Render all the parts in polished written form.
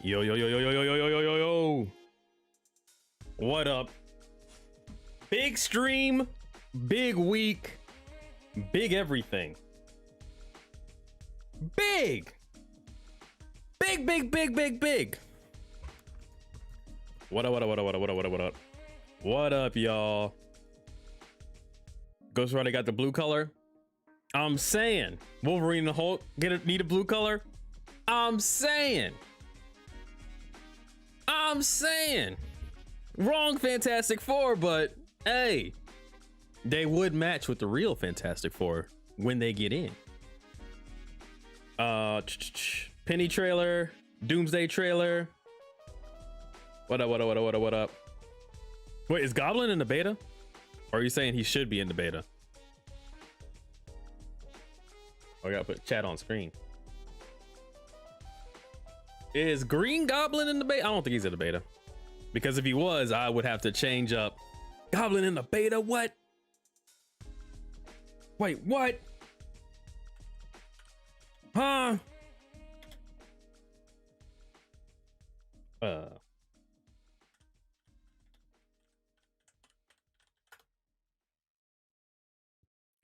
Yo, yo, yo, yo, yo, yo, yo, yo, yo, yo, yo. What up? Big stream, big week, big everything. Big. Big, big, big, big, big. What up, what up, what up, what up, what up, what up, what up? What up, y'all? Ghost Rider got the blue color. I'm saying Wolverine and the Hulk need a blue color. I'm saying wrong Fantastic Four, but hey, they would match with the real Fantastic Four when they get in. Penny trailer, Doomsday trailer. What up, what up, what up, what up, what up? Wait, is Goblin in the beta? Or are you saying he should be in the beta? Oh, I gotta put chat on screen. Is Green Goblin in the beta? I don't think he's in the beta. Because if he was, I would have to change up. Goblin in the beta? What? Wait, what? Huh? If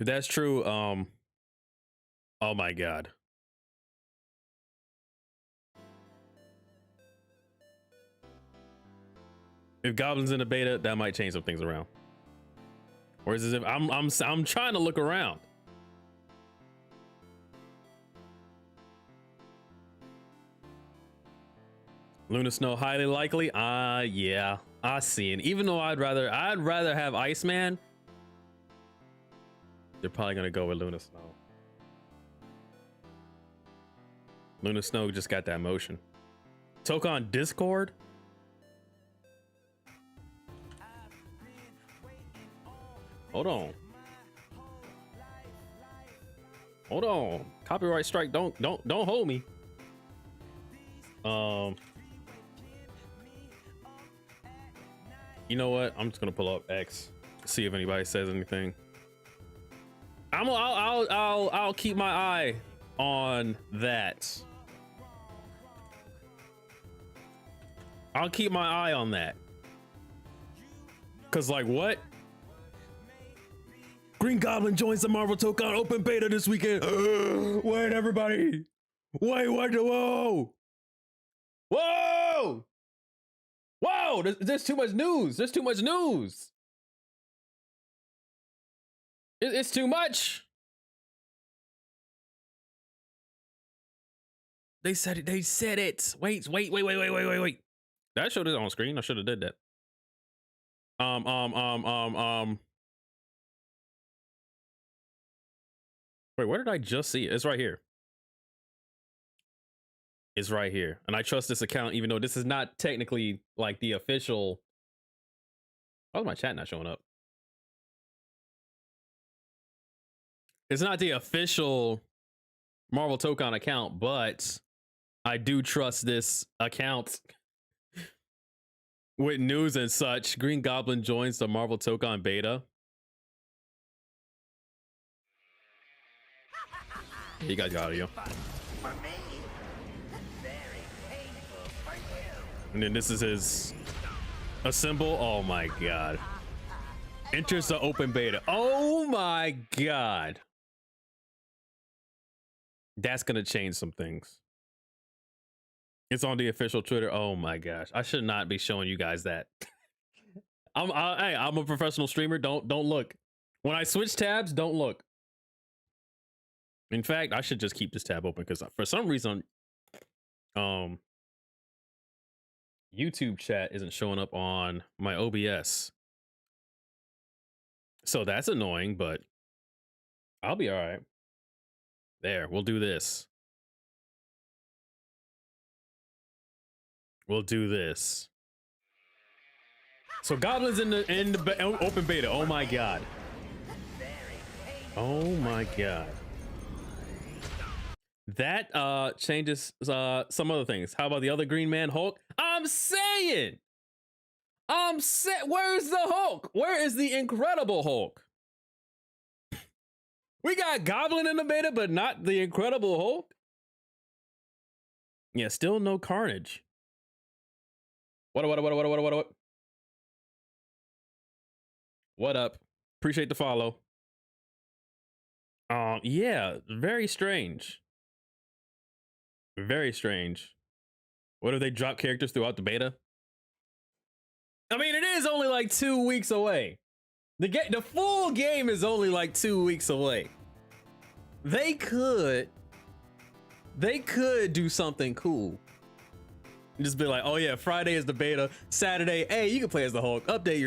that's true, oh my god. If Goblin's in the beta, that might change some things around. Whereas if I'm trying to look around. Luna Snow highly likely. Yeah, I see it. Even though I'd rather have Iceman, they're probably gonna go with Luna Snow. Luna Snow just got that motion. Tokon Discord. Hold on. Hold on. Copyright strike. Don't hold me. You know what? I'm just gonna pull up X, see if anybody says anything. I'll keep my eye on that. I'll keep my eye on that. Cause like what? Green Goblin joins the Marvel Tokon open beta this weekend. Wait, everybody. Wait, what? Whoa. Whoa. Whoa, there's too much news. There's too much news. It's too much. They said it. They said it. Wait. That showed it on screen. I should have did that. Wait, where did I just see it? It's right here. It's right here. And I trust this account, even though this is not technically like the official. Why is my chat not showing up? It's not the official Marvel Tokon account, but I do trust this account with news and such. Green Goblin joins the Marvel Tokon beta. You guys got audio. And then this is his assemble. Oh my god. Enters the open beta. Oh my god. That's gonna change some things. It's on the official Twitter. Oh my gosh. I should not be showing you guys that. I'm a professional streamer. Don't look. When I switch tabs, don't look. In fact, I should just keep this tab open because for some reason, YouTube chat isn't showing up on my OBS. So that's annoying, but I'll be all right. There, we'll do this. We'll do this. So Goblin's in the open beta. Oh my god. Oh my god. That changes some other things. How about the other Green Man Hulk? I'm saying. Where's the Hulk? Where is the Incredible Hulk? We got Goblin in the beta, but not the Incredible Hulk. Yeah, still no Carnage. What? What up? Appreciate the follow. Yeah, very strange. Very strange. What if they drop characters throughout the beta? I mean, it is only like 2 weeks away. The full game is only like 2 weeks away. They could do something cool. Just be like, oh yeah, Friday is the beta. Saturday, hey, you can play as the Hulk. Update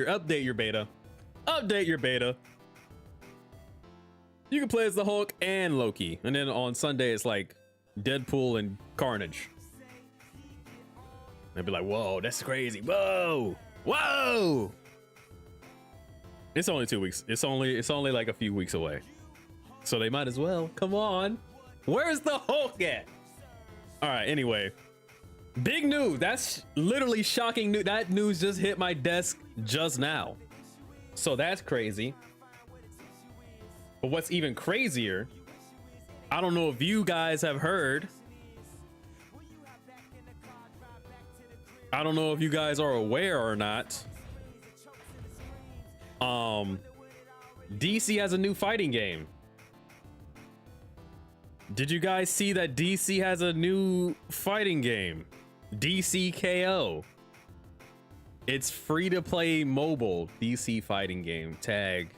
your beta. Update your beta. You can play as the Hulk and Loki. And then on Sunday, it's like Deadpool and Carnage. They'd be like, whoa, that's crazy. Whoa. Whoa. It's only 2 weeks. It's only like a few weeks away. So they might as well. Come on. Where's the Hulk at? All right, anyway. Big news. That's literally shocking news. That news just hit my desk just now. So that's crazy. But what's even crazier, I don't know if you guys have heard. I don't know if you guys are aware or not. DC has a new fighting game. Did you guys see that DC has a new fighting game? DC KO. It's free to play mobile DC fighting game. Tag.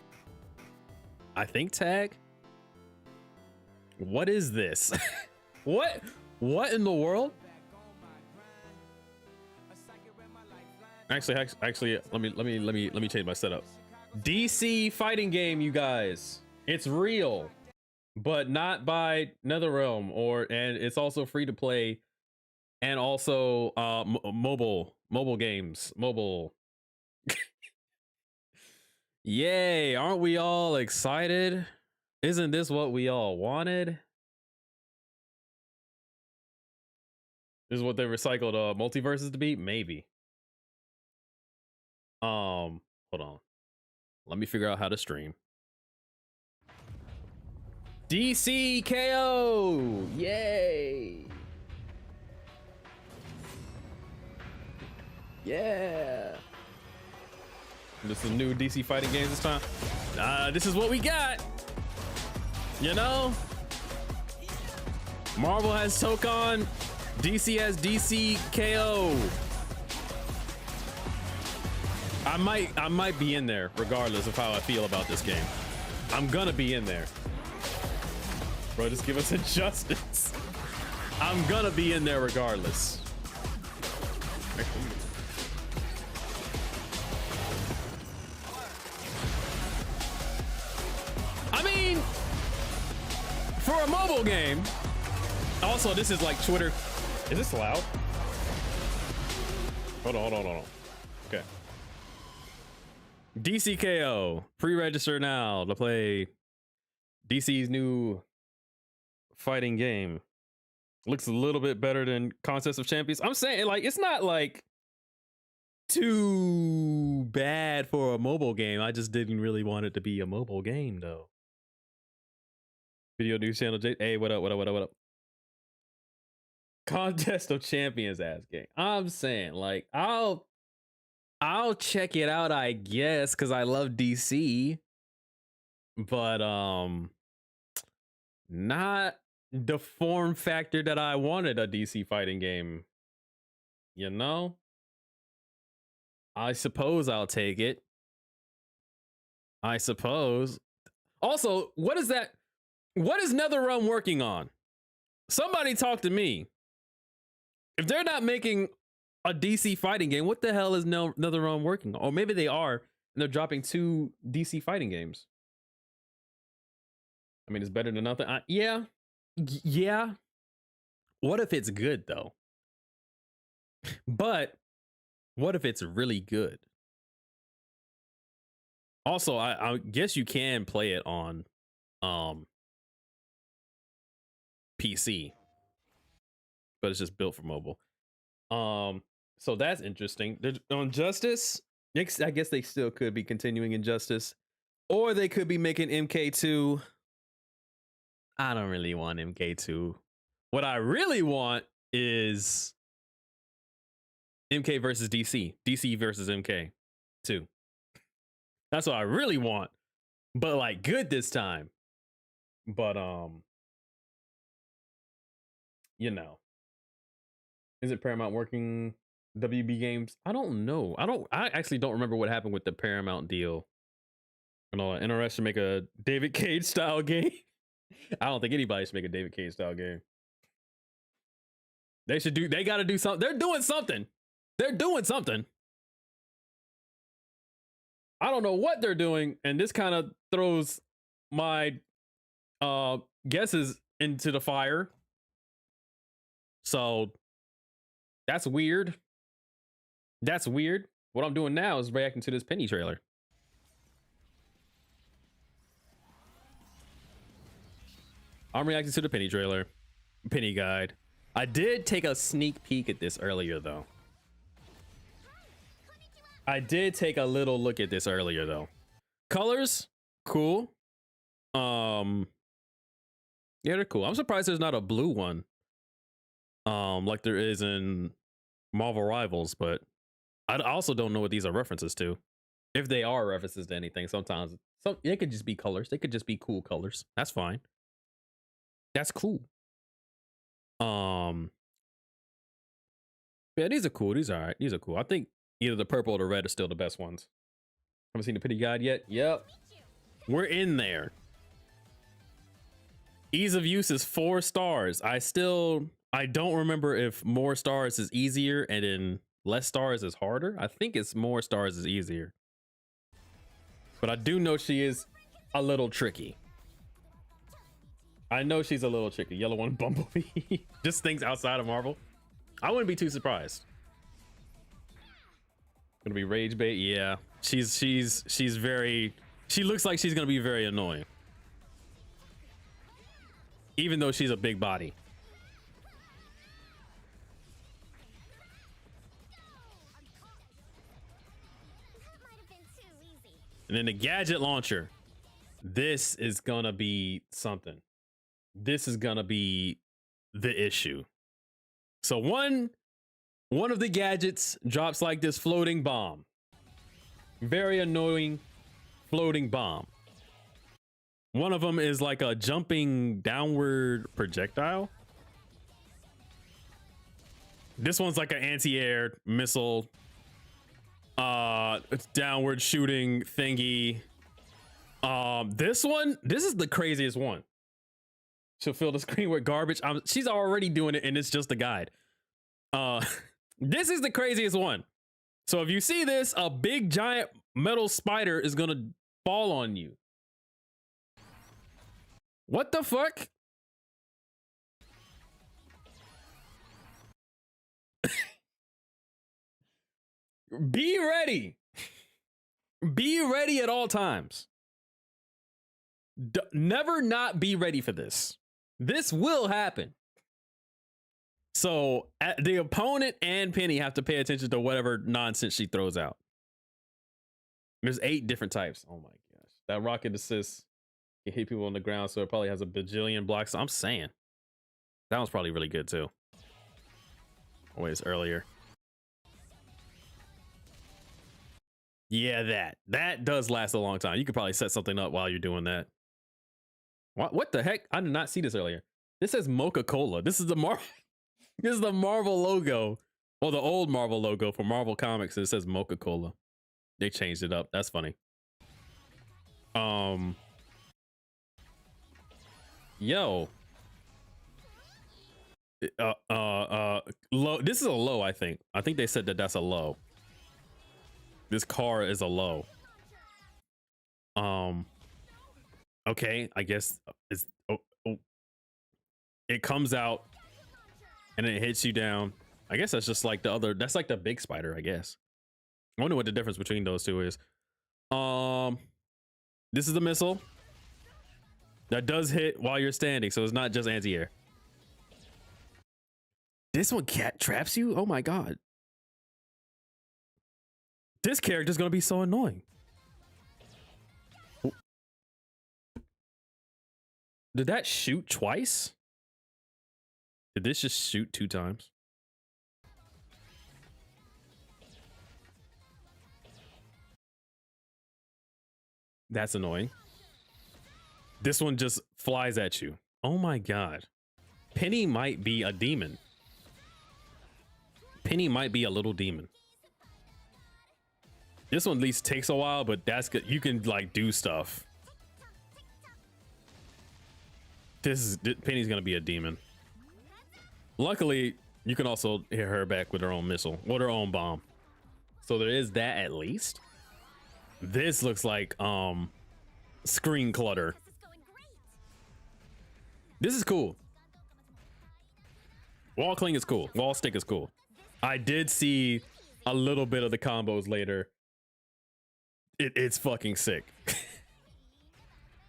I think tag. What is this? What in the world? Actually, let me change my setup. DC fighting game, you guys. It's real, but not by NetherRealm, and it's also free to play, and also mobile games. Yay, aren't we all excited? Isn't this what we all wanted? This is what they recycled multiverses to be? Maybe. Hold on. Let me figure out how to stream. DC KO! Yay! Yeah! This is new DC fighting games this time. This is what we got. You know? Marvel has Tokon. DC has DC KO. I might be in there regardless of how I feel about this game. I'm gonna be in there. Bro, just give us a justice. I'm gonna be in there regardless. I mean, for a mobile game. Also, this is like Twitter. Is this loud? Hold on. Okay. DCKO, pre-register now to play DC's new fighting game. Looks a little bit better than Contest of Champions. I'm saying, like, it's not like too bad for a mobile game. I just didn't really want it to be a mobile game though. Video news channel J. Hey, what up? Contest of Champions ass game. I'm saying, like, I'll check it out, I guess, because I love DC, but not the form factor that I wanted a DC fighting game. You know, I suppose I'll take it. I suppose. Also, what is that? What is NetherRealm working on? Somebody talk to me. If they're not making a DC fighting game, what the hell is NetherRealm working on? Or maybe they are, and they're dropping 2 DC fighting games. I mean, it's better than nothing. Yeah. What if it's good though? But what if it's really good? Also, I guess you can play it on PC, but it's just built for mobile. So that's interesting. On Justice, I guess they still could be continuing Injustice, or they could be making MK2. I don't really want MK2. What I really want is MK versus DC. DC versus MK 2. That's what I really want. But like good this time. But you know. Is it Paramount working WB games? I don't know. I actually don't remember what happened with the Paramount deal. And all that. NRS should make a David Cage style game. I don't think anybody should make a David Cage style game. They gotta do something. They're doing something. They're doing something. I don't know what they're doing, and this kind of throws my guesses into the fire. So that's weird. That's weird. What I'm doing now is reacting to this Penny trailer. I'm reacting to the Penny trailer. Penny guide. I did take a sneak peek at this earlier though. I did take a little look at this earlier though. Colors, cool. Yeah, they're cool. I'm surprised there's not a blue one. Like there is in Marvel Rivals, but I also don't know what these are references to. If they are references to anything, sometimes they could just be colors. They could just be cool colors. That's fine. That's cool. Yeah, these are cool. These are all right. These are cool. I think either the purple or the red are still the best ones. Haven't seen the Penny guide yet? Yep. We're in there. Ease of use is 4 stars. I don't remember if more stars is easier and then less stars is harder. I think it's more stars is easier. But I do know she is a little tricky. I know she's a little tricky. Yellow one, Bumblebee. Just things outside of Marvel. I wouldn't be too surprised. Gonna be rage bait. Yeah, she's very. She looks like she's gonna be very annoying, even though she's a big body. And then the gadget launcher. This is gonna be something. This is gonna be the issue. So one of the gadgets drops like this floating bomb. Very annoying floating bomb. One of them is like a jumping downward projectile. This one's like an anti-air missile. It's downward shooting thingy. This is the craziest one. She'll fill the screen with garbage. She's already doing it, and it's just a guide. This is the craziest one. So if you see this, a big giant metal spider is gonna fall on you. What the fuck? Be ready. Be ready at all times. Never not be ready for this. This will happen. So the opponent and Penny have to pay attention to whatever nonsense she throws out. There's 8 different types. Oh my gosh. That rocket assist can hit people on the ground, so it probably has a bajillion blocks. I'm saying. That one's probably really good too. Oh, wait, it's earlier. Yeah, that does last a long time. You could probably set something up while you're doing that. What the heck? I did not see this earlier. This says Mocha-Cola. This is the Marvel logo. Well, the old Marvel logo for Marvel Comics. It says Mocha-Cola. They changed it up. That's funny. Yo. Low. This is a low, I think. I think they said that that's a low. This car is a low. Okay, I guess it's it comes out and then it hits you down. I guess that's just like the other. That's like the big spider, I guess. I wonder what the difference between those two is. This is the missile that does hit while you're standing, so it's not just anti-air. This one traps you? Oh my god. This character's gonna be so annoying. Did that shoot twice? Did this just shoot 2 times? That's annoying. This one just flies at you. Oh my god. Penny might be a demon. Penny might be a little demon. This one at least takes a while, but that's good. You can like do stuff. Penny's gonna be a demon. Luckily, you can also hit her back with her own missile, with her own bomb. So there is that at least. This looks like screen clutter. This is cool. Wall cling is cool. Wall stick is cool. I did see a little bit of the combos later. It's fucking sick.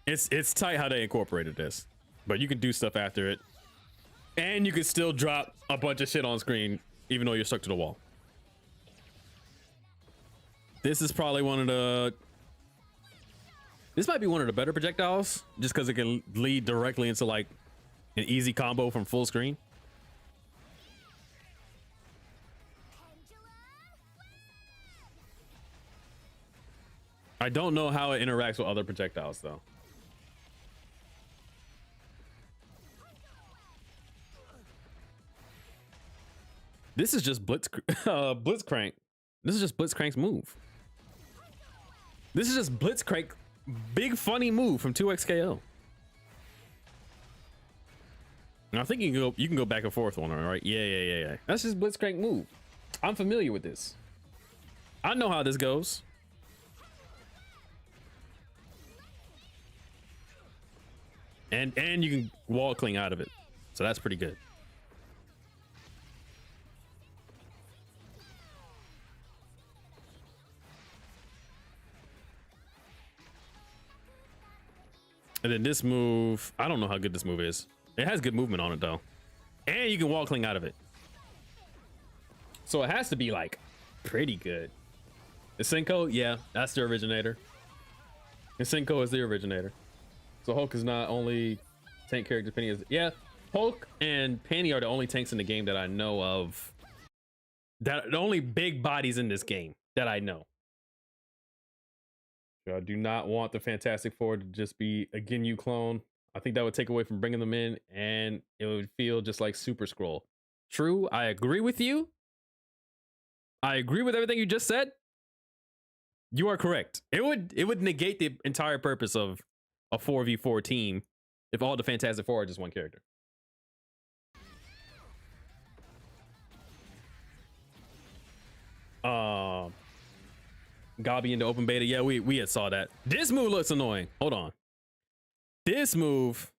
It's tight how they incorporated this, but you can do stuff after it, and you can still drop a bunch of shit on screen even though you're stuck to the wall. This is probably one of the. This might be one of the better projectiles, just because it can lead directly into like an easy combo from full screen. I don't know how it interacts with other projectiles though. This is just Blitzcrank. This is just Blitzcrank's move. This is just Blitzcrank, big funny move from 2XKO. And I think you can go back and forth on her, right? Yeah. That's just Blitzcrank move. I'm familiar with this. I know how this goes. And you can wall cling out of it, so that's pretty good. And then this move, I don't know how good this move is. It has good movement on it though, and you can wall cling out of it, so it has to be like pretty good. Isenko, yeah, that's the originator. Isenko is the originator. So Hulk is not only tank character, Penny is. Yeah, Hulk and Penny are the only tanks in the game that I know of. That the only big bodies in this game that I know. I do not want the Fantastic Four to just be a Ginyu clone. I think that would take away from bringing them in, and it would feel just like Super Skrull. True, I agree with you. I agree with everything you just said. You are correct. It would negate the entire purpose of a 4v4 team if all the Fantastic Four are just one character. Gabi in the open beta. Yeah, we had saw that. This move looks annoying. Hold on. This move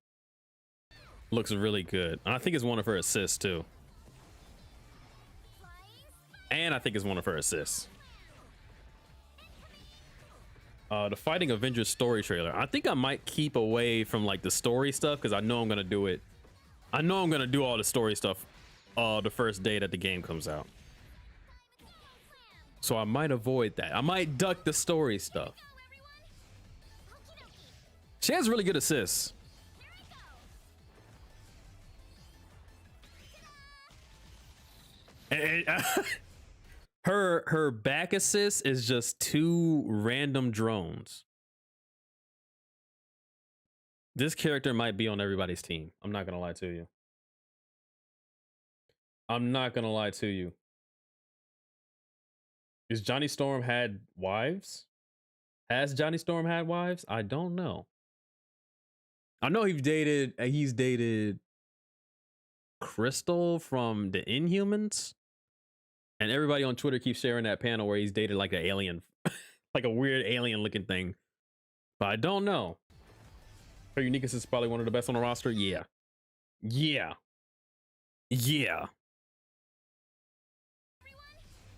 looks really good. And I think it's one of her assists too. And I think it's one of her assists. The Fighting Avengers story trailer. I think I might keep away from like the story stuff because I know I'm gonna do it. I know I'm gonna do all the story stuff the first day that the game comes out. So I might avoid that. I might duck the story stuff. She has really good assists. And her back assist is just 2 random drones. This character might be on everybody's team. I'm not gonna lie to you. I'm not gonna lie to you. Is Johnny Storm had wives? Has Johnny Storm had wives? I don't know. I know he's dated Crystal from the Inhumans. And everybody on Twitter keeps sharing that panel where he's dated like an alien, like a weird alien looking thing. But I don't know. Her uniqueness is probably one of the best on the roster. Yeah. Yeah. Yeah.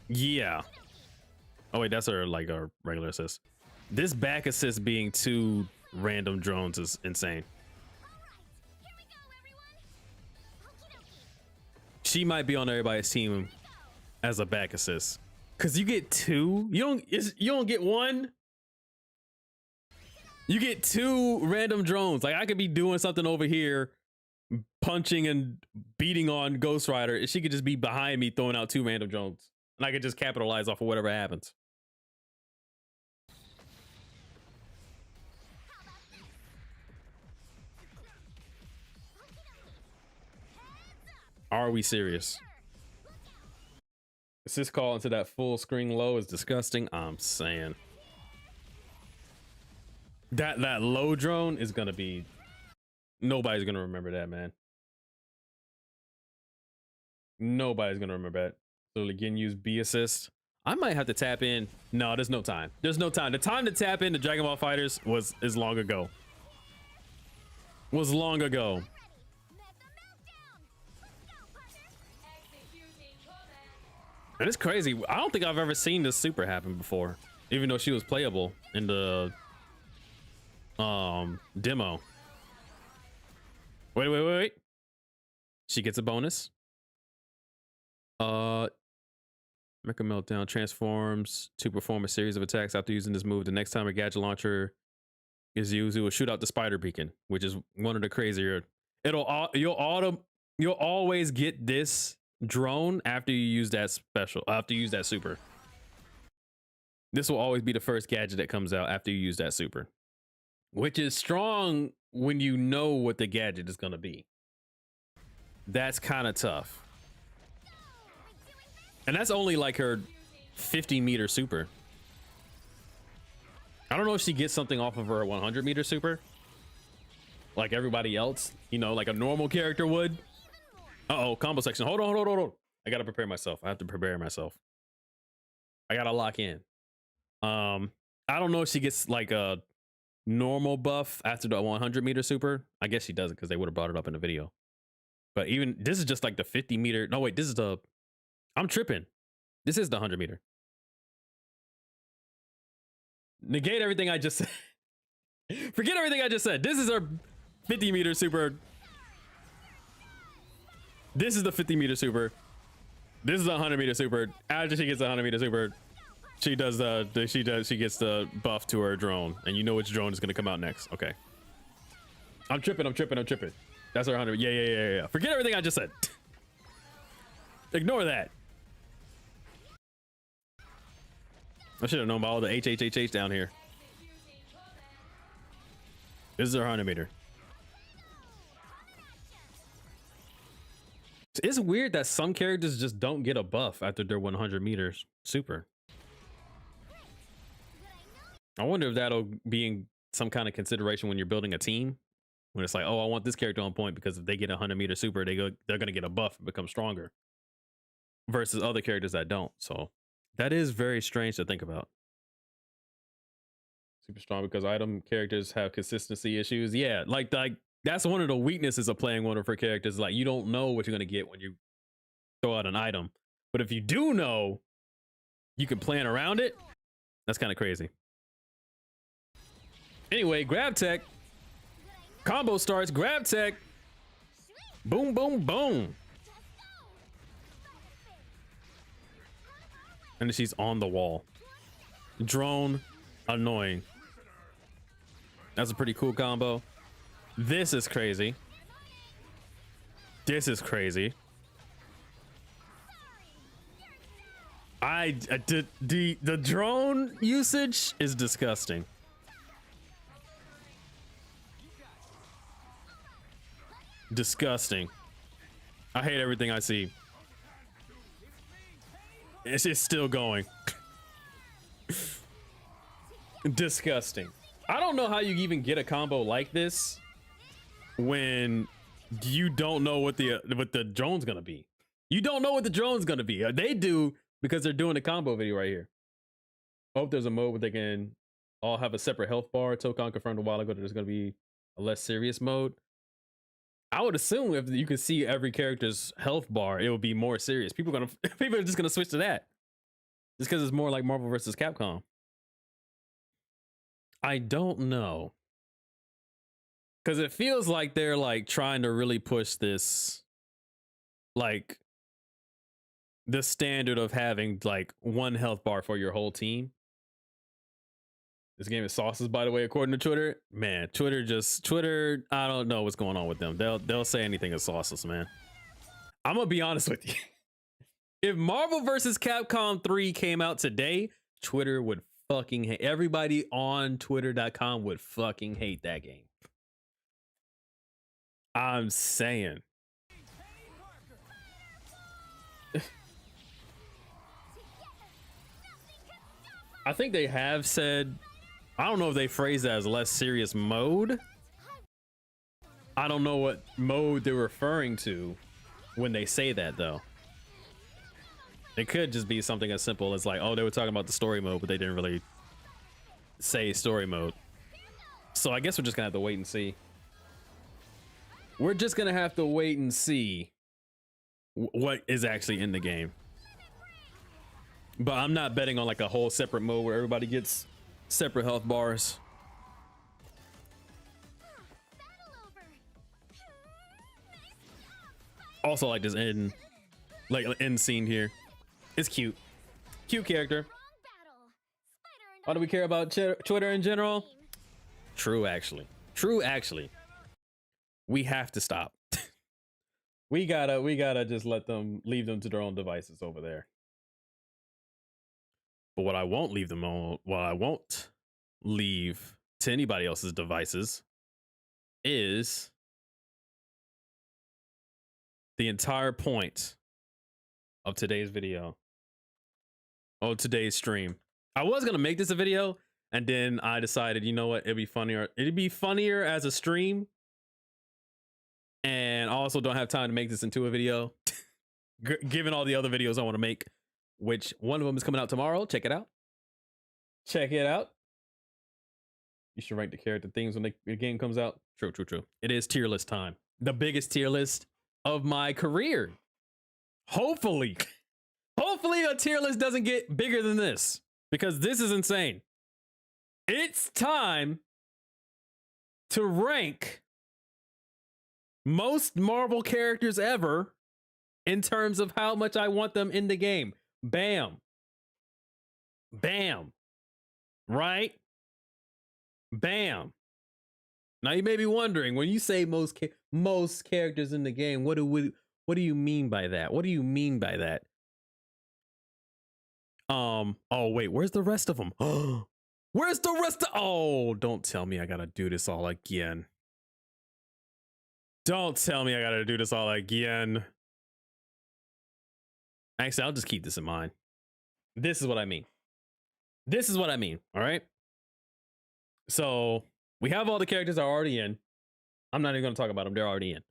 Yeah. Oh wait, that's her like our regular assist. This back assist being 2 random drones is insane. She might be on everybody's team as a back assist, cause you get 2. You don't get 1. You get 2 random drones. Like I could be doing something over here, punching and beating on Ghost Rider, and she could just be behind me throwing out 2 random drones, and I could just capitalize off of whatever happens. Are we serious? Assist call into that full screen low is disgusting. I'm saying that low drone is gonna be, nobody's gonna remember that, man. Nobody's gonna remember that. So again, use B assist. I might have to tap in. No, there's no time. There's no time. The time to tap into Dragon Ball Fighters is long ago. Was long ago. And it's crazy. I don't think I've ever seen this super happen before, even though she was playable in the demo. Wait. She gets a bonus. Mecha Meltdown transforms to perform a series of attacks after using this move. The next time a gadget launcher is used, it will shoot out the spider beacon, which is one of the crazier. You'll always get this drone after you use that special, after you use that super. This will always be the first gadget that comes out after you use that super, which is strong when you know what the gadget is going to be. That's kind of tough. And that's only like her 50-meter super. I don't know if she gets something off of her 100-meter super like everybody else, you know, like a normal character would. Uh-oh, combo section. Hold on. I gotta prepare myself. I have to prepare myself. I gotta lock in. I don't know if she gets like a normal buff after the 100-meter super. I guess she doesn't because they would have brought it up in the video. But even this is just like the 50-meter. No, wait, this is the, I'm tripping. This is the 100-meter. Negate everything I just said. Forget everything I just said. This is her 50-meter super. This is the 50-meter super. This is the 100-meter super. After she gets the 100-meter super, she gets the buff to her drone, and you know which drone is gonna come out next. Okay. I'm tripping. That's her 100. Yeah. Forget everything I just said. Ignore that. I should have known about all the HHHH down here. This is our 100-meter. It's weird that some characters just don't get a buff after their 100 meters super. I wonder if that'll be in some kind of consideration when you're building a team. When it's like, oh, I want this character on point because if they get a 100-meter super, they're going to get a buff and become stronger. Versus other characters that don't. So that is very strange to think about. Super strong because item characters have consistency issues. Yeah, like that's one of the weaknesses of playing one of her characters. Like, you don't know what you're going to get when you throw out an item. But if you do know, you can plan around it. That's kind of crazy. Anyway, grab tech. Combo starts, grab tech. Boom, boom, boom. And then she's on the wall. Drone, annoying. That's a pretty cool combo. This is crazy. This is crazy. The drone usage is disgusting. Disgusting. I hate everything I see. It's just still going. Disgusting. I don't know how you even get a combo like this when you don't know what the drone's gonna be. You don't know what the drone's gonna be. They do because they're doing a combo video right here. I hope there's a mode where they can all have a separate health bar. Tokon confirmed a while ago that there's gonna be a less serious mode. I would assume if you could see every character's health bar, it would be more serious. People are just gonna switch to that. Just because it's more like Marvel versus Capcom. I don't know. Because it feels like they're like trying to really push this, like the standard of having like one health bar for your whole team. This game is sauces, by the way, according to Twitter. Man, Twitter, I don't know what's going on with them. They'll say anything is sauces, man. I'm gonna be honest with you. If Marvel vs. Capcom 3 came out today, Twitter would fucking hate. Everybody on twitter.com would fucking hate that game. I'm saying. I think they have said, I don't know if they phrased that as less serious mode. I don't know what mode they're referring to when they say that, though. It could just be something as simple as like, oh, they were talking about the story mode, but they didn't really say story mode. So I guess we're just gonna have to wait and see. We're just gonna have to wait and see what is actually in the game. But I'm not betting on like a whole separate mode where everybody gets separate health bars. Also, like this end scene here. It's cute. Cute character. Why do we care about Twitter in general? True, actually. True, actually. We have to stop. we gotta just leave them to their own devices over there. But what I won't leave them on, what I won't leave to anybody else's devices is the entire point of today's video, of today's stream. I was gonna make this a video, and then I decided, you know what, it'd be funnier. It'd be funnier as a stream, and I also don't have time to make this into a video, given all the other videos I want to make. Which one of them is coming out tomorrow. Check it out. Check it out. You should rank the character things when the game comes out. True, true, true. It is tier list time. The biggest tier list of my career. Hopefully. Hopefully a tier list doesn't get bigger than this, because this is insane. It's time to rank most Marvel characters ever in terms of how much I want them in the game. Bam. Bam. Right? Bam. Now you may be wondering, when you say most characters in the game, what do you mean by that? What do you mean by that? Oh wait, where's the rest of them? Where's the rest of, oh, don't tell me I gotta do this all again. Don't tell me I gotta do this all again. Actually, I'll just keep this in mind. This is what I mean. This is what I mean. All right. So we have all the characters that are already in. I'm not even going to talk about them. They're already in.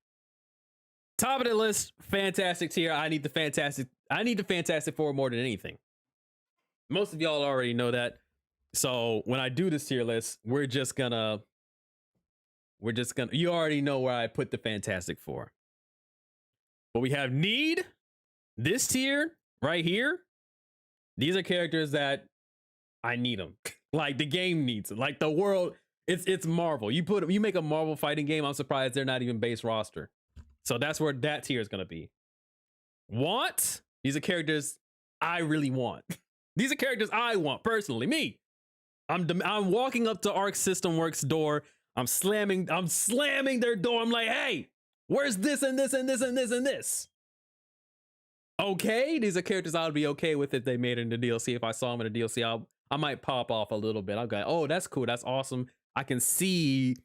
Top of the list, fantastic tier. I need the Fantastic Four more than anything. Most of y'all already know that. So when I do this tier list, we're just gonna, you already know where I put the Fantastic Four. But we have need. This tier right here, these are characters that I need them. Like the game needs them. Like the world, it's Marvel. You make a Marvel fighting game, I'm surprised they're not even base roster. So that's where that tier is gonna be. Want? These are characters I really want. These are characters I want personally. Me. I'm walking up to Arc System Works door. I'm slamming their door. I'm like, hey, where's this and this and this and this and this? Okay, these are characters I would be okay with if they made it in the DLC. If I saw them in the DLC, I might pop off a little bit. I'll go, oh, that's cool. That's awesome. I can see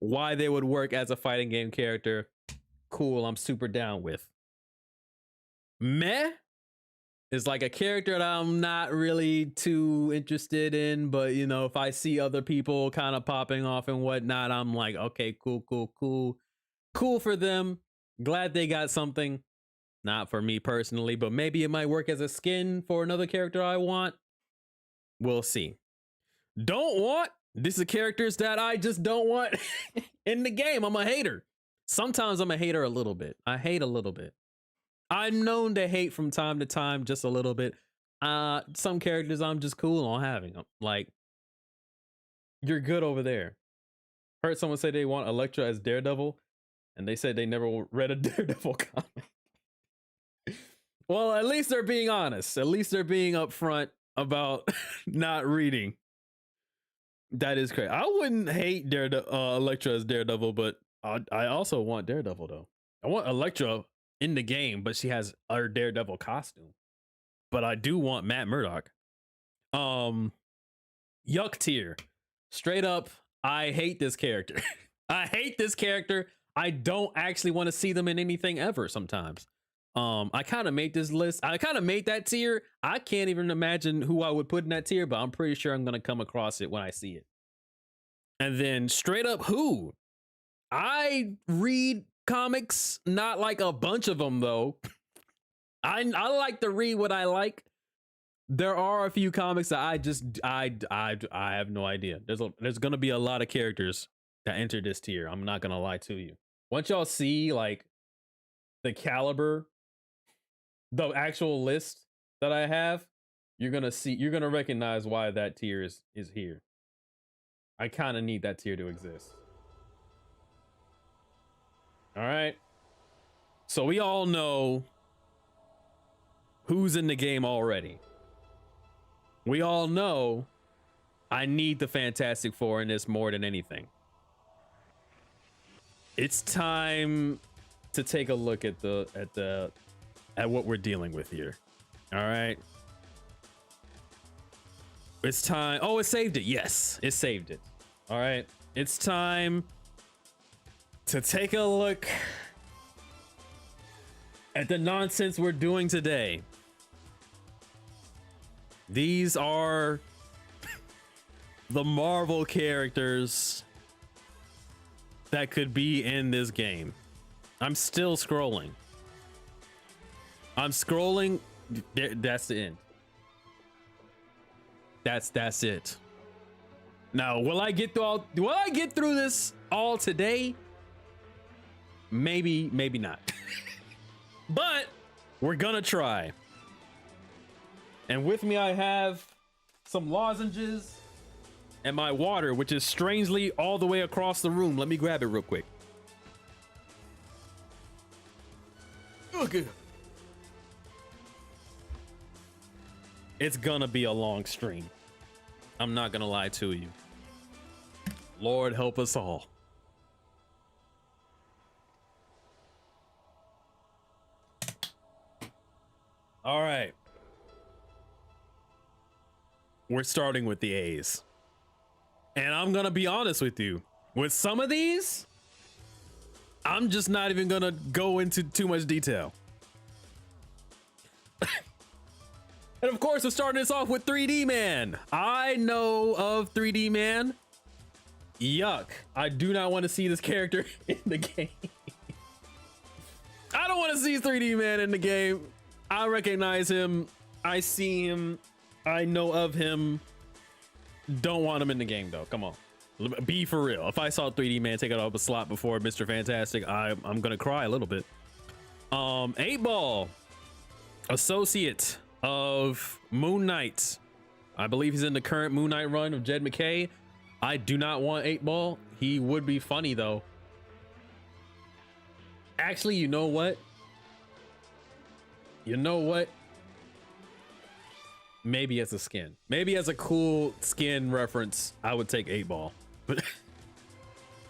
why they would work as a fighting game character. Cool, I'm super down with. Meh is like a character that I'm not really too interested in, but you know, if I see other people kind of popping off and whatnot, I'm like, okay, cool for them. Glad they got something. Not for me personally, but maybe it might work as a skin for another character I want. We'll see. Don't want. These are characters that I just don't want in the game. I'm a hater. Sometimes I'm a hater a little bit. I hate a little bit. I'm known to hate from time to time, just a little bit. Some characters I'm just cool on having them. Like, you're good over there. Heard someone say they want Elektra as Daredevil, and they said they never read a Daredevil comic. Well, at least they're being honest. At least they're being upfront about not reading. That is crazy. I wouldn't hate Elektra as Daredevil, but I also want Daredevil though. I want Elektra in the game, but she has her Daredevil costume. But I do want Matt Murdock. Yuck tier. Straight up, I hate this character. I hate this character. I don't actually want to see them in anything ever sometimes. I kind of made this list. I kind of made that tier. I can't even imagine who I would put in that tier, but I'm pretty sure I'm gonna come across it when I see it. And then straight up, who? I read comics, not like a bunch of them though. I like to read what I like. There are a few comics that I have no idea. There's gonna be a lot of characters that enter this tier. I'm not gonna lie to you. Once y'all see like the caliber, the actual list that I have, you're gonna recognize why that tier is here. I kind of need that tier to exist. All right. So we all know who's in the game already. We all know I need the Fantastic Four in this more than anything. It's time to take a look at what we're dealing with here. All right. It's time. Oh, it saved it. Yes, it saved it. All right. It's time to take a look at the nonsense we're doing today. These are the Marvel characters that could be in this game. I'm still scrolling. I'm scrolling. That's the end. That's it. Now, will I get through this all today? Maybe not. But we're gonna try. And with me I have some lozenges and my water, which is strangely all the way across the room. Let me grab it real quick. Okay. It's gonna be a long stream. I'm not gonna lie to you. Lord help us all. All right. We're starting with the A's. And I'm gonna be honest with you. With some of these, I'm just not even gonna go into too much detail. And of course, we're starting this off with 3D Man. I know of 3D Man. Yuck. I do not want to see this character in the game. I don't want to see 3D Man in the game. I recognize him. I see him. I know of him. Don't want him in the game though. Come on. Be for real. If I saw 3D Man take it off a slot before Mr. Fantastic, I'm gonna cry a little bit. 8-Ball, associate of Moon Knight. I believe he's in the current Moon Knight run of Jed McKay. I do not want 8-Ball. He would be funny though. Actually, you know what? Maybe as a skin. Maybe as a cool skin reference, I would take 8-Ball. But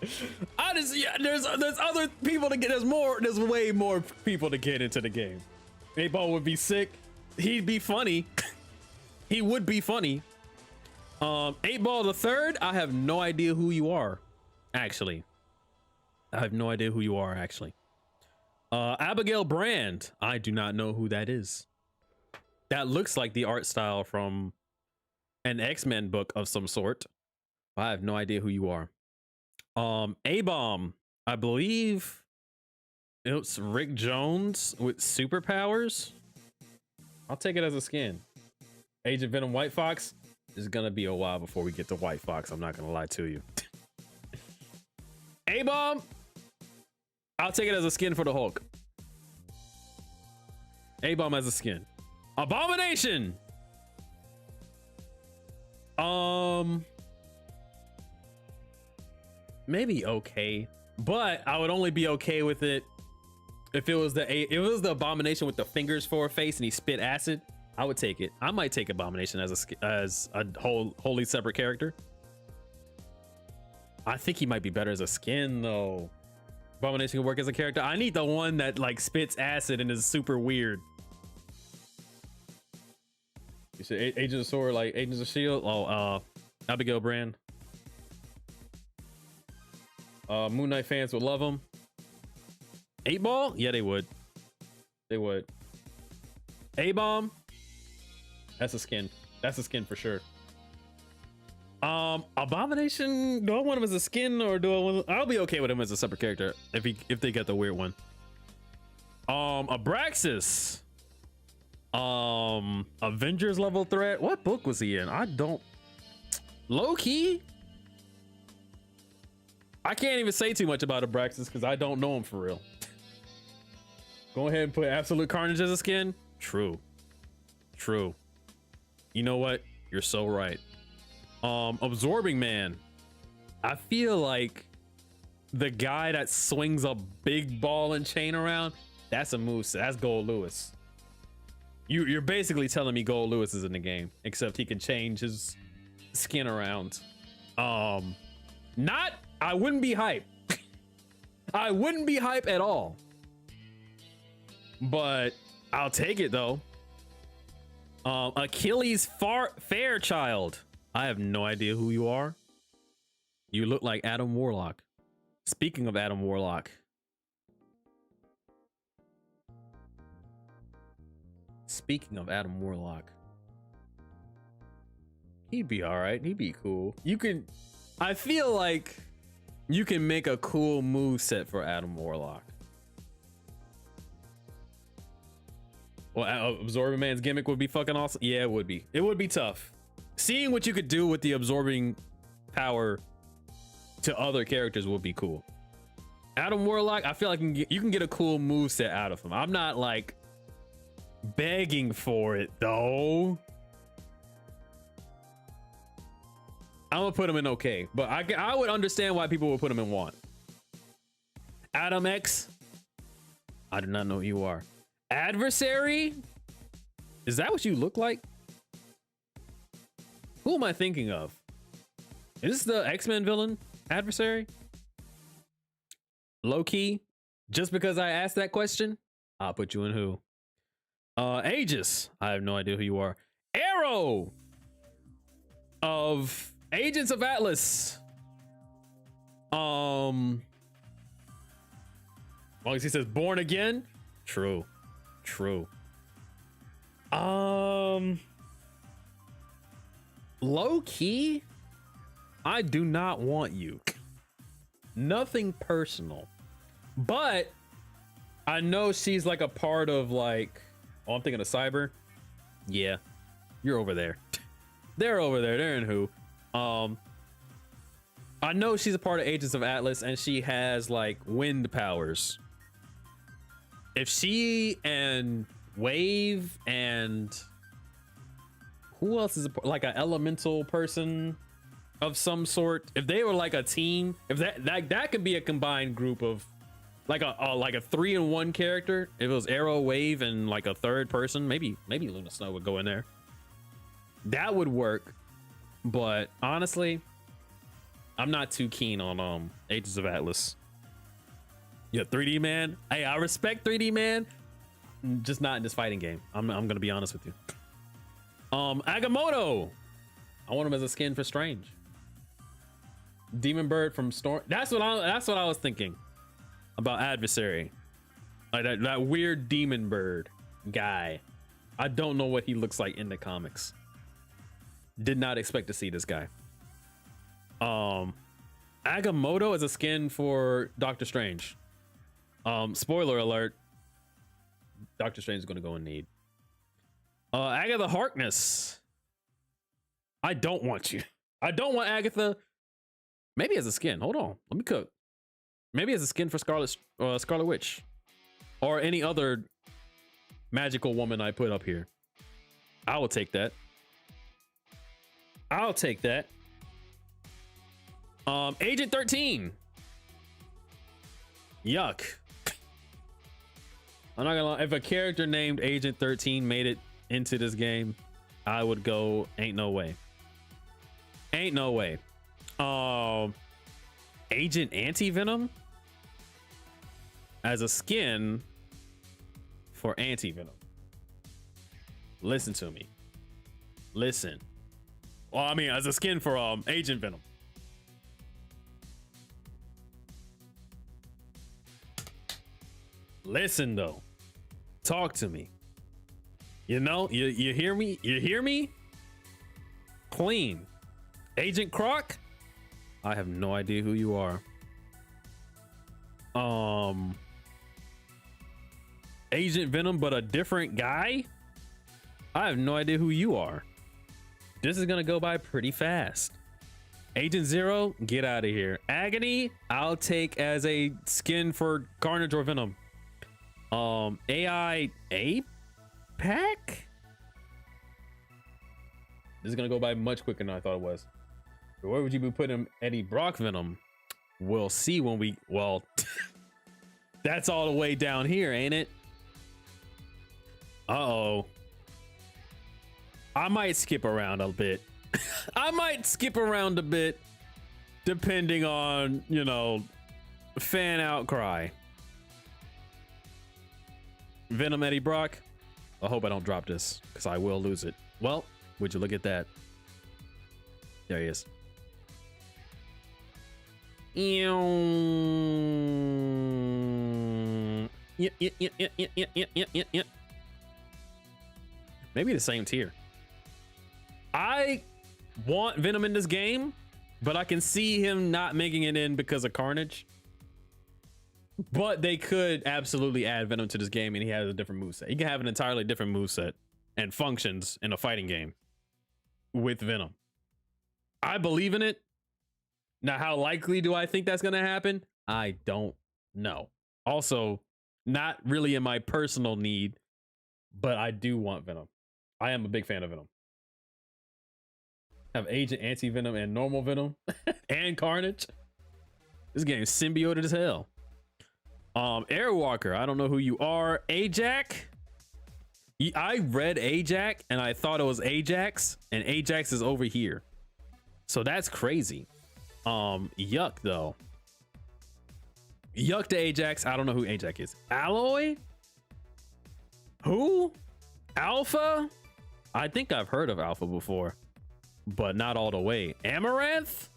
there's other people to get. There's way more people to get into the game. 8-Ball would be sick. He'd be funny. He would be funny. 8-Ball the third. I have no idea who you are. Actually, Abigail Brand. I do not know who that is. That looks like the art style from an X-Men book of some sort. I have no idea who you are. A-Bomb. I believe it's Rick Jones with superpowers. I'll take it as a skin. Agent Venom White Fox. It's gonna be a while before we get to White Fox. I'm not gonna lie to you. A-Bomb. I'll take it as a skin for the Hulk. A-Bomb as a skin. Abomination. Maybe okay, but I would only be okay with it if it was the Abomination with the fingers for a face and he spit acid. I would take it. I might take Abomination as a wholly separate character. I think he might be better as a skin though. Abomination can work as a character. I need the one that like spits acid and is super weird. You said Agents of Sword, like Agents of Shield. Oh, Abigail Brand. Moon Knight fans would love him. 8-Ball, yeah, they would. They would. A-bomb. That's a skin. That's a skin for sure. Abomination. Do I want him as a skin or do I want? I'll be okay with him as a separate character if they get the weird one. Abraxas. Avengers level threat. What book was he in? I don't. Low key. I can't even say too much about Abraxas because I don't know him for real. Go ahead and put Absolute Carnage as a skin. True. True. You know what? You're so right. Absorbing Man. I feel like the guy that swings a big ball and chain around, that's a moose. That's Gold Lewis. You're basically telling me Gold Lewis is in the game, except he can change his skin around. I wouldn't be hype. I wouldn't be hype at all. But I'll take it though. Achilles Fairchild. I have no idea who you are. You look like Adam Warlock. Speaking of Adam Warlock. Speaking of Adam Warlock. He'd be all right. He'd be cool. I feel like you can make a cool move set for Adam Warlock. Well, Absorbing Man's gimmick would be fucking awesome. Yeah, it would be. It would be tough. Seeing what you could do with the absorbing power to other characters would be cool. Adam Warlock, I feel like you can get a cool move set out of him. I'm not like begging for it though. I'm gonna put him in okay, but I would understand why people would put him in want. Adam X, I do not know who you are. Adversary, is that what you look like? Who am I thinking of? Is this the X-Men villain, Adversary? Low key, just because I asked that question, I'll put you in who? Aegis, I have no idea who you are. Arrow of Agents of Atlas. Well, he says born again. True. True. Low key, I do not want you. Nothing personal, but I know she's like a part of like, oh, I'm thinking of Cyber. Yeah, you're over there. They're over there. They're in who? I know she's a part of Agents of Atlas and she has like wind powers. If she and Wave and who else is like an elemental person of some sort, if they were like a team, if that could be a combined group of like a 3-in-1 character. If it was Arrow, Wave, and like a third person, maybe Luna Snow would go in there. That would work. But honestly, I'm not too keen on Agents of Atlas. Yeah, 3D Man. Hey, I respect 3D Man, just not in this fighting game. I'm gonna be honest with you. Agamotto. I want him as a skin for Strange. Demon Bird from Storm. That's what I was thinking about Adversary. Like that weird Demon Bird guy. I don't know what he looks like in the comics. Did not expect to see this guy. Agamotto is a skin for Doctor Strange. Spoiler alert. Doctor Strange is going to go in need. Agatha Harkness. I don't want you. I don't want Agatha. Maybe as a skin. Hold on. Let me cook. Maybe as a skin for Scarlet Witch. Or any other magical woman I put up here. I will take that. I'll take that. Agent 13. Yuck. I'm not gonna lie. If a character named Agent 13 made it into this game, I would go, ain't no way. Ain't no way. Agent Anti-Venom as a skin for Anti-Venom. Listen to me. Listen. Well, I mean, as a skin for Agent Venom. Listen though. Talk to me. You know, you hear me? You hear me? Clean. Agent Croc? I have no idea who you are. Agent Venom, but a different guy? I have no idea who you are. This is gonna go by pretty fast. Agent Zero, get out of here. Agony, I'll take as a skin for Carnage or Venom. AI Pack? This is gonna go by much quicker than I thought it was. But where would you be putting Eddie Brock Venom? We'll see when we, well, that's all the way down here, ain't it? Uh-oh. I might skip around a bit. I might skip around a bit depending on, you know, fan outcry. Venom Eddie Brock. I hope I don't drop this because I will lose it. Well, would you look at that? There he is. Yeah. Maybe the same tier. I want Venom in this game, but I can see him not making it in because of Carnage. But they could absolutely add Venom to this game and he has a different moveset. He can have an entirely different moveset and functions in a fighting game with Venom. I believe in it. Now, how likely do I think that's going to happen? I don't know. Also, not really in my personal need, but I do want Venom. I am a big fan of Venom. Have Agent Anti-Venom and normal Venom and Carnage. This game is symbioted as hell. Airwalker, I don't know who you are. Ajax. I read Ajax and I thought it was Ajax, and Ajax is over here. So that's crazy. Yuck though. Yuck to Ajax. I don't know who Ajax is. Alloy? Who? Alpha? I think I've heard of Alpha before, but not all the way. Amaranth?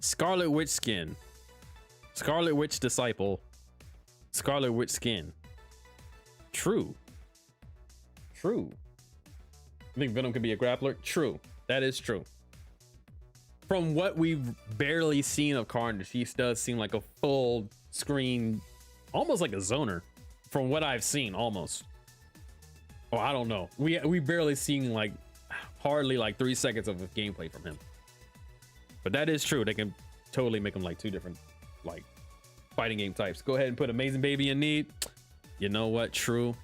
Scarlet Witch skin. Scarlet Witch disciple. Scarlet Witch skin. True. True. I think Venom could be a grappler. True. That is true. From what we've barely seen of Carnage, he does seem like a full screen, almost like a zoner. From what I've seen, almost. Oh, I don't know. We barely seen like hardly like 3 seconds of gameplay from him. But that is true. They can totally make him like two different like fighting game types. Go ahead and put Amazing Baby in need. You know what? True.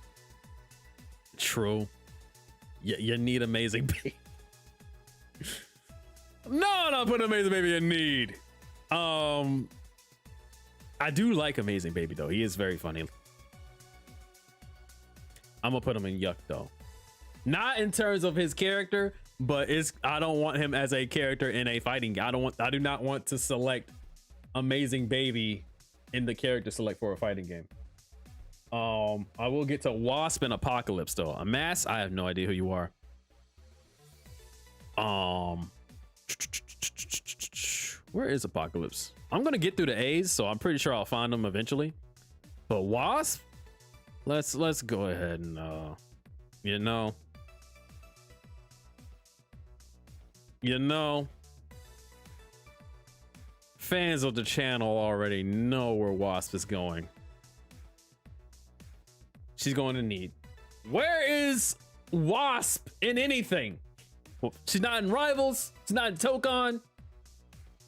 True. You need Amazing Baby. No, not put Amazing Baby in need. I do like Amazing Baby though. He is very funny. I'm gonna put him in yuck though. Not in terms of his character, but I don't want him as a character in a fighting game. I do not want to select Amazing Baby in the character select for a fighting game. I will get to Wasp and Apocalypse though. A Mass, I have no idea who you are. Where is Apocalypse? I'm gonna get through the A's, so I'm pretty sure I'll find them eventually. But Wasp, let's go ahead and you know, fans of the channel already know where Wasp is going. She's going to need. Where is Wasp in anything? Well, she's not in Rivals. She's not in Tokon.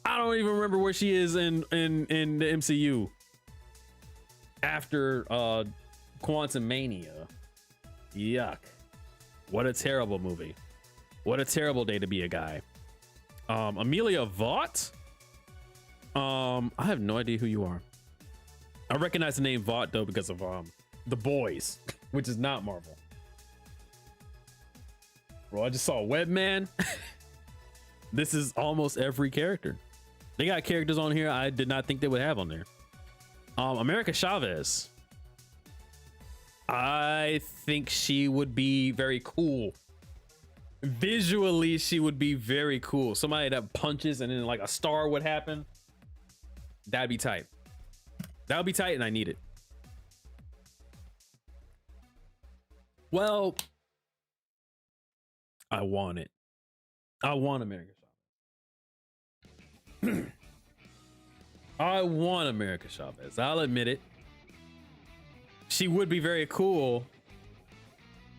I don't even remember where she is in the MCU after Quantum Mania. Yuck. What a terrible movie. What a terrible day to be a guy. Amelia Vaught? I have no idea who you are. I recognize the name Vaught though because of The Boys, which is not Marvel. Bro, I just saw Webman. This is almost every character. They got characters on here I did not think they would have on there. America Chavez. I think she would be very cool. Visually, she would be very cool. Somebody that punches and then like a star would happen. That'd be tight. That would be tight and I need it. Well, I want it. I want America Chavez. I want America Chavez. I'll admit it. She would be very cool,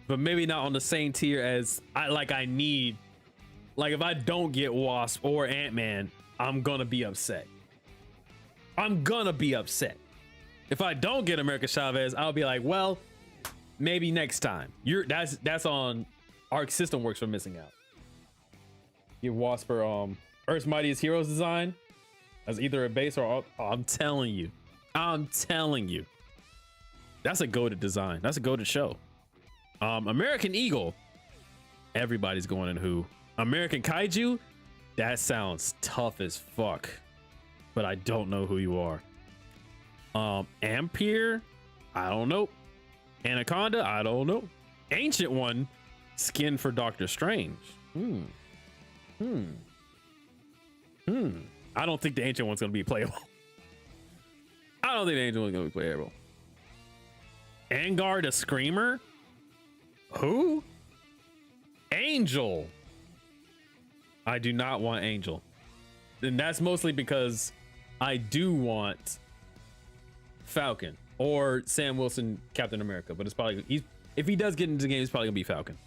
but maybe not on the same tier as I need. Like if I don't get Wasp or Ant-Man, I'm gonna be upset. I'm gonna be upset. If I don't get America Chavez, I'll be like, well, maybe next time. That's on Arc System Works for missing out. Give Wasp for Earth's Mightiest Heroes design as either a base or I'm telling you. That's a goated design. That's a goated show. American Eagle. Everybody's going in who. American Kaiju. That sounds tough as fuck. But I don't know who you are. Ampere. I don't know. Anaconda. I don't know. Ancient One. Skin for Doctor Strange. I don't think the Ancient One's gonna be playable. I don't think the Ancient One's gonna be playable. Angar the Screamer? Who? Angel. I do not want Angel. And that's mostly because I do want Falcon or Sam Wilson Captain America, but it's probably if he does get into the game, it's probably gonna be Falcon.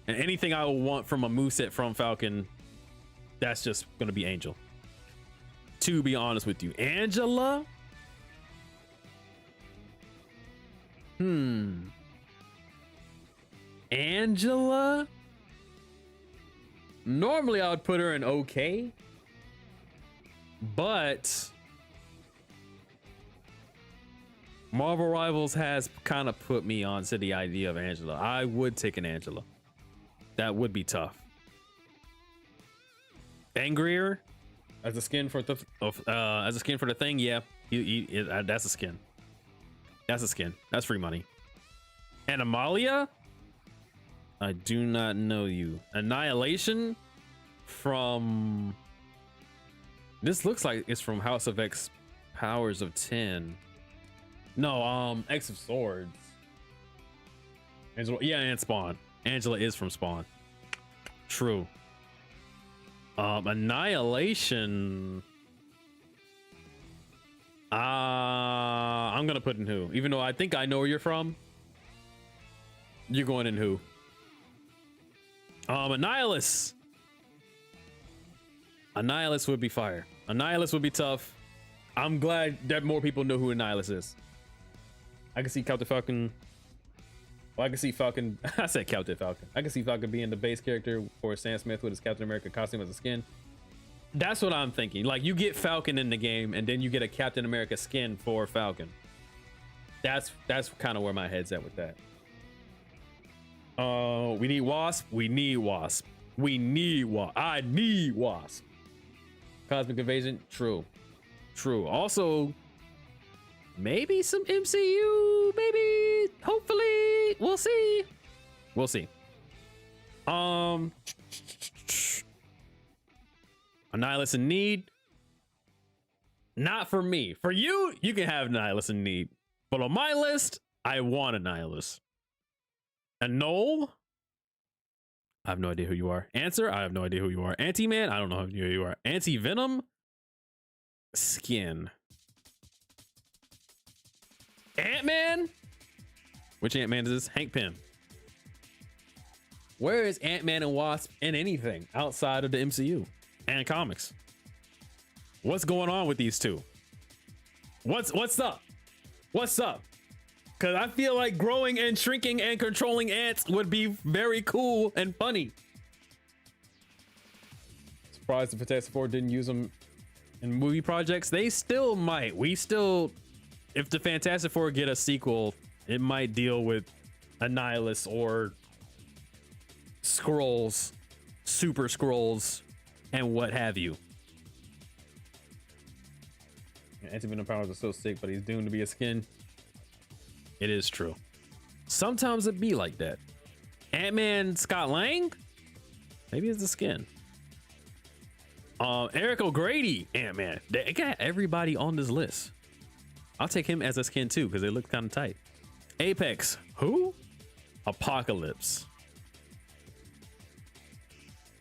And anything I will want from a moveset from Falcon, that's just gonna be Angel. To be honest with you. Angela? Angela? Normally I would put her in okay, but Marvel Rivals has kind of put me on to the idea of Angela. I would take an Angela. That would be tough. Angrier as a skin for the thing, yeah. That's a skin. That's a skin. That's free money. And Amalia? I do not know you. Annihilation from... This looks like it's from House of X Powers of 10. No, X of Swords. Angela, yeah, and Spawn. Angela is from Spawn. True. Annihilation. I'm gonna put in who, even though I think I know where you're from. You're going in who? Annihilus. Annihilus would be fire. Annihilus would be tough. I'm glad that more people know who Annihilus is. I can see Captain Falcon. Well, I can see Falcon. I said Captain Falcon. I can see Falcon being the base character for Sam Smith with his Captain America costume as a skin. That's what I'm thinking. Like you get Falcon in the game, and then you get a Captain America skin for Falcon. That's kind of where my head's at with that. We need Wasp. We need Wasp. We need Wasp. I need Wasp. Cosmic Invasion. True. True. Also, maybe some MCU. Maybe. Hopefully. We'll see. We'll see. Annihilus in Need. Not for me. For you, you can have Annihilus in Need. But on my list, I want Annihilus. And Knoll? I have no idea who you are. Answer? I have no idea who you are. Anti-Man? I don't know who you are. Anti-Venom? Skin. Ant-Man? Which Ant-Man is this? Hank Pym. Where is Ant-Man and Wasp in anything outside of the MCU and comics? What's going on with these two? What's up? What's up? Because I feel like growing and shrinking and controlling ants would be very cool and funny. Surprised the Fantastic Four didn't use them in movie projects. They still might. If the Fantastic Four get a sequel, it might deal with Annihilus or Skrulls, Super Skrulls, and what have you. Anti-Venom powers are so sick, but he's doomed to be a skin. It is true. Sometimes it be like that. Ant-Man Scott Lang? Maybe it's the skin. Eric O'Grady, Ant-Man. They got everybody on this list. I'll take him as a skin too, because they look kind of tight. Apex. Who? Apocalypse.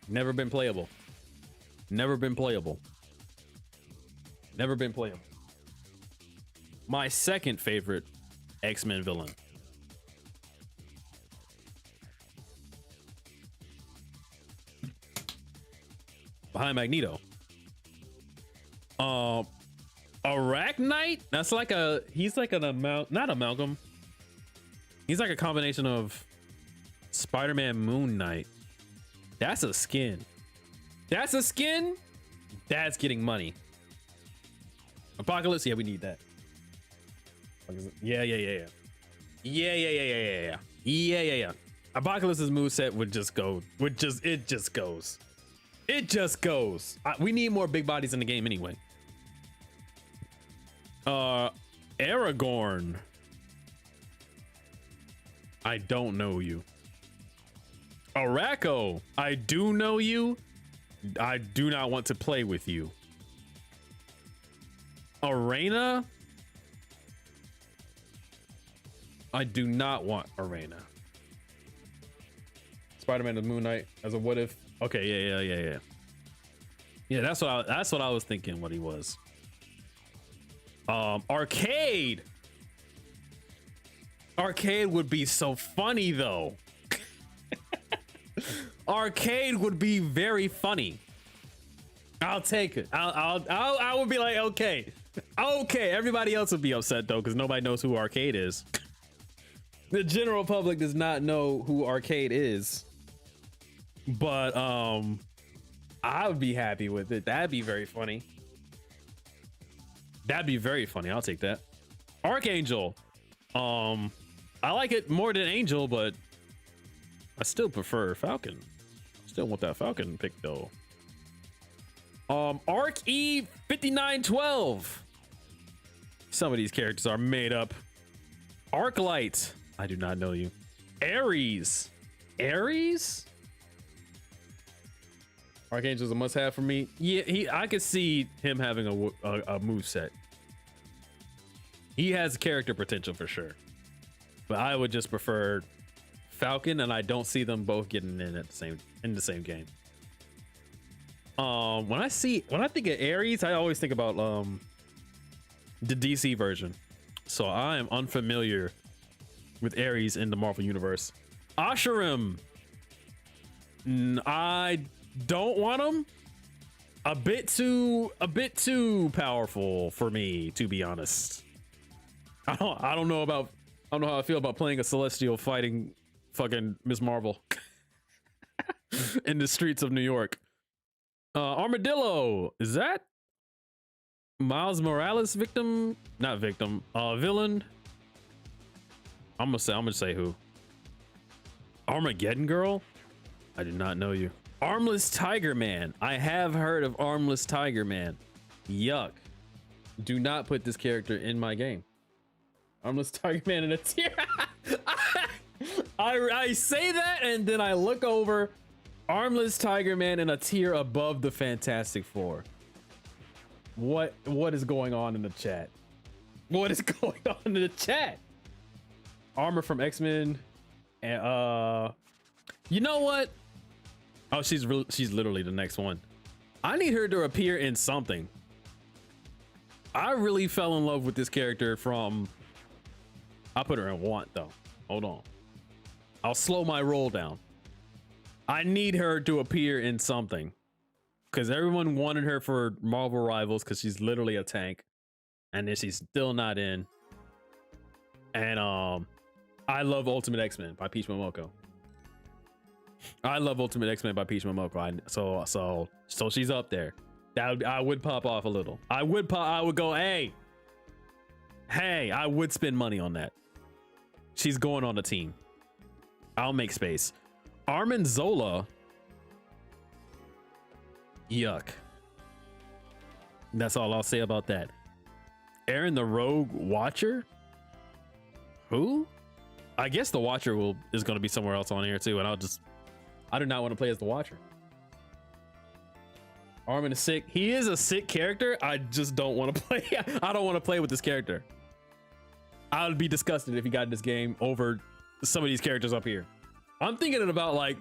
Never been playable. Never been playable. Never been playable. My second favorite X-Men villain. Behind Magneto. Arachnite? That's like he's like an not amalgam. He's like a combination of Spider-Man, Moon Knight. That's a skin. That's a skin? That's getting money. Apocalypse, yeah, we need that. Yeah. Apocalypse's moveset would just go. It just goes. It just goes. We need more big bodies in the game anyway. Aragorn. I don't know you. Araco. I do know you. I do not want to play with you. Arena. I do not want Arena. Spider-Man and Moon Knight as a what if. Okay, yeah. Yeah, that's what I was thinking what he was. Arcade. Arcade would be so funny though. Arcade would be very funny. I'll take it. I would be like, okay. Everybody else would be upset though, because nobody knows who Arcade is. The general public does not know who Arcade is. But I would be happy with it. That'd be very funny. That'd be very funny. I'll take that. Archangel. I like it more than Angel, but I still prefer Falcon. Still want that Falcon pick though. Arc E 5912. Some of these characters are made up. Arclight. I do not know you. Ares. Ares? Archangel's a must-have for me. Yeah, I could see him having a move set. He has character potential for sure, but I would just prefer Falcon, and I don't see them both getting in at the same game. When I think of Ares, I always think about the DC version, so I am unfamiliar with Ares in the Marvel universe. Asherim. I don't want him. A bit too powerful for me, to be honest. I don't know how I feel about playing a Celestial fighting fucking Miss Marvel in the streets of New York. Armadillo. Is that Miles Morales victim? Not victim. Villain. I'm gonna say who. Armageddon Girl. I did not know you. Armless Tiger Man. I have heard of Armless Tiger Man. Yuck. Do not put this character in my game. Armless Tiger Man in a tier. I say that and then I look over. Armless Tiger Man in a tier above the Fantastic Four. What is going on in the chat? What is going on in the chat? Armor from X-Men. And you know what? Oh, she's literally the next one. I need her to appear in something. I really fell in love with this character from. I'll put her in want though. Hold on. I'll slow my roll down. I need her to appear in something, because everyone wanted her for Marvel Rivals because she's literally a tank, and then she's still not in. And I love Ultimate X-Men by Peach Momoko. I love Ultimate X-Men by Peach Momoko. So she's up there. I would pop off a little. I would go, hey, I would spend money on that. She's going on the team. I'll make space. Armin Zola. Yuck. That's all I'll say about that. Aaron the Rogue Watcher. Who? I guess the Watcher is going to be somewhere else on here too, and I do not want to play as the Watcher. Armin is sick. He is a sick character. I just don't want to play. I don't want to play with this character. I would be disgusted if he got this game over some of these characters up here. I'm thinking about like,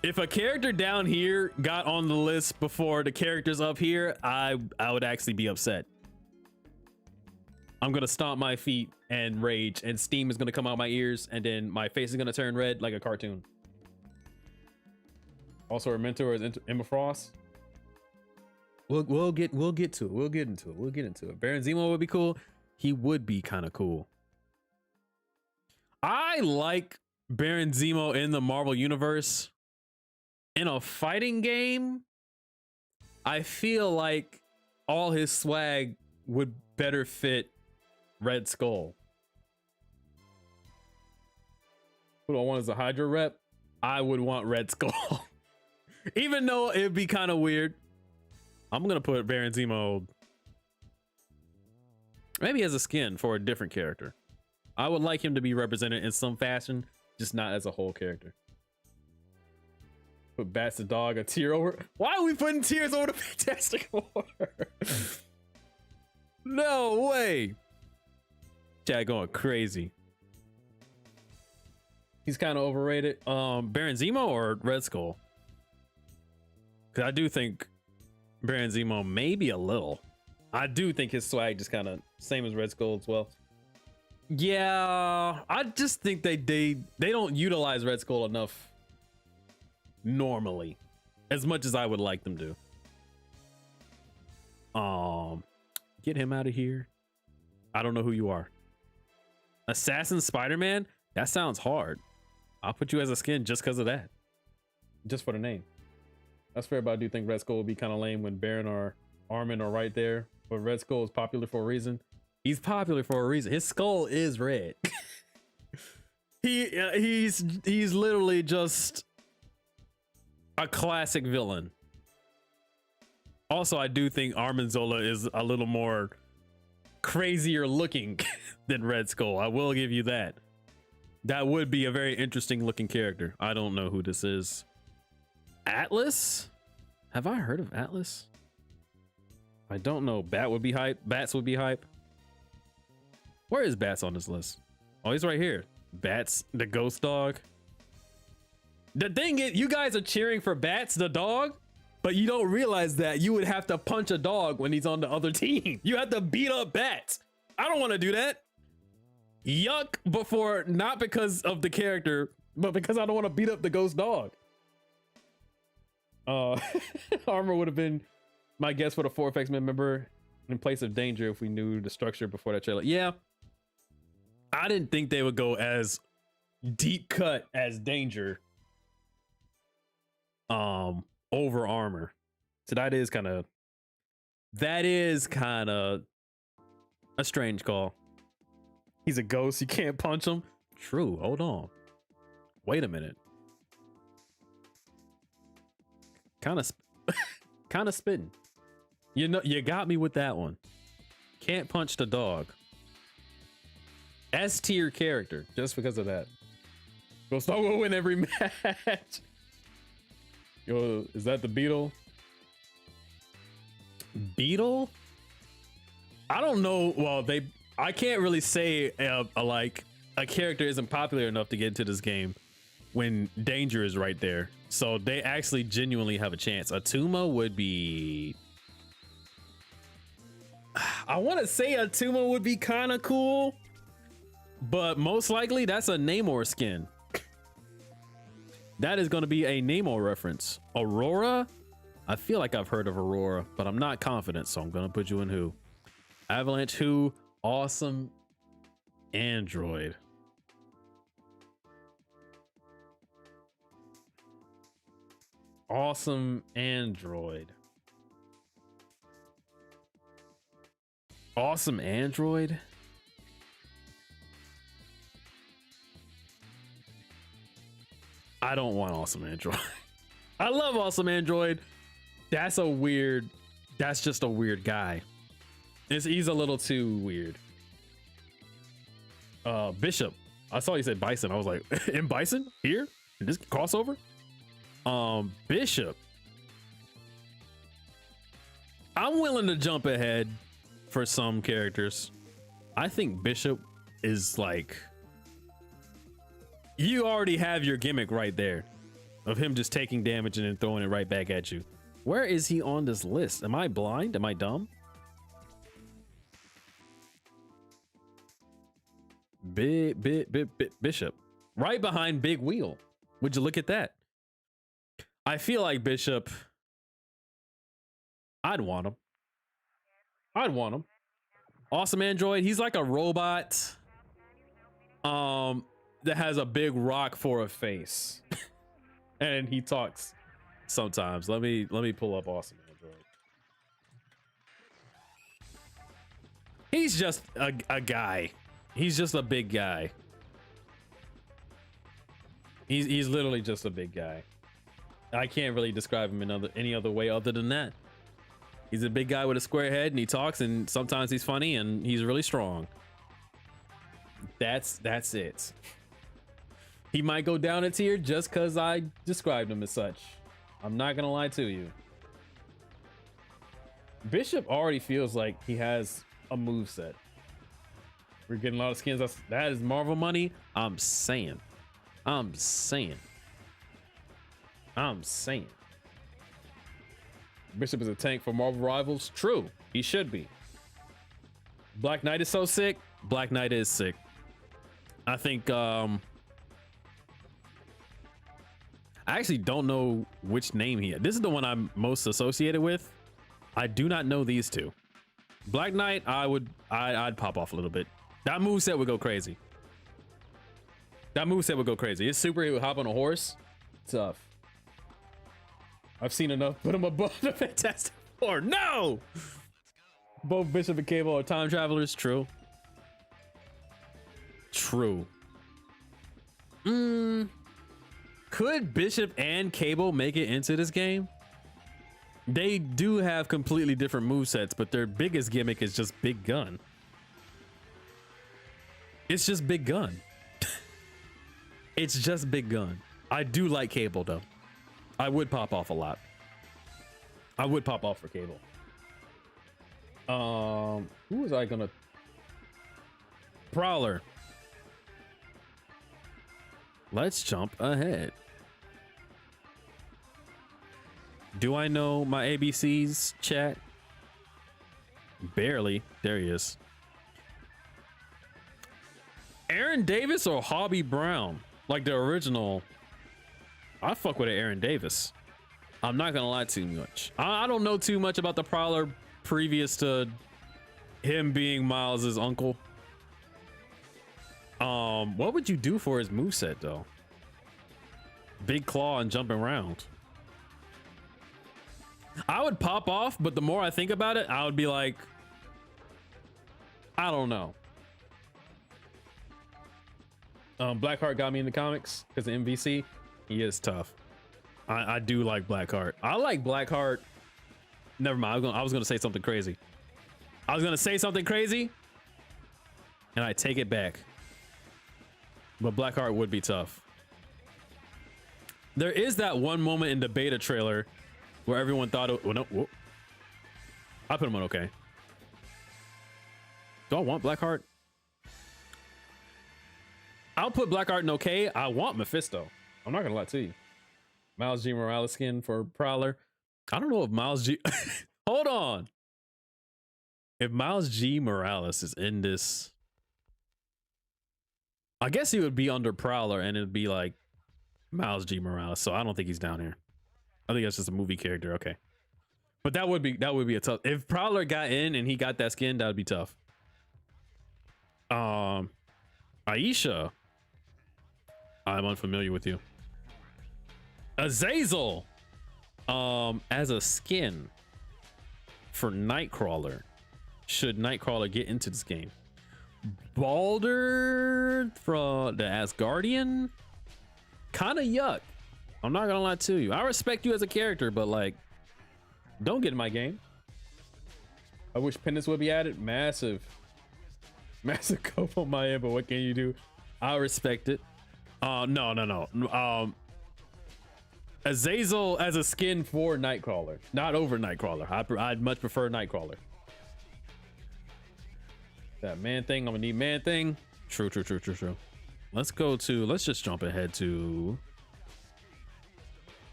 if a character down here got on the list before the characters up here, I would actually be upset. I'm gonna stomp my feet and rage, and steam is gonna come out my ears, and then my face is gonna turn red like a cartoon. Also, our mentor is Emma Frost. We'll get into it. We'll get into it. Baron Zemo would be cool. He would be kind of cool. I like Baron Zemo in the Marvel Universe. In a fighting game, I feel like all his swag would better fit Red Skull. Who do I want as a Hydra rep? I would want Red Skull. Even though it'd be kind of weird. I'm gonna put Baron Zemo maybe as a skin for a different character. I would like him to be represented in some fashion, just not as a whole character. Put Bats the dog a tier over. Why are we putting tiers over the Fantastic Four? No way. Chat going crazy. He's kind of overrated. Baron Zemo or Red Skull? Because I do think Baron Zemo maybe a little. I do think his swag just kind of same as Red Skull as well. Yeah, I just think they don't utilize Red Skull enough normally, as much as I would like them to. Get him out of here. I don't know who you are. Assassin Spider-Man? That sounds hard. I'll put you as a skin just because of that. Just for the name. That's fair, but I do think Red Skull would be kind of lame when Baron or Armin are right there. But Red Skull is popular for a reason. He's popular for a reason. His skull is red. He's literally just a classic villain. Also, I do think Armin Zola is a little more crazier looking than Red Skull. I will give you that. That would be a very interesting looking character. I don't know who this is. Atlas? Have I heard of Atlas? I don't know. Bats would be hype. Where is Bats on this list? Oh, he's right here. Bats, the ghost dog. The thing is, you guys are cheering for Bats, the dog, but you don't realize that you would have to punch a dog when he's on the other team. You have to beat up Bats. I don't want to do that. Yuck, before, not because of the character, but because I don't want to beat up the ghost dog. Armor would have been my guess for the 4 X-Men member in place of Danger if we knew the structure before that trailer. Yeah, I didn't think they would go as deep cut as Danger over Armor. So that is kind of a strange call. He's a ghost, you can't punch him. True, hold on, wait a minute. Kind of spitting. You know, you got me with that one. Can't punch the dog. S tier character just because of that. Ghost dog will win every match. Yo, is that the Beetle? Beetle? I don't know. Well, I can't really say like a character isn't popular enough to get into this game when Danger is right there. So they actually genuinely have a chance. Atuma would be, I want to say Atuma would be kind of cool, but most likely that's a Namor skin. That is going to be a Namor reference. Aurora? I feel like I've heard of Aurora, but I'm not confident, so I'm going to put you in who? Avalanche who? Awesome Android. Awesome Android. Awesome Android? I don't want Awesome Android. I love Awesome Android. That's just a weird guy. He's a little too weird. Bishop. I saw you said Bison. I was like, in Bison? Here? In this crossover? Bishop. I'm willing to jump ahead for some characters. I think Bishop is like You already have your gimmick right there of him just taking damage and then throwing it right back at you. Where is he on this list? Am I blind? Am I dumb? Bishop. Right behind Big Wheel. Would you look at that? I feel like Bishop. I'd want him. I'd want him. Awesome android. He's like a robot. That has a big rock for a face. And he talks sometimes. Let me pull up awesome android. He's just a guy. He's just a big guy. He's literally just a big guy. I can't really describe him in any other way other than that. He's a big guy with a square head and he talks and sometimes he's funny and he's really strong. That's it. He might go down a tier just because I described him as such. I'm not gonna lie to you. Bishop already feels like he has a moveset. We're getting a lot of skins. That is Marvel money. I'm saying. Bishop is a tank for Marvel rivals. True, he should be. Black Knight is so sick. Black Knight is sick. I think I actually don't know which name he had. This is the one I'm most associated with. I do not know these two. Black Knight, I'd pop off a little bit. That moveset would go crazy. His super, he would hop on a horse. Tough. I've seen enough. Put him above the Fantastic Four. No! Both Bishop and Cable are time travelers. True. Could Bishop and Cable make it into this game? They do have completely different movesets, but their biggest gimmick is just big gun. It's just big gun. It's just big gun. I do like Cable though. I would pop off a lot. I would pop off for Cable. Who was I gonna? Prowler. Let's jump ahead. Do I know my ABCs, chat? Barely. There he is. Aaron Davis or Hobby Brown? Like the original. I fuck with Aaron Davis. I'm not gonna lie too much. I don't know too much about the Prowler previous to him being Miles's uncle. What would you do for his moveset though? Big claw and jumping around. I would pop off, but the more I think about it, I would be like, I don't know. Blackheart got me in the comics because of MVC. He is tough. I do like Blackheart. I like Blackheart. Never mind. I was gonna say something crazy. And I take it back. But Blackheart would be tough. There is that one moment in the beta trailer where everyone thought, oh no, whoa. I put him on okay. Do I want Blackheart? I'll put Blackheart in okay. I want Mephisto. I'm not gonna lie to you. Miles G Morales skin for Prowler. I don't know if Miles G hold on. If Miles G Morales is in this, I guess he would be under Prowler and it'd be like Miles G Morales. So I don't think he's down here. I think that's just a movie character. Okay. But that would be a tough. If Prowler got in and he got that skin, that would be tough. Aisha. I'm unfamiliar with you. Azazel. As a skin for Nightcrawler. Should Nightcrawler get into this game? Balder from the Asgardian. Kind of yuck. I'm not gonna lie to you. I respect you as a character, but like, don't get in my game. I wish penance would be added. Massive cope on my end, but what can you do? I respect it. No. Azazel as a skin for Nightcrawler, not over Nightcrawler. I'd much prefer Nightcrawler. That man thing, I'm gonna need man thing. True. let's just jump ahead to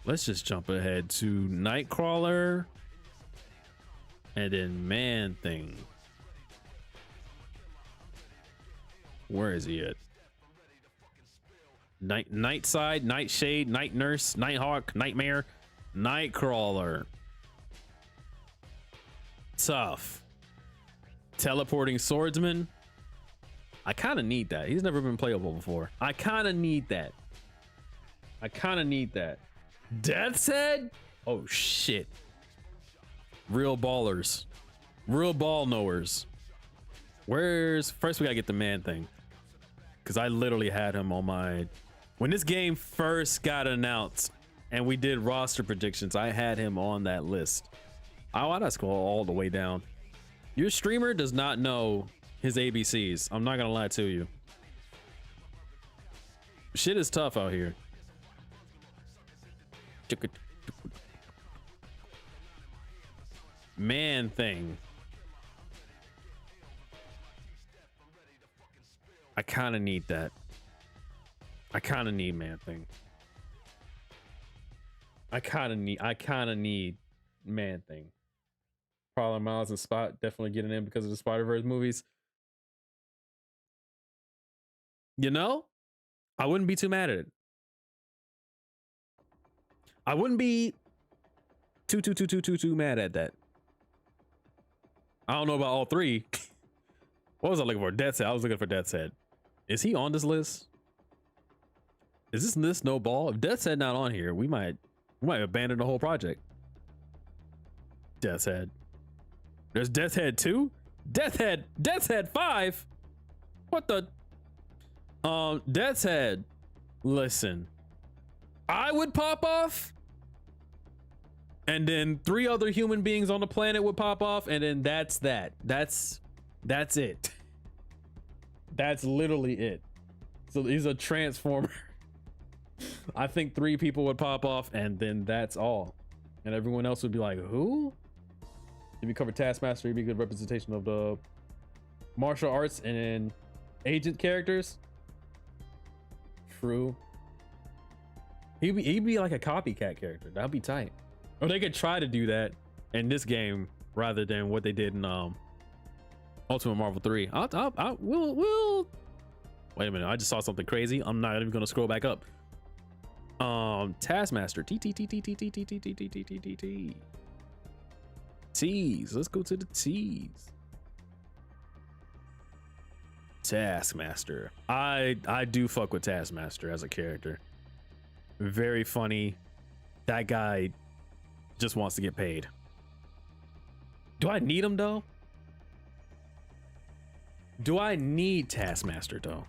Nightcrawler and then Man Thing. Where is he at? Nightside, Nightshade, Night Nurse, Nighthawk, Nightmare, Nightcrawler. Tough. Teleporting Swordsman. I kind of need that. He's never been playable before. I kind of need that. Death's Head? Oh shit. Real ballers. Real ball knowers. First we gotta get the Man Thing. Cause I literally had him on my, when this game first got announced and we did roster predictions, I had him on that list. I want to scroll all the way down. Your streamer does not know his ABCs. I'm not gonna lie to you. Shit is tough out here. Man Thing. I kind of need that. I kind of need Man Thing. I kind of need Man Thing. Prowler, Miles, and Spot definitely getting in because of the Spider-Verse movies. You know, I wouldn't be too mad at it. I wouldn't be too mad at that. I don't know about all three. What was I looking for? Death's Head. I was looking for Death's Head. Is he on this list? Is this list no ball? If Death's Head not on here, we might abandon the whole project. Death's Head. There's Death's Head 2? Death's Head 5? What the? Death's Head. Listen. I would pop off. And then 3 other human beings on the planet would pop off, and then that's that. That's it. That's literally it. So he's a transformer. I think 3 people would pop off, and then that's all. And everyone else would be like, who? If you cover Taskmaster, he'd be a good representation of the martial arts and agent characters. True. He'd be like a copycat character. That'd be tight. Or they could try to do that in this game rather than what they did in Ultimate Marvel 3. We'll wait a minute. I just saw something crazy. I'm not even gonna scroll back up. Taskmaster. T's. Let's go to the T's. Taskmaster. I do fuck with Taskmaster as a character. Very funny. That guy just wants to get paid. Do I need him though? Do I need Taskmaster though?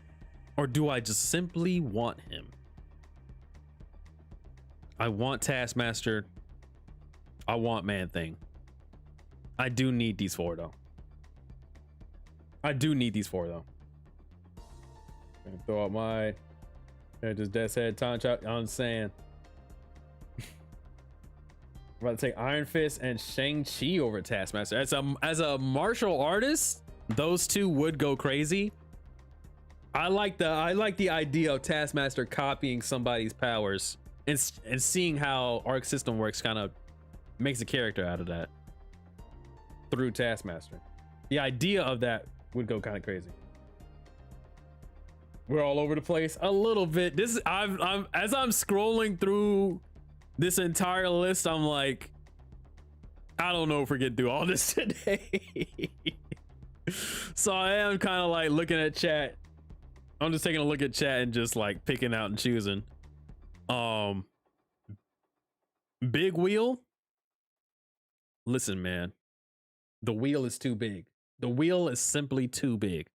Or do I just simply want him? I want Taskmaster. I want Man Thing. I do need these 4 though. Gonna throw out my just Death's Head, Time Chop. I'm saying. I'm about to take Iron Fist and Shang-Chi over Taskmaster. As a martial artist, those 2 would go crazy. I like the idea of Taskmaster copying somebody's powers and seeing how Arc System Works kind of makes a character out of that through Taskmaster. The idea of that would go kind of crazy. We're all over the place a little bit. This I'm as I'm scrolling through this entire list, I'm like, I don't know if we're gonna do all this today. So I am kind of like looking at chat. I'm just taking a look at chat and just like picking out and choosing. Big wheel. Listen, man. The wheel is too big. The wheel is simply too big.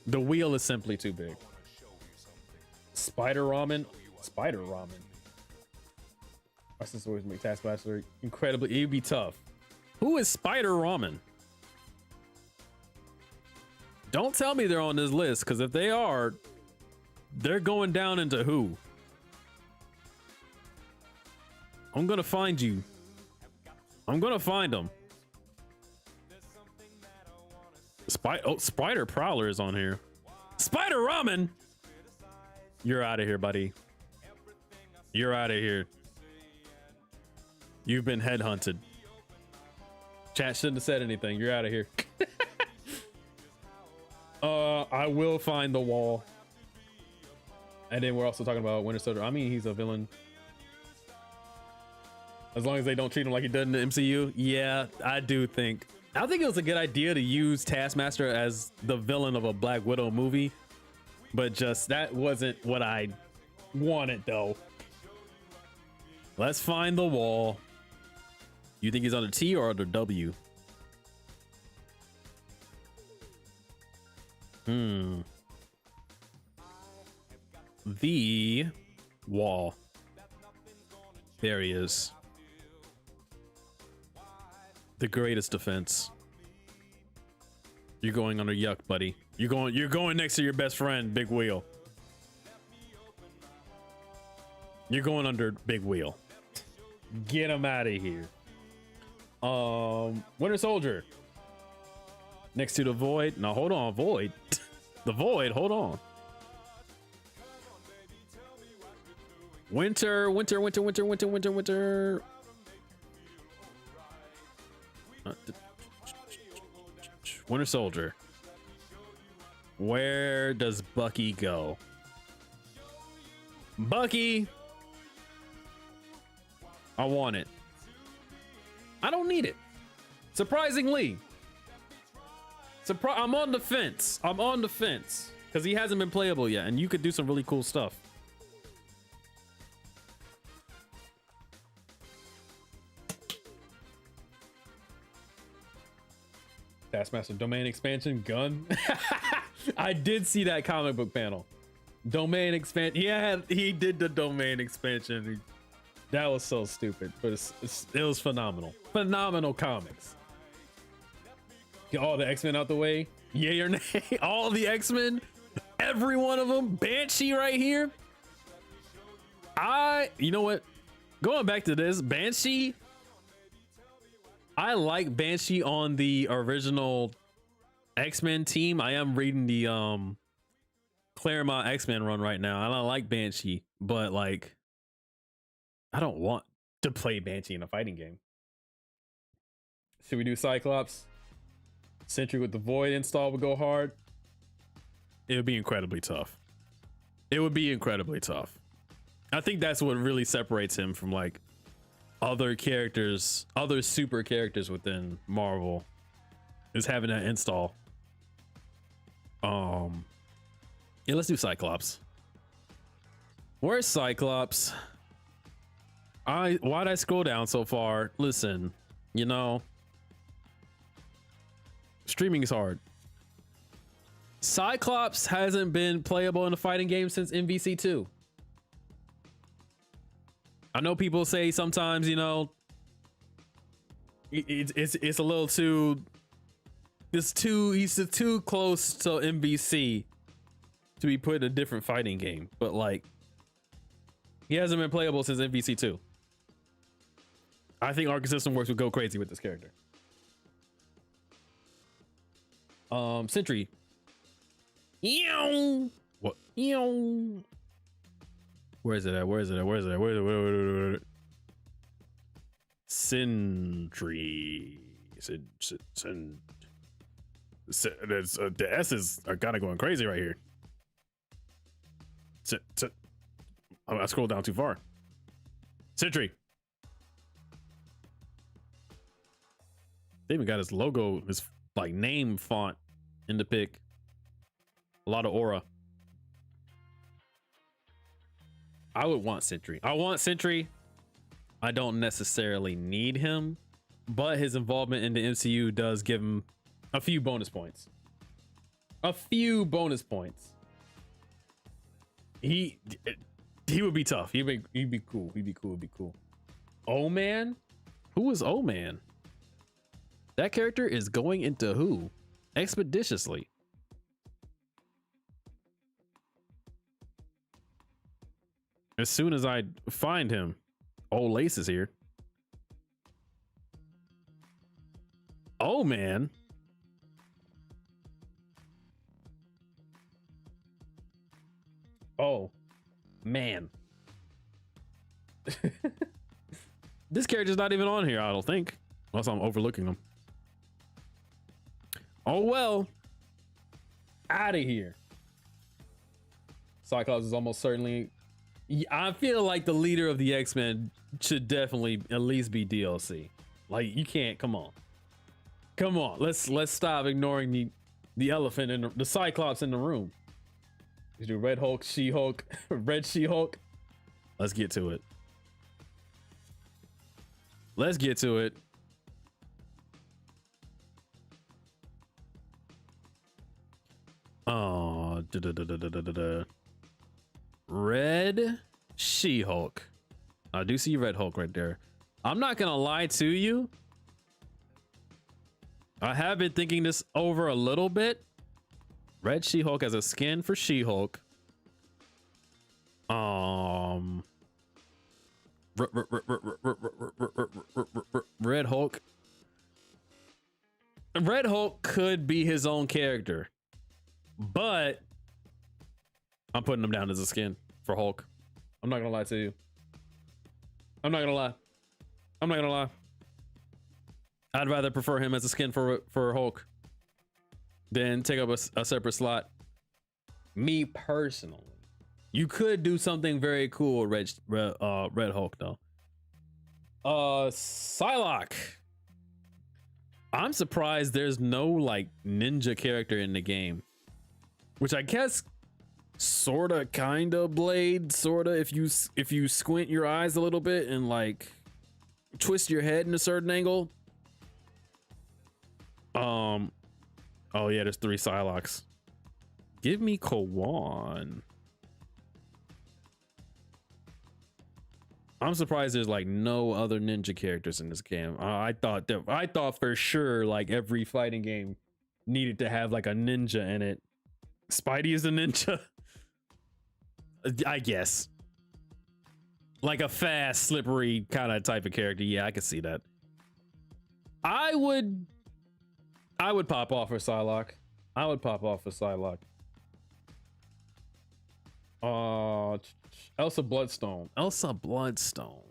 The wheel is simply too big. Spider Ramen. Our sister always make Taskmaster incredibly. It'd be tough. Who is Spider Ramen? Don't tell me they're on this list, because if they are, they're going down into who? I'm gonna find you. I'm gonna find them. Spider Prowler is on here. Spider Ramen. You're out of here, buddy. You're out of here. You've been headhunted. Chat shouldn't have said anything. You're out of here. I will find the wall. And then we're also talking about Winter Soldier. I mean, he's a villain. As long as they don't treat him like he did in the MCU. Yeah, I think it was a good idea to use Taskmaster as the villain of a Black Widow movie. But just that wasn't what I wanted, though. Let's find the wall. You think he's on the T or the W? The wall. There he is. The greatest defense. You're going under yuck, buddy. You're going next to your best friend, Big Wheel. You're going under Big Wheel. Get him out of here. Winter Soldier. Next to the Void. No, hold on, Void. The Void, hold on. Winter. Winter Soldier. Where does Bucky go? Bucky. I want it. I don't need it. Surprisingly. I'm on the fence. Because he hasn't been playable yet, and you could do some really cool stuff. Taskmaster domain expansion gun. I did see that comic book panel. Domain expansion. Yeah, he did the domain expansion. That was so stupid, but it was phenomenal. Phenomenal comics. Get all the X-Men out the way. Yay or nay? All the X-Men. Every one of them. Banshee right here. You know what? Going back to this, Banshee. I like Banshee on the original X-Men team. I am reading the Claremont X-Men run right now, and I like Banshee, but like I don't want to play Banshee in a fighting game. Should we do Cyclops? Sentry with the Void install would go hard. It would be incredibly tough. It would be incredibly tough. I think that's what really separates him from like other characters, other super characters within Marvel, is having that install. Yeah, let's do Cyclops. Where's Cyclops? Why'd I scroll down so far? Listen, you know, streaming is hard. Cyclops hasn't been playable in a fighting game since MVC2. I know people say sometimes, you know, it's a little too, he's too close to MVC to be put in a different fighting game, but like he hasn't been playable since MVC2. I think Arc System Works would go crazy with this character. Sentry. What? Where is it at? Where is it at? Where is it at? Where? Sentry. The S's are kind of going crazy right here. I scrolled down too far. Sentry. They even got his logo, his like name font in the pic. A lot of aura. I would want Sentry. I want Sentry. I don't necessarily need him, but his involvement in the MCU does give him a few bonus points. A few bonus points. He would be tough. He'd be cool. He'd be cool. O-Man? Who is O-Man? That character is going into who? Expeditiously. As soon as I find him. Old Lace is here. Oh man. Oh, man. This character's not even on here, I don't think. Unless I'm overlooking them. Oh, well. Out of here. Cyclops is almost certainly... I feel like the leader of the X-Men should definitely at least be DLC. Like, you can't... Come on. Come on. Let's stop ignoring the elephant in the Cyclops in the room. You do Red Hulk, She-Hulk, Red She-Hulk. Let's get to it. Let's get to it. Oh, Red She-Hulk. I do see Red Hulk right there. I'm not gonna lie to you. I have been thinking this over a little bit. Red She-Hulk as a skin for She-Hulk. Red Hulk. Red Hulk could be his own character, but I'm putting him down as a skin for Hulk. I'm not gonna lie to you. I'm not gonna lie. I'm not gonna lie. I'd rather prefer him as a skin for Hulk than take up a separate slot. Me personally. You could do something very cool with Red Hulk though. Psylocke. I'm surprised there's no like ninja character in the game, which I guess sorta kinda Blade, sorta if you squint your eyes a little bit and like twist your head in a certain angle. Oh yeah, there's 3 Psylocks. Give me Kawan. I'm surprised there's like no other ninja characters in this game. I thought for sure like every fighting game needed to have like a ninja in it. Spidey is a ninja. I guess. Like a fast, slippery kind of type of character. Yeah, I could see that. I would pop off for Psylocke. I would pop off for Psylocke. Elsa Bloodstone. Elsa Bloodstone.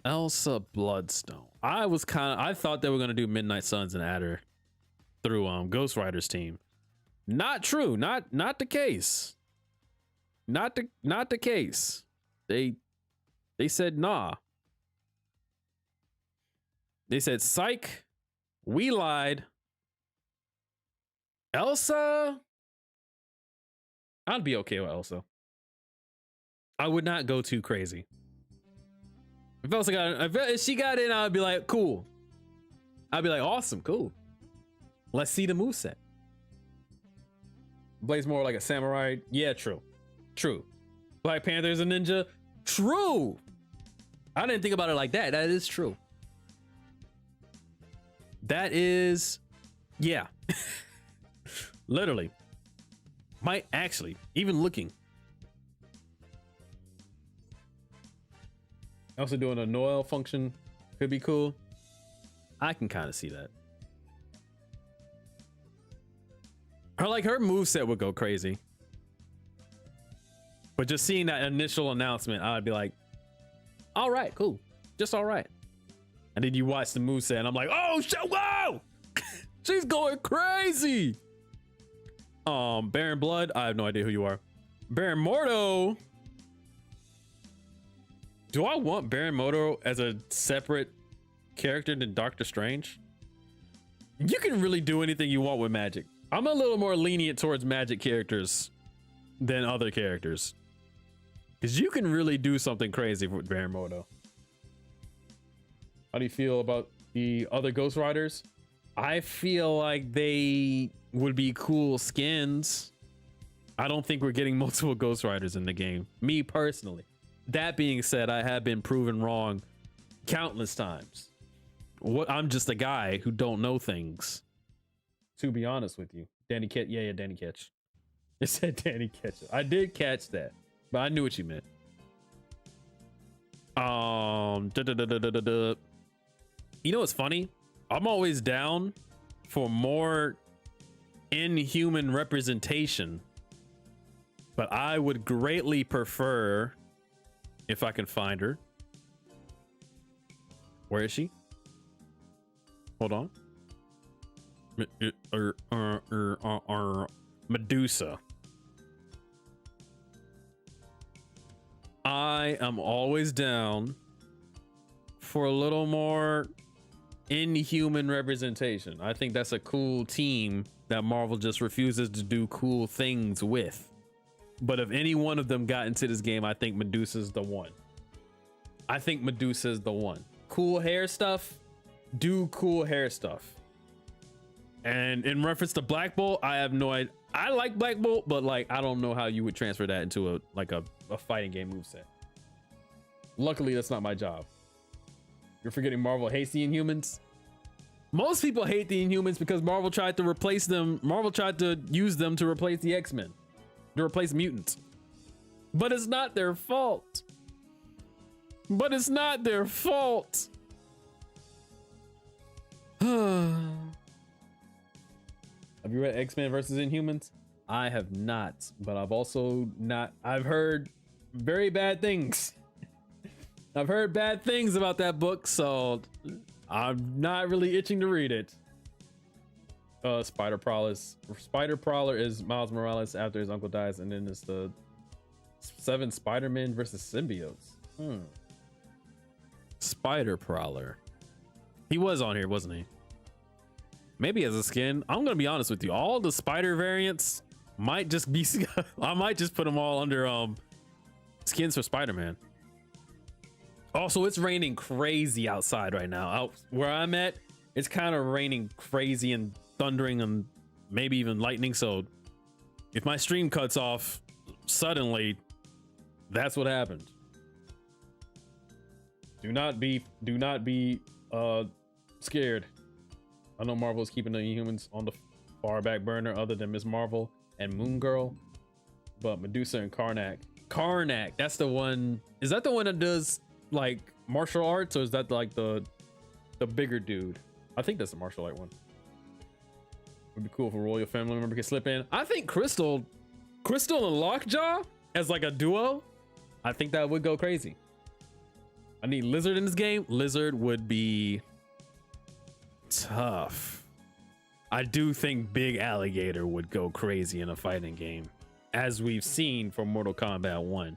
Elsa Bloodstone. I thought they were gonna do Midnight Suns and Adder through Ghost Rider's team. Not true. Not the case. Not the case. They said nah. They said psych. We lied. Elsa. I'd be okay with Elsa. I would not go too crazy. If she got in, I'd be like, cool. I'd be like, awesome, cool. Let's see the moveset. Blade's more like a samurai. Yeah, true. True. Black Panther's a ninja. True. I didn't think about it like that. That is true. That is, yeah. Literally. Might actually, even looking. Also doing a Noel function could be cool. I can kind of see that. Her moveset would go crazy. But just seeing that initial announcement, I'd be like, all right, cool. Just all right. And then you watch the moveset and I'm like, oh shit, whoa! She's going crazy. Baron Blood, I have no idea who you are. Baron Mordo. Do I want Baron Mordo as a separate character than Doctor Strange? You can really do anything you want with magic. I'm a little more lenient towards magic characters than other characters, because you can really do something crazy with Baron Mordo. How do you feel about the other Ghost Riders? I feel like they would be cool skins. I don't think we're getting multiple Ghost Riders in the game, me personally. That being said, I have been proven wrong countless times. I'm just a guy who don't know things, to be honest with you. Danny Ketch. Yeah, Danny Ketch. It said Danny Ketch. I did catch that, but I knew what you meant. You know what's funny? I'm always down for more inhuman representation But I would greatly prefer, if I can find her. Where is she? Hold on. Medusa. I am always down for a little more inhuman representation. I think that's a cool team that Marvel just refuses to do cool things with. But if any one of them got into this game, I think Medusa's the one. I think Medusa's the one. Cool hair stuff, do cool hair stuff. And in reference to Black Bolt, I have no idea. I like Black Bolt, but like I don't know how you would transfer that into a fighting game moveset. Luckily, that's not my job. You're forgetting Marvel hates the Inhumans. Most people hate the Inhumans because Marvel tried to replace them. Marvel tried to use them to replace the X-Men, to replace mutants. But it's not their fault. But it's not their fault. Have you read X-Men versus Inhumans? I have not, but I've also not. I've heard very bad things. I've heard bad things about that book, so I'm not really itching to read it. Spider Prowler is Miles Morales after his uncle dies, and then it's the 7 Spider-Men versus symbiotes. Spider Prowler. He was on here, wasn't he? Maybe as a skin. I'm gonna be honest with you. All the spider variants might just be. I might just put them all under skins for Spider-Man. Also, it's raining crazy outside right now. Out where I'm at, it's kind of raining crazy and thundering and maybe even lightning. So if my stream cuts off suddenly, that's what happened. Do not be scared. I know Marvel is keeping the Inhumans on the far back burner other than Ms. Marvel and Moon Girl, but Medusa and Karnak, that's the one. Is that the one that does like martial arts, or is that like the bigger dude? I think that's the martial art one. Would be cool if a royal family member could slip in. I think Crystal and Lockjaw as like a duo. I think that would go crazy. I need Lizard in this game. Lizard would be tough. I do think Big Alligator would go crazy in a fighting game, as we've seen from Mortal Kombat 1.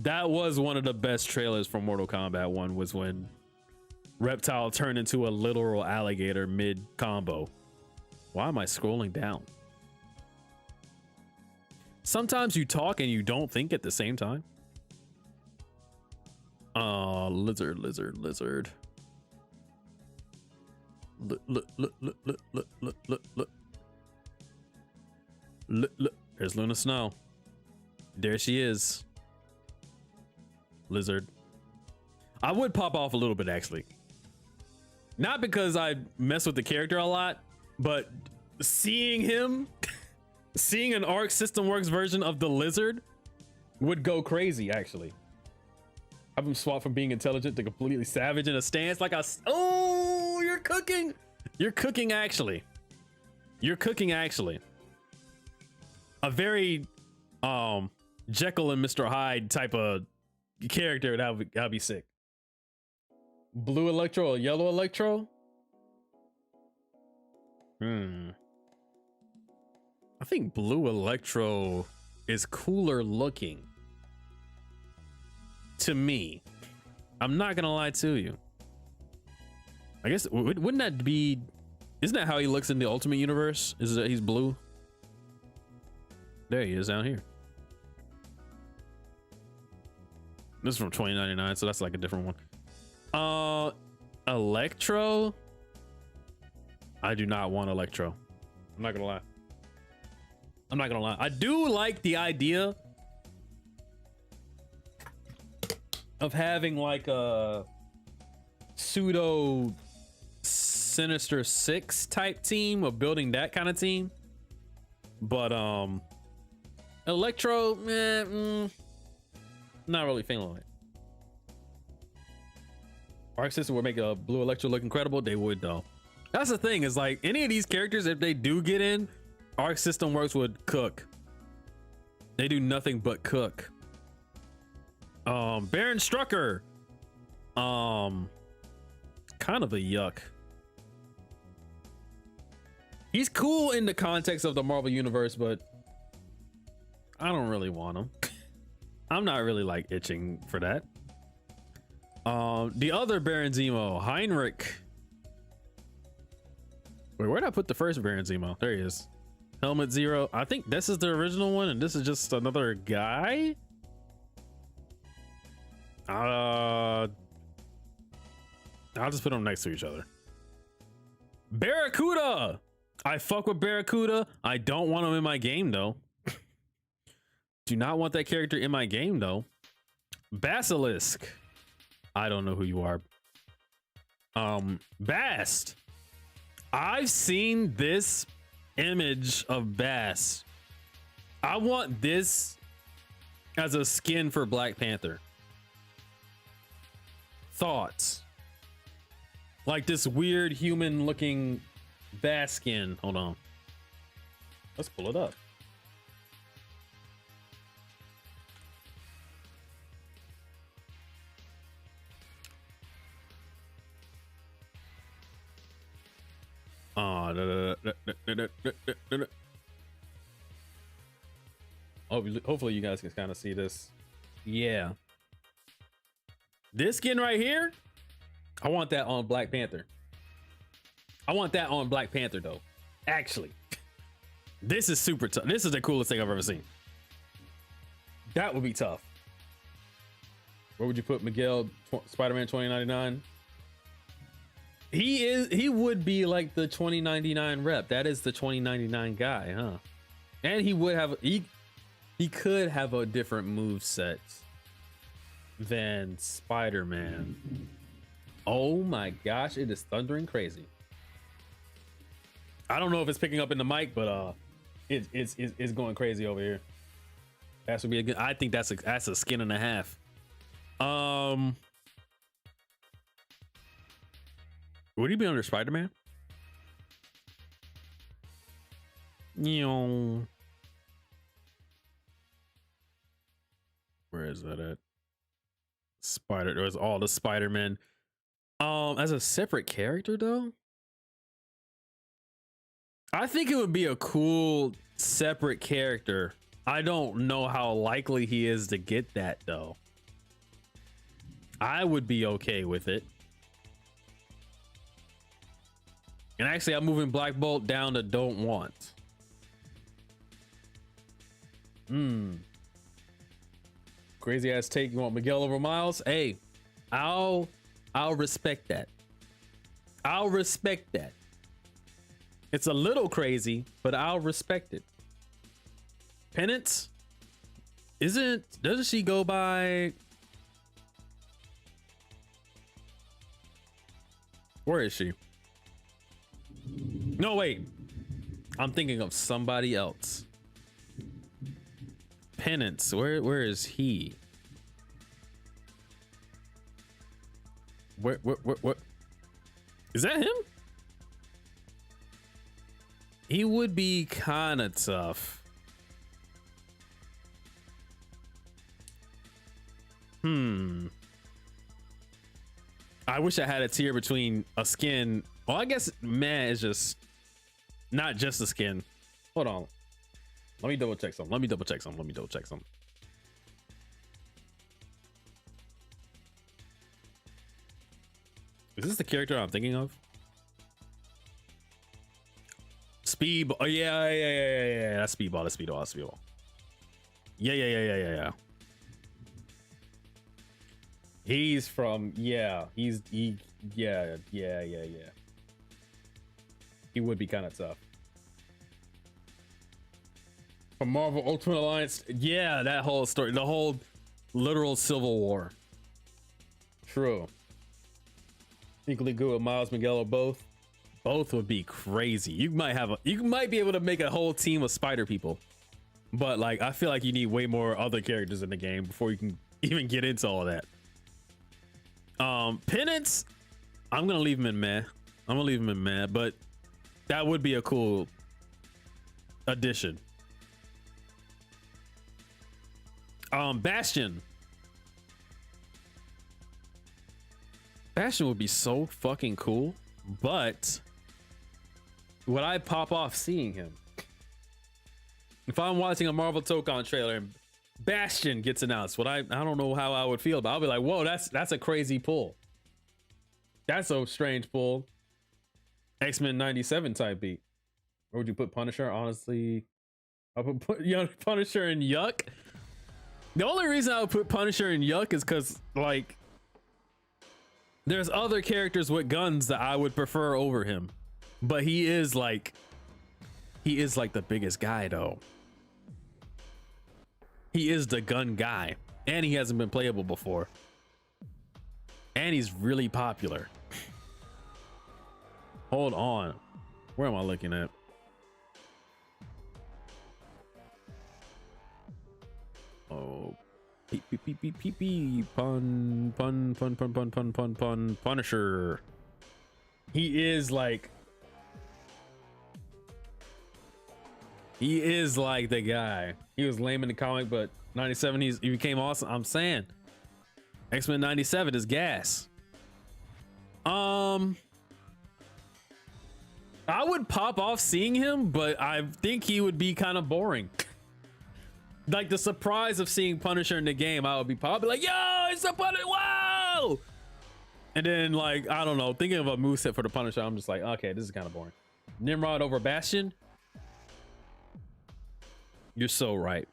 That was one of the best trailers from Mortal Kombat 1, was when Reptile turned into a literal alligator mid combo. Why am I scrolling down? Sometimes you talk and you don't think at the same time. Lizard. Look. There's Luna Snow. There she is. Lizard. I would pop off a little bit, actually. Not because I mess with the character a lot, but seeing him, seeing an Arc System Works version of the Lizard would go crazy, actually. Have him swap from being intelligent to completely savage in a stance like a... Oh, you're cooking. You're cooking, actually. You're cooking, actually. A very Jekyll and Mr. Hyde type of character. That'd be sick. Blue Electro or yellow Electro? I think Blue Electro is cooler looking. To me. I'm not gonna lie to you. I guess, wouldn't that be... Isn't that how he looks in the Ultimate Universe? Is that he's blue? There he is down here. This is from 2099, so that's like a different one. Electro? I do not want Electro. I'm not gonna lie. I do like the idea of having like a pseudo Sinister Six type team, of building that kind of team. But Electro, not really feeling it. Arc System would make a Blue Electro look incredible. They would, though. That's the thing, is like any of these characters, if they do get in, Arc System Works would cook. They do nothing but cook. Baron Strucker. Kind of a yuck. He's cool in the context of the Marvel universe, but I don't really want him. I'm not really like itching for that. The other Baron Zemo, Heinrich. Wait, where'd I put the first Baron Zemo? There he is. Helmet Zero. I think this is the original one, and this is just another guy. I'll just put them next to each other. Barracuda. I fuck with Barracuda. I don't want him in my game though. Do not want that character in my game though. Basilisk. I don't know who you are. Bast. I've seen this image of Bast. I want this as a skin for Black Panther. Thoughts? Like this weird human looking Bast skin. Hold on. Let's pull it up. Hopefully you guys can kind of see this. Yeah. This skin right here, I want that on Black Panther. I want that on Black Panther though. Actually, this is super tough. This is the coolest thing I've ever seen. That would be tough. Where would you put Miguel Spider-Man 2099? He would be like the 2099 rep. That is the 2099 guy, huh? And he would have he could have a different move set than Spider-Man. Oh my gosh, it is thundering crazy. I don't know if it's picking up in the mic, but it's going crazy over here. That should be a good. I think that's a skin and a half. Would he be under Spider-Man? Where is that at? There's all the Spider-Man. As a separate character though, I think it would be a cool separate character. I don't know how likely he is to get that though. I would be okay with it. And actually, I'm moving Black Bolt down to don't want. Crazy ass take. You want Miguel over Miles? Hey, I'll respect that. I'll respect that. It's a little crazy, but I'll respect it. Penance? Doesn't she go by? Where is she? No, wait. I'm thinking of somebody else. Penance. Where is he? Where is that him? He would be kind of tough. I wish I had a tier between a skin. Well, I guess man is just not just a skin. Hold on. Let me double check something. Is this the character I'm thinking of? Speed. Oh yeah. That's Speedball. Yeah. He's from yeah. He would be kind of tough. From Marvel Ultimate Alliance, yeah, that whole story, the whole literal Civil War. True. Equally good with Miles, Miguel, or both. Both would be crazy. You might be able to make a whole team of spider people, but like I feel like you need way more other characters in the game before you can even get into all that. Penance, I'm gonna leave him in meh. But that would be a cool addition. Bastion. Bastion would be so fucking cool, but would I pop off seeing him? If I'm watching a Marvel Tokon trailer and Bastion gets announced, I don't know how I would feel, but I'll be like, whoa, that's a crazy pull. That's a strange pull. X-Men 97 type beat. Where would you put Punisher? Honestly, I would put Punisher in Yuck. The only reason I would put Punisher in Yuck is because, like, there's other characters with guns that I would prefer over him. But he is like the biggest guy though. He is the gun guy, and he hasn't been playable before, and he's really popular. Hold on, where am I looking at? Oh, Punisher. He is like the guy. He was lame in the comic, but 97 he became awesome. I'm saying X-Men 97 is gas. I would pop off seeing him, but I think he would be kind of boring. Like the surprise of seeing Punisher in the game, I would be probably like, yo, it's a Punisher, wow! And then, like, I don't know, thinking of a moveset for the Punisher, I'm just like, okay, this is kind of boring. Nimrod over Bastion? You're so right.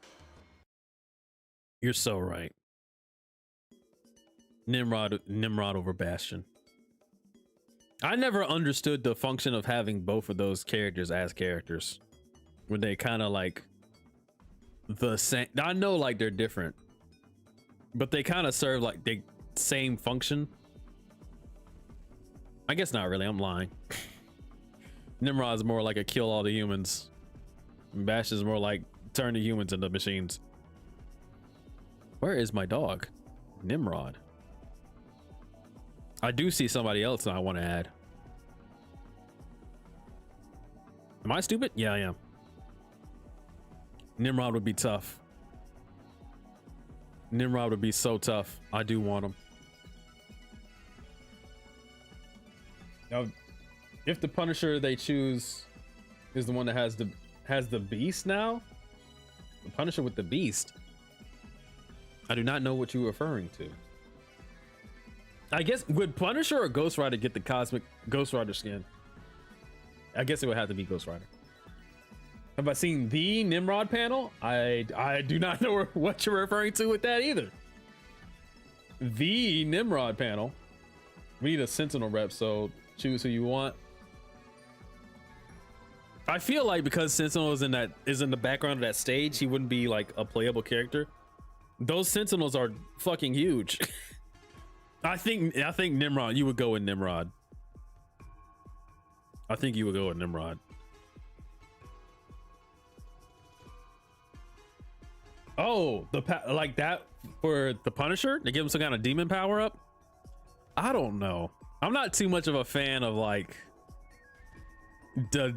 You're so right. Nimrod over Bastion. I never understood the function of having both of those characters as characters. When they kind of like the same. I know like they're different, but they kind of serve like the same function. I guess not really, I'm lying. Nimrod's more like a kill all the humans. Bash is more like turn the humans into machines. Where is my dog? Nimrod. I do see somebody else that I want to add. Am I stupid? Yeah, I am. Nimrod would be tough. Nimrod would be so tough. I do want him. Now, if the Punisher they choose is the one that has the beast now, the Punisher with the beast, I do not know what you're referring to. I guess would Punisher or Ghost Rider get the cosmic Ghost Rider skin? I guess it would have to be Ghost Rider. Have I seen the Nimrod panel? I do not know what you're referring to with that either. The Nimrod panel. We need a Sentinel rep, so choose who you want. I feel like because Sentinel is in the background of that stage, he wouldn't be like a playable character. Those Sentinels are fucking huge. I think Nimrod, you would go with Nimrod. I think you would go with Nimrod. Oh, like that for the Punisher? They give him some kind of demon power up? I don't know. I'm not too much of a fan of like the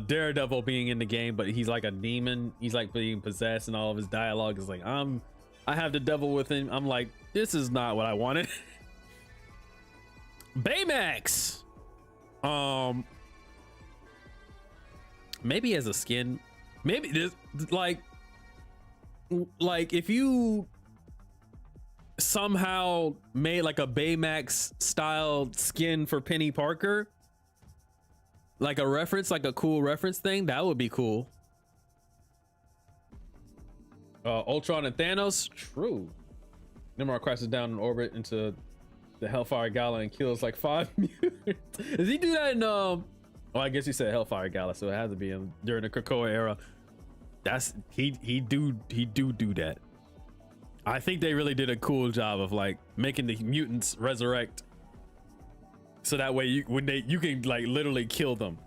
Daredevil being in the game, but he's like a demon. He's like being possessed, and all of his dialogue is like, I have the devil with him. I'm like, this is not what I wanted. Baymax. Maybe as a skin, maybe this like if you somehow made like a Baymax style skin for Penny Parker, like a reference, like a cool reference thing, that would be cool. Ultron and Thanos, true. Nimrod crashes down in orbit into the Hellfire Gala and kills like 5 mutants. Does he do that in well, I guess you said Hellfire Gala, so it has to be during the Krakoa era. That's he do that. I think they really did a cool job of like making the mutants resurrect, so that way you can like literally kill them.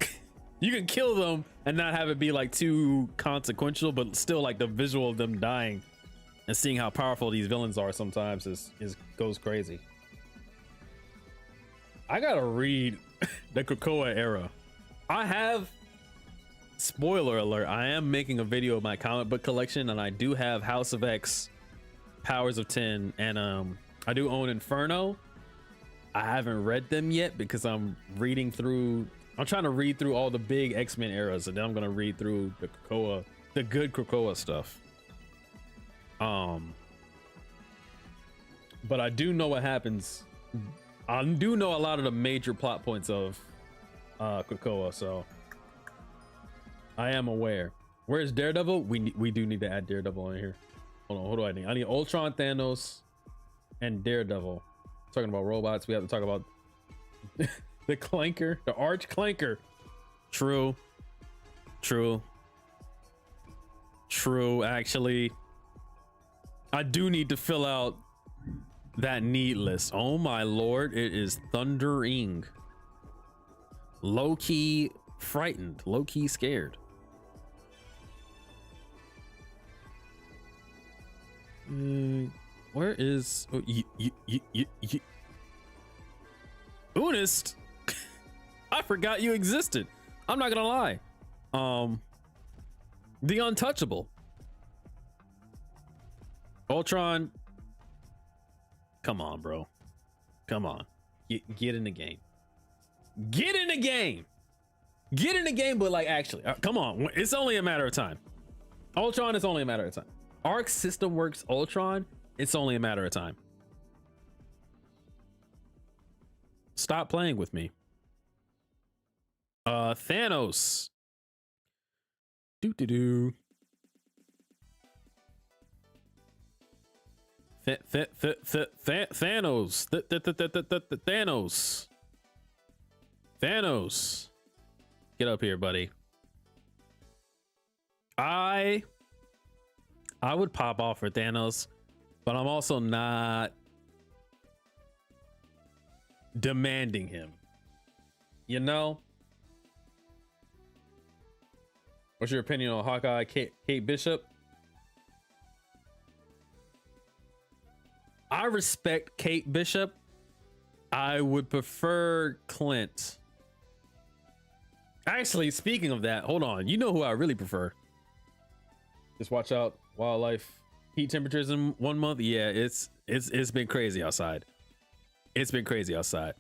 You can kill them and not have it be like too consequential, but still like the visual of them dying and seeing how powerful these villains are sometimes goes crazy. I gotta read the Krakoa era. I have, spoiler alert, I am making a video of my comic book collection, and I do have House of X Powers of 10, and I do own Inferno. I haven't read them yet because I'm trying to read through all the big X-Men eras, and then I'm gonna read through the Krakoa, the good Krakoa stuff. But I do know what happens. I do know a lot of the major plot points of Krakoa, so I am aware. Where's Daredevil? We do need to add Daredevil in here. Hold on, what do I need? I need Ultron, Thanos, and Daredevil. Talking about robots, we have to talk about the Clanker, the Arch Clanker. True. Actually, I do need to fill out that need list. Oh my lord, it is thundering. Low-key frightened, low-key scared. Where is Unist? I forgot you existed. I'm not gonna lie. The Untouchable. Ultron. Come on, bro. Come on. Get in the game. Get in the game. Get in the game, but like actually, come on. It's only a matter of time. Ultron is only a matter of time. Arc System Works Ultron, it's only a matter of time. Stop playing with me. Thanos. Thanos. Thanos. Get up here, buddy. I would pop off for Thanos, but I'm also not demanding him. You know? What's your opinion on Hawkeye, Kate Bishop? I respect Kate Bishop. I would prefer Clint. Actually, speaking of that, hold on. You know who I really prefer? Just watch out. Wildlife heat temperatures in 1 month. Yeah, it's been crazy outside. It's been crazy outside.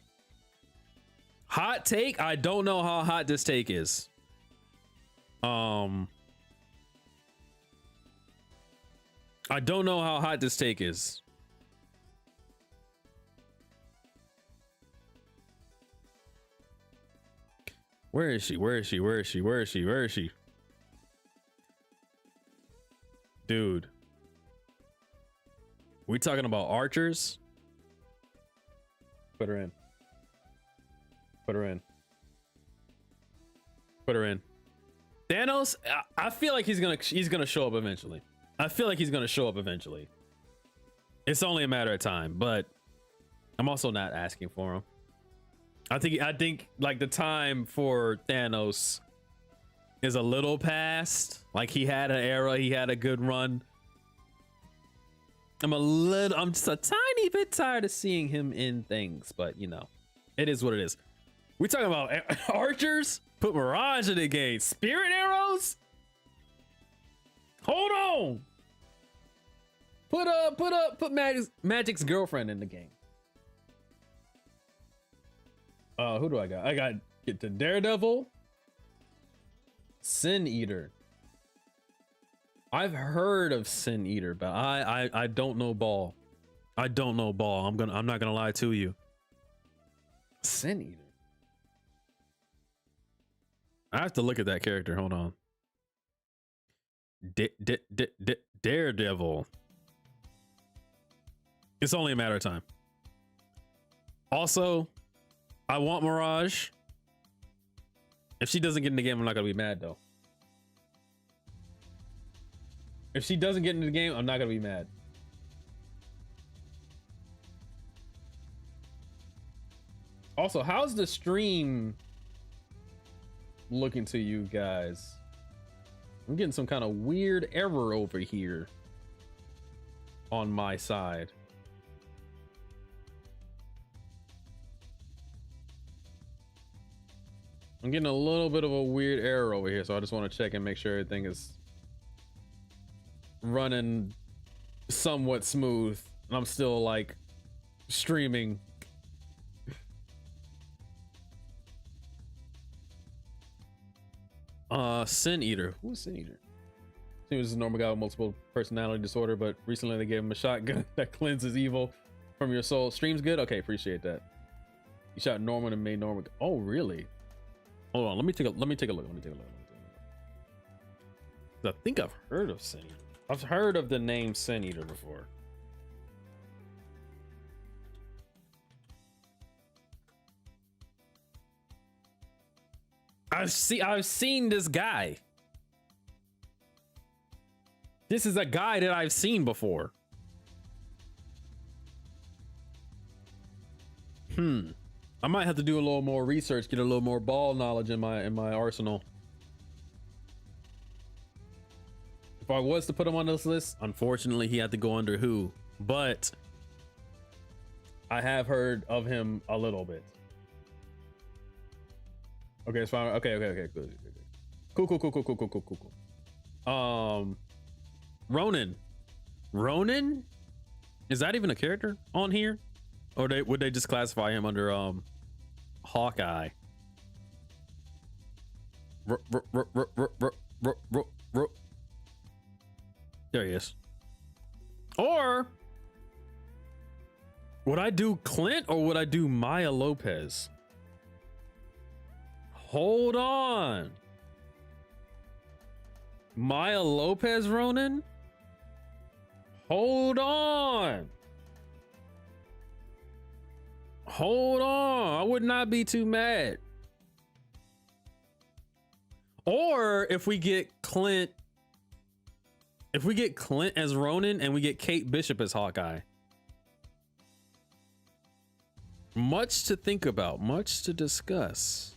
Hot take. I don't know how hot this take is. I don't know how hot this take is. Where is she? Where is she? Where is she? Where is she? Where is she? Dude. We talking about archers? Put her in. Put her in. Put her in. Thanos, I feel like he's gonna show up eventually. I feel like he's gonna show up eventually. It's only a matter of time, but I'm also not asking for him. I think like the time for Thanos is a little past. Like he had an era, he had a good run. I'm just a tiny bit tired of seeing him in things, but you know, it is what it is. We talking about archers? Put Mirage in the game. Spirit arrows? Hold on. Put Magic's girlfriend in the game. Who do I got? I got get to Daredevil. Sin Eater. I've heard of Sin Eater, but I don't know ball. I don't know ball. I'm not gonna lie to you. Sin Eater. I have to look at that character. Hold on. Daredevil. It's only a matter of time. Also, I want Mirage. If she doesn't get in the game, I'm not gonna be mad though. If she doesn't get into the game, I'm not gonna be mad. Also, how's the stream looking to you guys? I'm getting some kind of weird error over here on my side. I'm getting a little bit of a weird error over here, so I just want to check and make sure everything is running somewhat smooth, and I'm still like streaming. Sin Eater. Who is Sin Eater? He was a normal guy with multiple personality disorder, but recently they gave him a shotgun that cleanses evil from your soul. Stream's good? Okay, appreciate that. He shot Norman and made Norman. Oh, really? Hold on, let me take a look. I think I've heard of Sin Eater. I've heard of the name Sin Eater before. I've seen this guy. This is a guy that I've seen before. I might have to do a little more research, get a little more ball knowledge in my arsenal. If I was to put him on this list, unfortunately he had to go under who, but I have heard of him a little bit. Okay, it's fine. Okay, good. Cool. Ronan? Is that even a character on here? Or would they just classify him under Hawkeye? There he is. Or would I do Clint or would I do Maya Lopez? Hold on. Maya Lopez Ronan? Hold on. I would not be too mad. Or if we get Clint as Ronan and we get Kate Bishop as Hawkeye. Much to think about, much to discuss.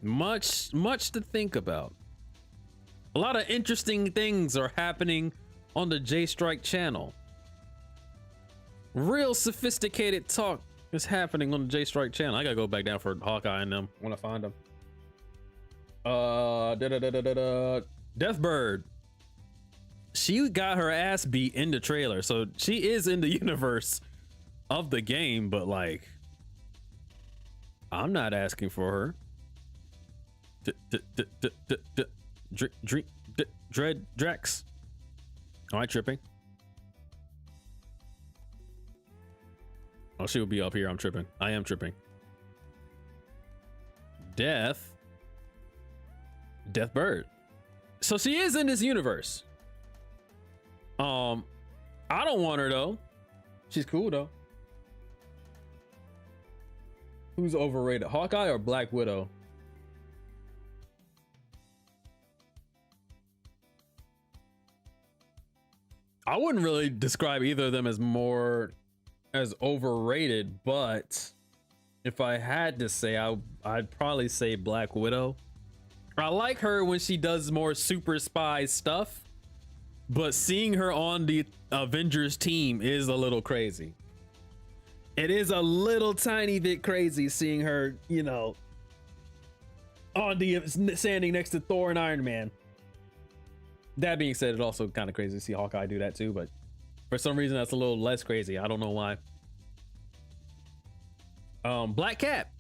Much to think about. A lot of interesting things are happening on the J Strike channel. Real sophisticated talk is happening on the J Strike channel. I gotta go back down for Hawkeye and them when I find them. Deathbird. She got her ass beat in the trailer, so she is in the universe of the game, but like, I'm not asking for her. Drex. Am I tripping? Oh, she will be up here. I'm tripping. I am tripping. Deathbird. So she is in this universe. I don't want her though. She's cool though. Who's overrated? Hawkeye or Black Widow? I wouldn't really describe either of them as overrated, but if I had to say, I'd probably say Black Widow. I like her when she does more super spy stuff, but seeing her on the Avengers team is a little crazy. It is a little tiny bit crazy seeing her, you know, on the standing next to Thor and Iron Man. That being said, it's also kind of crazy to see Hawkeye do that too, but for some reason that's a little less crazy. I don't know why. Black Cat.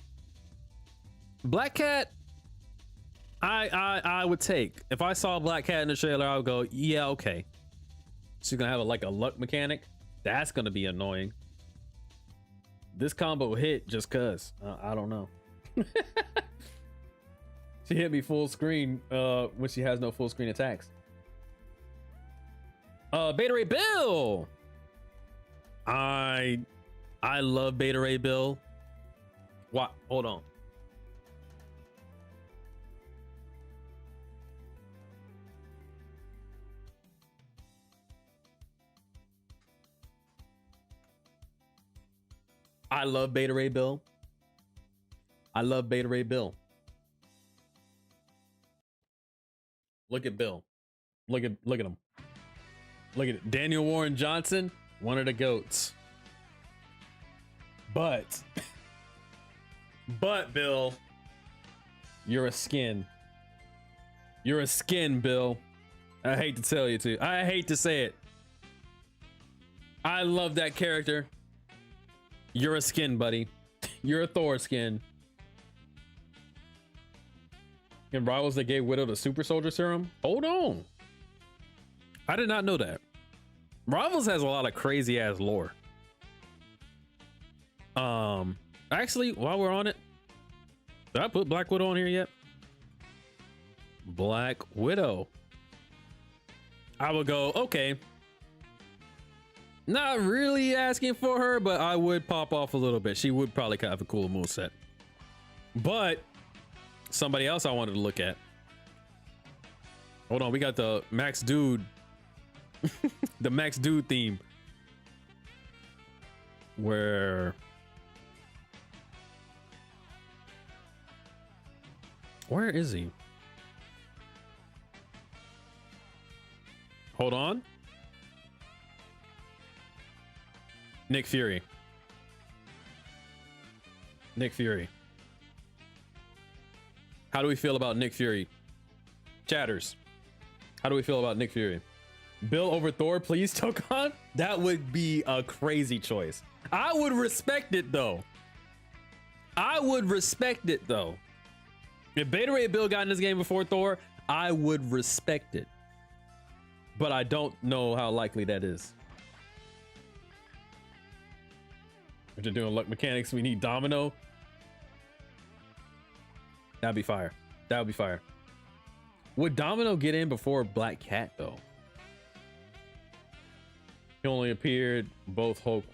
I would take. If I saw Black Cat in the trailer, I would go, yeah, okay. She's gonna have like a luck mechanic. That's gonna be annoying. This combo hit just cuz. I don't know. She hit me full screen when she has no full screen attacks. Beta Ray Bill. I love Beta Ray Bill. What? Hold on. I love Beta Ray Bill. I love Beta Ray Bill. Look at Bill. Look at him. Look at it. Daniel Warren Johnson, one of the GOATs. But Bill, you're a skin. You're a skin, Bill. I hate to tell you to. I hate to say it. I love that character. You're a skin, buddy. You're a Thor skin. In Rivals, they gave Widow the super soldier serum. Hold on. I did not know that. Rivals has a lot of crazy ass lore. Actually, while we're on it, did I put Black Widow on here yet? Black Widow. I would go, okay. Not really asking for her, but I would pop off a little bit. She would probably have a cool moveset. But somebody else I wanted to look at. Hold on, we got the Max Dude. The Max Dude theme. Where is he? Hold on. Nick Fury. Nick Fury. How do we feel about Nick Fury? Chatters. How do we feel about Nick Fury? Bill over Thor, please, Tokon? That would be a crazy choice. I would respect it though. I would respect it though. If Beta Ray Bill got in this game before Thor, I would respect it. But I don't know how likely that is. If they're doing luck mechanics, we need Domino. That'd be fire. That would be fire. Would Domino get in before Black Cat though? He only appeared both Hulk,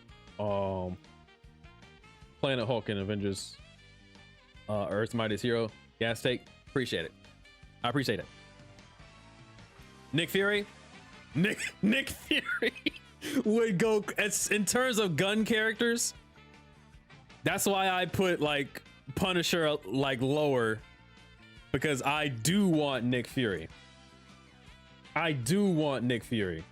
Planet Hulk and Avengers, Earth's Mightiest Hero. Gas take. Appreciate it. I appreciate it. Nick Fury. Nick Fury would go as in terms of gun characters. That's why I put like Punisher like lower, because I do want Nick Fury. I do want Nick Fury.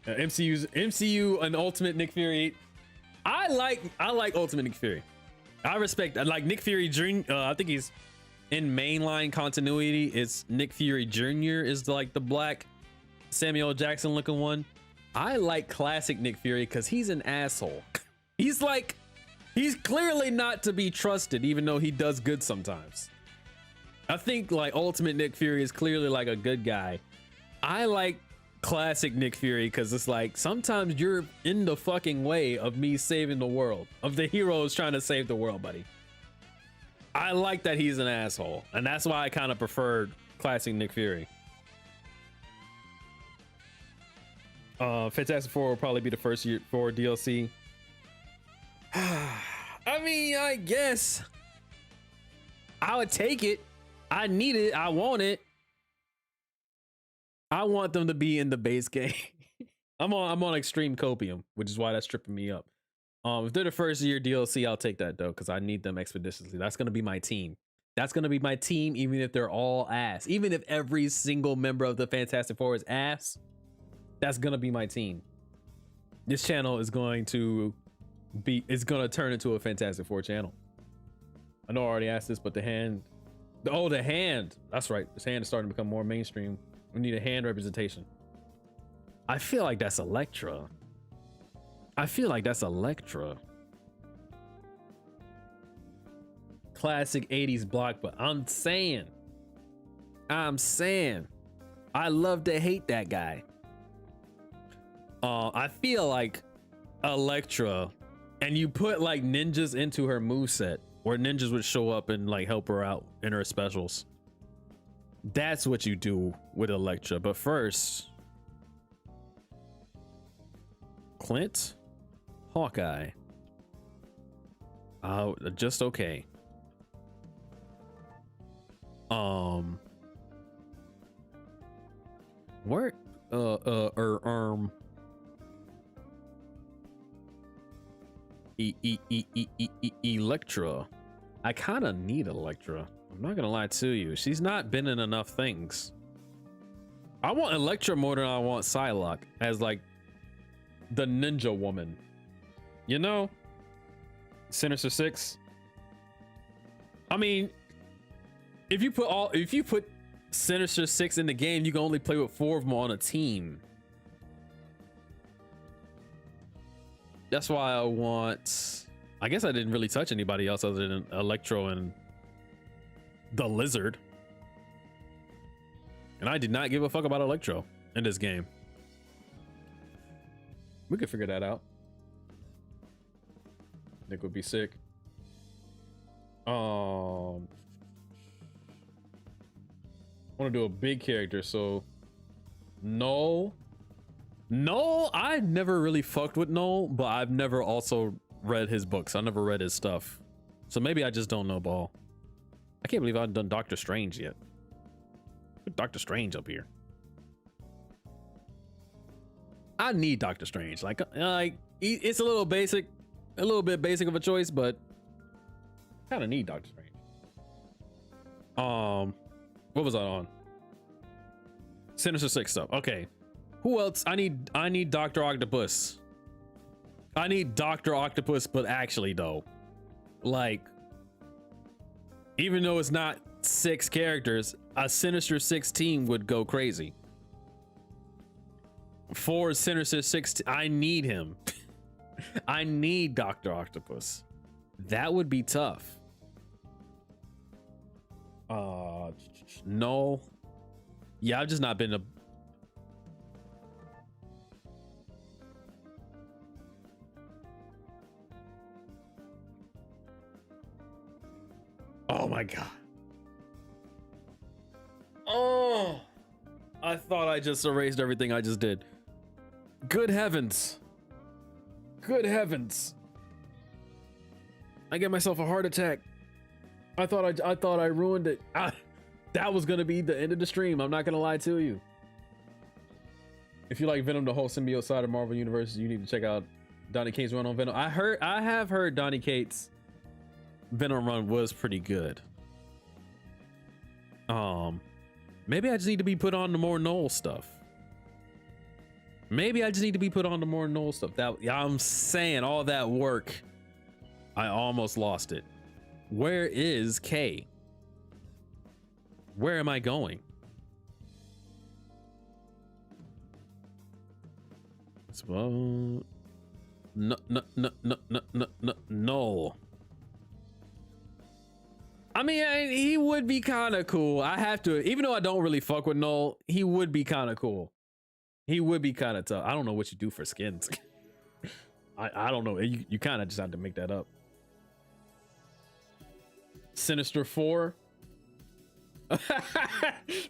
MCU and Ultimate Nick Fury. I like Ultimate Nick Fury. I respect like Nick Fury Jr. I think he's in mainline continuity. It's Nick Fury Jr. is like the black Samuel Jackson looking one. I like classic Nick Fury because he's an asshole. He's clearly not to be trusted, even though he does good sometimes. I think like Ultimate Nick Fury is clearly like a good guy. I like classic Nick Fury because it's like sometimes you're in the fucking way of me saving the world, of the heroes trying to save the world, buddy. I like that he's an asshole, and that's why I kind of preferred classic Nick Fury. Fantastic Four will probably be the first year for DLC. I mean, I guess I would take it. I need it. I want it. I want them to be in the base game. I'm on extreme copium, which is why that's tripping me up. If they're the first year DLC, I'll take that though, because I need them expeditiously. That's gonna be my team. That's gonna be my team, even if they're all ass. Even if every single member of the Fantastic Four is ass, that's gonna be my team. This channel is going to turn into a Fantastic Four channel. I know I already asked this, but the hand. That's right. This hand is starting to become more mainstream. We need a hand representation. I feel like that's Elektra. Classic 80s block, but I'm saying, I love to hate that guy. I feel like Elektra, and you put like ninjas into her moveset, where ninjas would show up and like help her out in her specials. That's what you do with Elektra. But first, Clint, Hawkeye. Just okay. Where? Elektra. I kind of need Elektra. I'm not gonna lie to you. She's not been in enough things. I want Elektra more than I want Psylocke as like the ninja woman. You know? Sinister Six. I mean, if you put Sinister Six in the game, you can only play with 4 of them on a team. That's why I want. I guess I didn't really touch anybody else other than Electro and the Lizard. And I did not give a fuck about Electro in this game. We could figure that out. Nick would be sick. I want to do a big character, so Null. I never really fucked with Null, but I've never also read his books. I never read his stuff, so maybe I just don't know ball. I can't believe I haven't done Doctor Strange yet. Put Doctor Strange up here. I need Doctor Strange. Like it's a little basic, a little bit basic of a choice, but kind of need Doctor Strange. What was I on? Sinister Six stuff. Okay. Who else? I need Dr. Octopus. I need Dr. Octopus, but actually though, like, even though it's not 6 characters, a Sinister Six team would go crazy. For Sinister Six, I need him. I need Dr. Octopus. That would be tough. No. Yeah, I've just not been a. Oh my god. Oh, I thought I just erased everything I just did. Good heavens. Good heavens. I get myself a heart attack. I thought I ruined it. That was gonna be the end of the stream. I'm not gonna lie to you. If you like Venom, the whole symbiote side of Marvel Universe, you need to check out Donny Cates' run on Venom. I have heard Donny Cates' Venom run was pretty good. Maybe I just need to be put on to more Null stuff. Maybe I just need to be put on to more Null stuff. I'm saying all that work, I almost lost it. Where is K? Where am I going? So, no. I mean, he would be kind of cool. I have to, even though I don't really fuck with Null, he would be kind of cool. He would be kind of tough. I don't know what you do for skins. I don't know. You kind of just have to make that up. Sinister 4.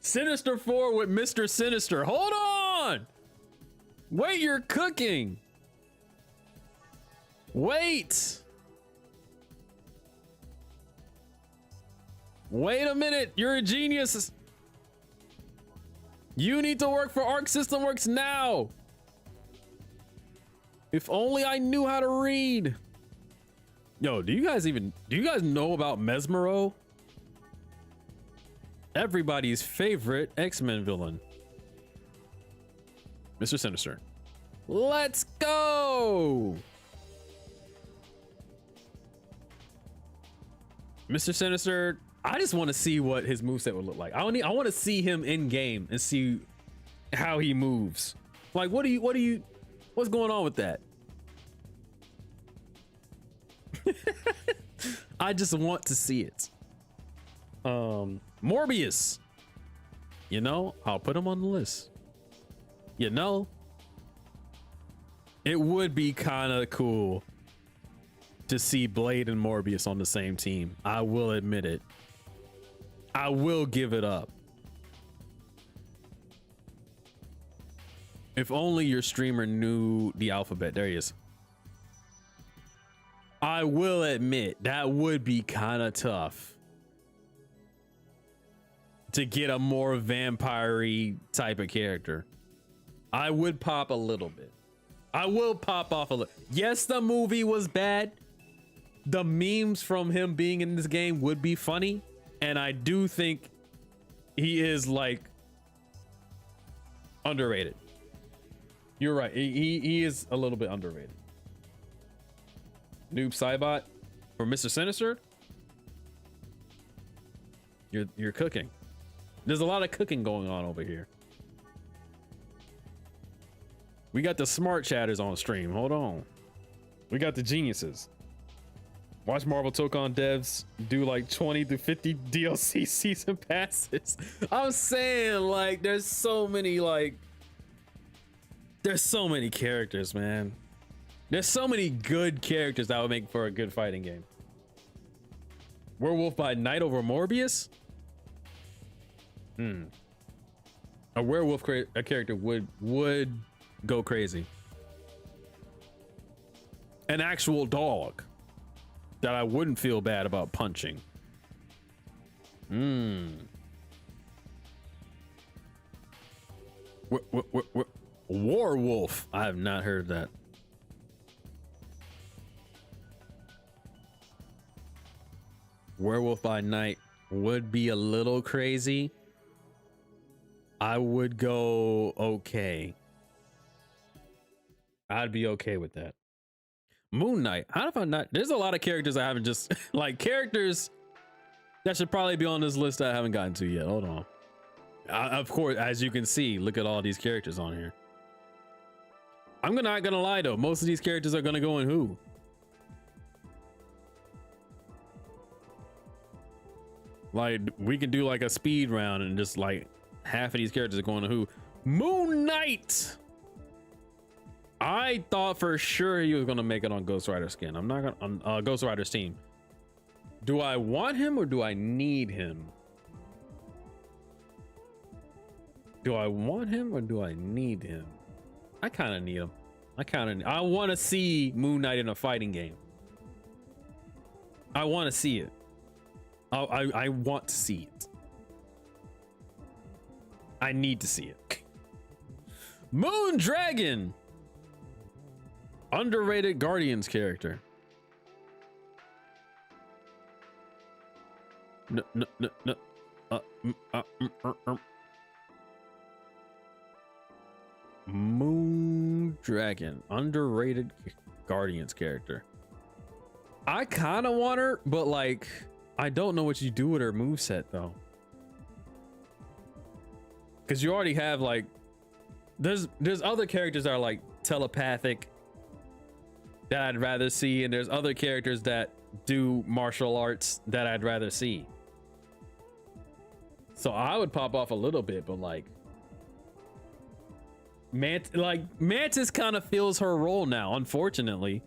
Sinister 4 with Mr. Sinister. Hold on. Wait, you're cooking. Wait. Wait a minute. You're a genius. You need to work for Arc System Works now. If only I knew how to read. Yo, do you guys know about Mesmero? Everybody's favorite X-Men villain. Mr. Sinister. Let's go. Mr. Sinister, I just want to see what his moveset would look like. I want to see him in game and see how he moves. Like, what's going on with that? I just want to see it. Morbius. You know, I'll put him on the list. You know, it would be kind of cool to see Blade and Morbius on the same team. I will admit it. I will give it up. If only your streamer knew the alphabet. There he is. I will admit that would be kind of tough to get a more vampire-y type of character. I would pop a little bit. I will pop off a little. Yes, the movie was bad. The memes from him being in this game would be funny. And I do think he is like underrated. You're right. He is a little bit underrated. Noob Saibot for Mr. Sinister. You're cooking. There's a lot of cooking going on over here. We got the smart chatters on stream. Hold on. We got the geniuses. Watch Marvel Tokon devs do like 20 to 50 DLC season passes. I'm saying, like, there's so many characters, man. There's so many good characters that would make for a good fighting game. Werewolf by Night over Morbius? A werewolf character would go crazy. An actual dog that I wouldn't feel bad about punching. Warwolf. I have not heard that. Werewolf by Night would be a little crazy. I would go okay. I'd be okay with that. Moon Knight. How have I not? There's a lot of characters I haven't just like characters that should probably be on this list that I haven't gotten to yet. Hold on. Of course, as you can see, look at all these characters on here. I'm not gonna lie though. Most of these characters are gonna go in who? Like we can do like a speed round and just like half of these characters are going to who? Moon Knight. I thought for sure he was gonna make it on Ghost Rider skin. I'm not gonna on Ghost Rider's team. Do I want him or do I need him? Do I want him or do I need him? I kind of need him. I want to see Moon Knight in a fighting game. I want to see it. I want to see it. I need to see it. Moon Dragon. Underrated Guardians character. No. Moon Dragon, underrated Guardians character. I kind of want her, but like, I don't know what you do with her moveset though. Because you already have like, there's other characters that are like telepathic that I'd rather see, and there's other characters that do martial arts that I'd rather see. So I would pop off a little bit, but like, Mantis kind of fills her role now, unfortunately.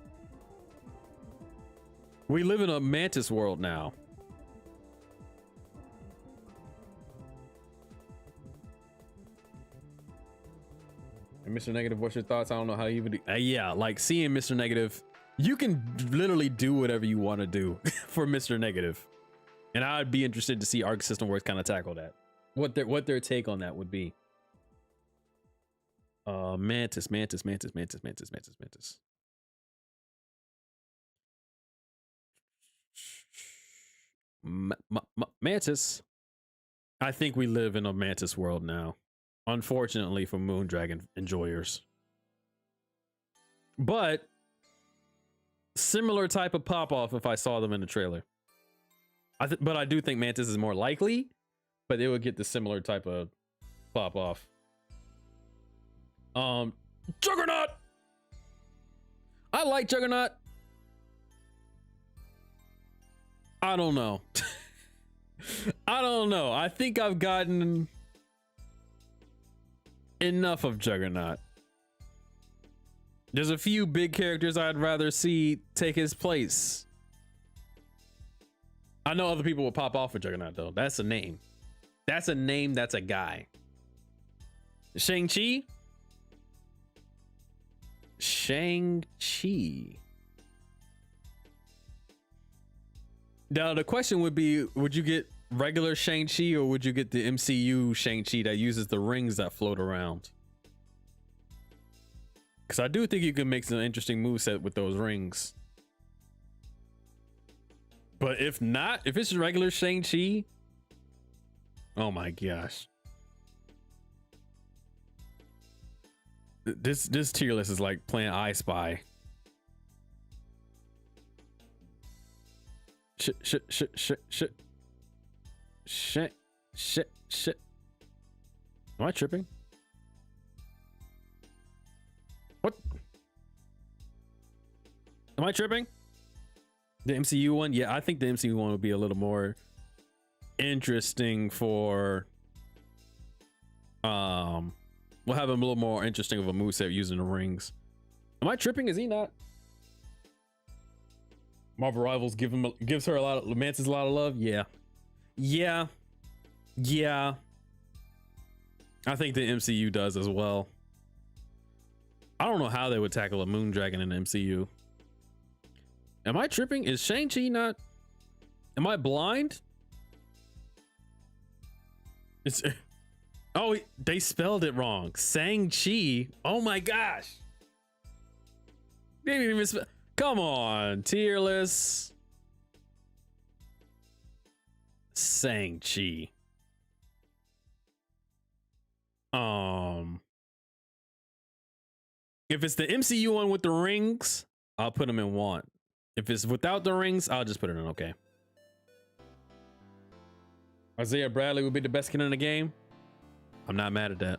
We live in a Mantis world now. And Mr. Negative, what's your thoughts? I don't know how you would yeah, like seeing Mr. Negative, you can literally do whatever you want to do for Mr. Negative. And I'd be interested to see Arc System Works kind of tackle that. What their take on that would be. Mantis. Mantis. I think we live in a Mantis world now. Unfortunately for Moon Dragon enjoyers. But similar type of pop off if I saw them in the trailer. But I do think Mantis is more likely, but it would get the similar type of pop off. Juggernaut. I like Juggernaut. I don't know. I don't know. I think I've gotten enough of Juggernaut. There's a few big characters I'd rather see take his place. I know other people will pop off with Juggernaut though. That's a name. That's a name. That's a guy. Shang-Chi. Now the question would be, would you get regular Shang-Chi or would you get the MCU Shang-Chi that uses the rings that float around? Because I do think you can make some interesting moveset with those rings. But if not, if it's regular Shang-Chi, oh my gosh. This tier list is like playing I Spy. Shit. Am I tripping? What? Am I tripping? The MCU one? Yeah, I think the MCU one would be a little more interesting for we'll have him a little more interesting of a moveset using the rings. Am I tripping? Is he not? Marvel Rivals gives her a lot of Mantis a lot of love. Yeah. I think the MCU does as well. I don't know how they would tackle a moon dragon in the MCU. Am I tripping? Is Shang-Chi not? Am I blind? It's oh, they spelled it wrong. Shang-Chi. Oh my gosh. They didn't even spell. Come on, Tierlist. Shang-Chi. If it's the MCU one with the rings, I'll put them in want. If it's without the rings, I'll just put it in okay. Isaiah Bradley would be the best skin in the game. I'm not mad at that.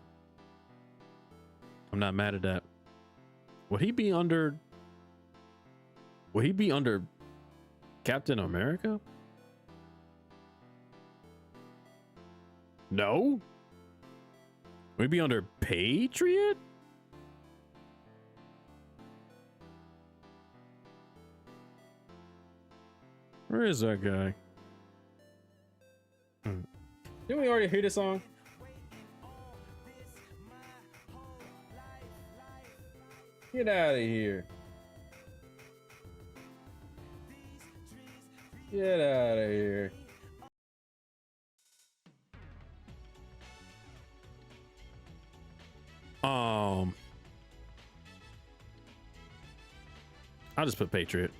I'm not mad at that. Would he be under? Would he be under Captain America? No. Would he be under Patriot? Where is that guy? Didn't we already hear this song? Get out of here. Get out of here. I'll just put Patriot.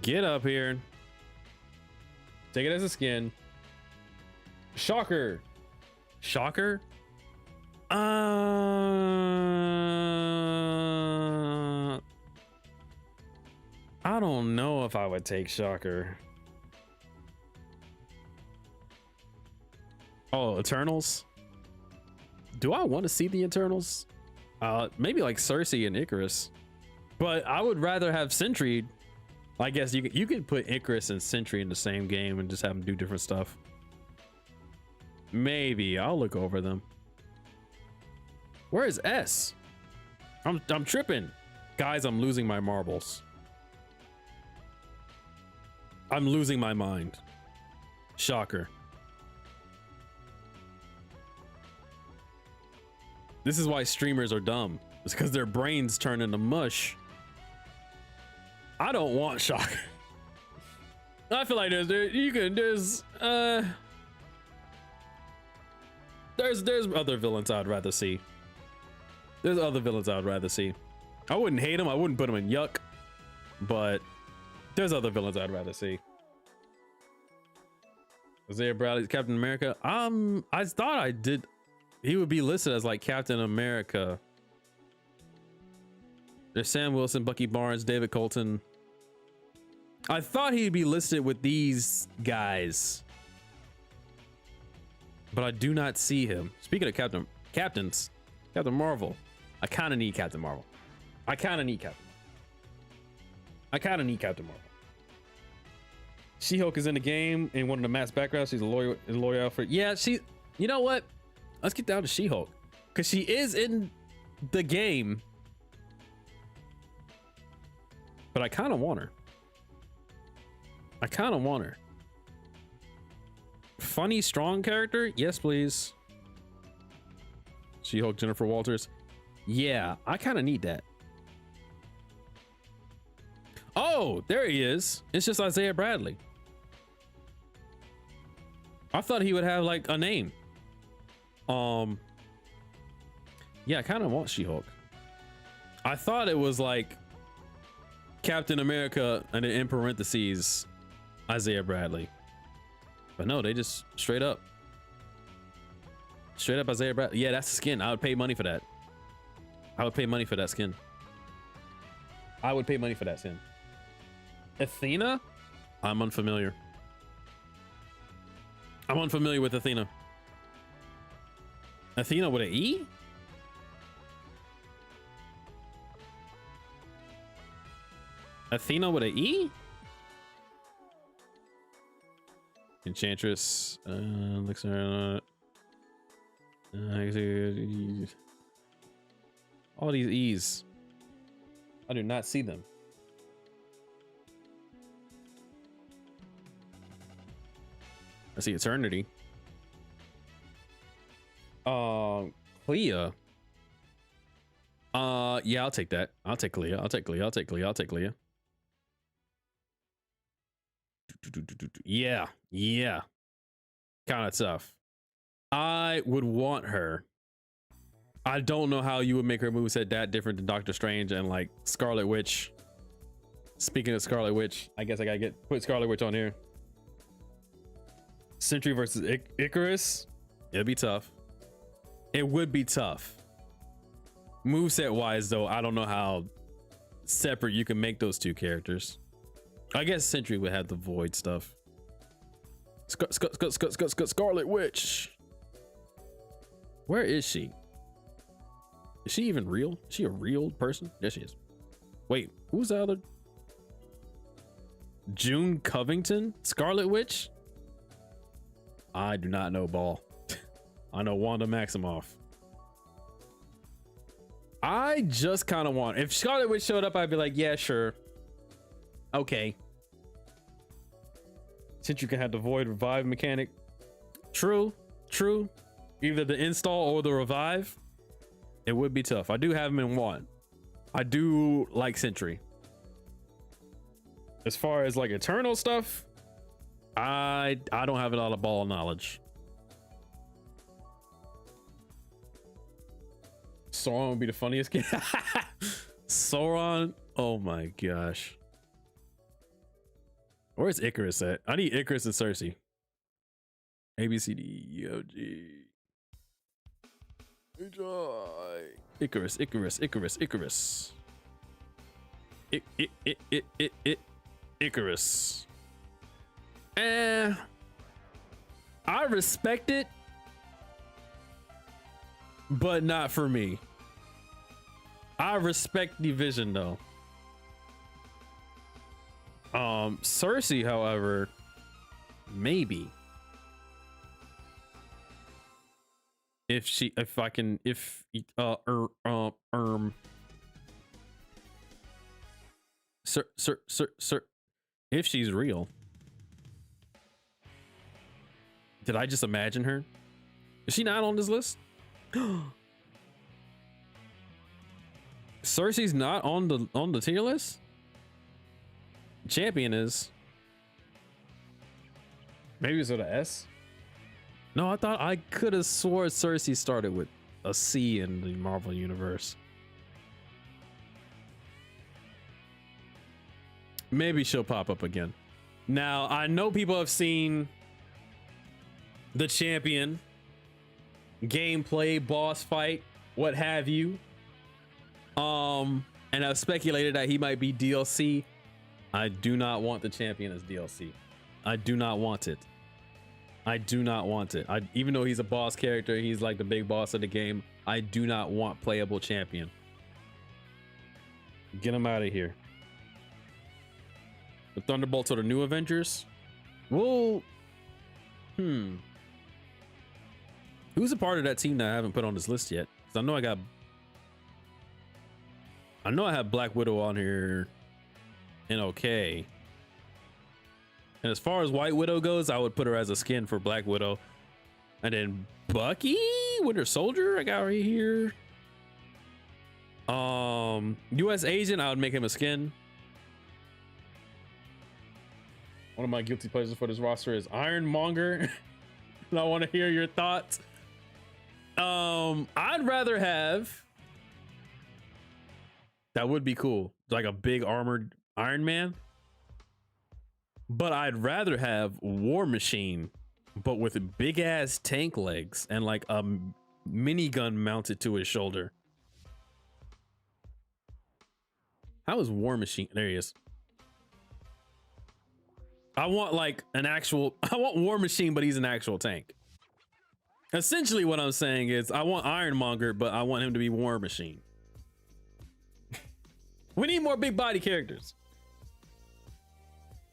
Get up here. Take it as a skin. Shocker. Shocker? I don't know if I would take Shocker. Oh, Eternals? Do I want to see the Eternals? Maybe like Cersei and Icarus. But I would rather have Sentry. I guess you could put Icarus and Sentry in the same game and just have them do different stuff. Maybe I'll look over them. Where is S? I'm tripping. Guys, I'm losing my marbles. I'm losing my mind. Shocker. This is why streamers are dumb. It's because their brains turn into mush. I don't want Shocker. I feel like there's other villains I'd rather see. There's other villains I'd rather see. I wouldn't hate them. I wouldn't put them in yuck, but there's other villains I'd rather see. Isaiah Bradley's Captain America. I thought he would be listed as like Captain America. There's Sam Wilson, Bucky Barnes, David Colton. I thought he'd be listed with these guys, but I do not see him. Speaking of Captain Marvel, I kind of need Captain Marvel. I kind of need Captain Marvel. She-Hulk is in the game in one of the mass backgrounds. She's a lawyer Alfred. Yeah, you know what? Let's get down to She-Hulk, because she is in the game, but I kind of want her. Funny, strong character? Yes, please. She-Hulk, Jennifer Walters. Yeah, I kind of need that. Oh, there he is. It's just Isaiah Bradley. I thought he would have like a name. Yeah, I kind of want She-Hulk. I thought it was like Captain America and then in parentheses Isaiah Bradley, but no, they just straight up Isaiah Bradley. Yeah, that's the skin. I would pay money for that. I would pay money for that skin. Athena? I'm unfamiliar. I'm unfamiliar with Athena. Athena with an E? Athena with an E? Enchantress. Looks all these E's. I do not see them. I see Eternity. Clea. Yeah, I'll take that. I'll take Clea. I'll take Clea. I'll take Clea. I'll take Clea. Yeah, yeah. Kind of tough. I would want her. I don't know how you would make her moveset that different than Doctor Strange and like Scarlet Witch. Speaking of Scarlet Witch, I guess I gotta put Scarlet Witch on here. Sentry versus Icarus. It'd be tough. It would be tough. Moveset wise though, I don't know how separate you can make those two characters. I guess Sentry would have the void stuff. Scarlet Witch. Where is she? Is she even real? Is she a real person? Yes, she is. Wait, who's the other? June Covington? Scarlet Witch? I do not know ball. I know Wanda Maximoff. I just kind of want, if Scarlet Witch showed up, I'd be like, yeah, sure. Okay. Since you can have the void revive mechanic. True, true. Either the install or the revive. It would be tough. I do have him in one. I do like Sentry. As far as like Eternal stuff, I don't have a lot of ball knowledge. Sauron would be the funniest kid. Sauron, oh my gosh. Where's Icarus at? I need Icarus and Cersei. A B C D E F G H I. Icarus, Icarus, Icarus, Icarus. Icarus. I respect it, but not for me. I respect the vision though. Cersei, however, maybe. If I can, sir, if she's real. Did I just imagine her? Is she not on this list? Cersei's not on the tier list? Champion is. Maybe it's with an S. No, I thought I could have swore Cersei started with a C in the Marvel universe. Maybe she'll pop up again. Now, I know people have seen the champion gameplay, boss fight, what have you. And I've speculated that he might be DLC. I do not want the champion as DLC. I do not want it. I do not want it. Even though he's a boss character, he's like the big boss of the game. I do not want playable champion. Get him out of here. The Thunderbolts are the new Avengers. Well, who's a part of that team that I haven't put on this list yet? 'Cause I know I have Black Widow on here. And okay. And as far as White Widow goes, I would put her as a skin for Black Widow. And then Bucky, Winter Soldier, I got right here. US Agent, I would make him a skin. One of my guilty pleasures for this roster is Ironmonger. And I want to hear your thoughts. I'd rather have, that would be cool, like a big armored Iron Man. But I'd rather have War Machine, but with big ass tank legs and like a minigun mounted to his shoulder. How is War Machine? There he is. I want like an actual, I want War Machine, but he's an actual tank. Essentially what I'm saying is I want Ironmonger, but I want him to be War Machine. We need more big body characters.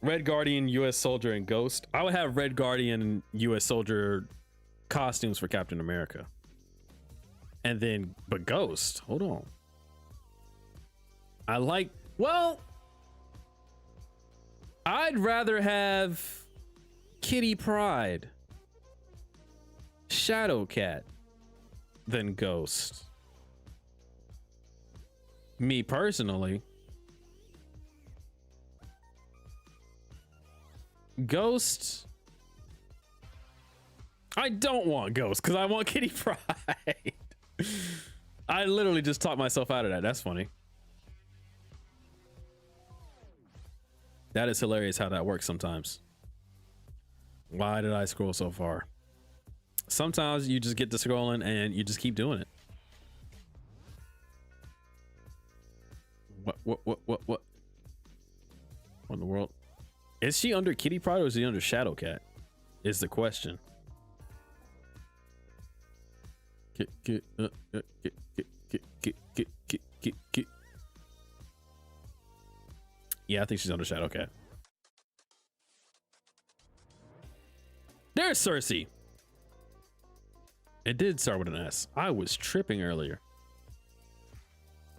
Red Guardian, US Soldier, and Ghost. I would have Red Guardian and US Soldier costumes for Captain America. And then, but Ghost, hold on. I like, well, I'd rather have Kitty Pryde, Shadowcat than Ghost. Me personally. Ghost. I don't want Ghost because I want Kitty Pryde. I literally just talked myself out of that. That's funny. That is hilarious how that works sometimes. Why did I scroll so far? Sometimes you just get to scrolling and you just keep doing it. What in the world? Is she under Kitty Pryde or is she under Shadowcat? Is the question. Yeah, I think she's under Shadowcat. There's Cersei. It did start with an S. I was tripping earlier.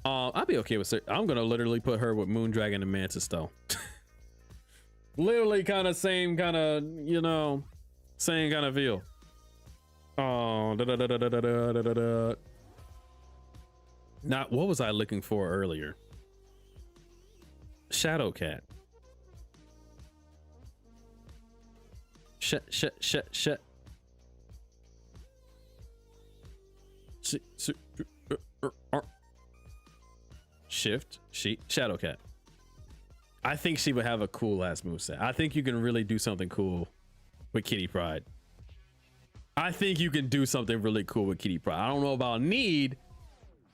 I'll be okay with Cersei. I'm gonna literally put her with Moondragon and Mantis though. Literally kind of same kind of, you know, same kind of feel. Oh, not what was I looking for earlier? Shadowcat. Shift, Shadowcat. I think she would have a cool ass moveset. I think you can really do something cool with Kitty Pryde. I think you can do something really cool with Kitty Pryde. I don't know about need,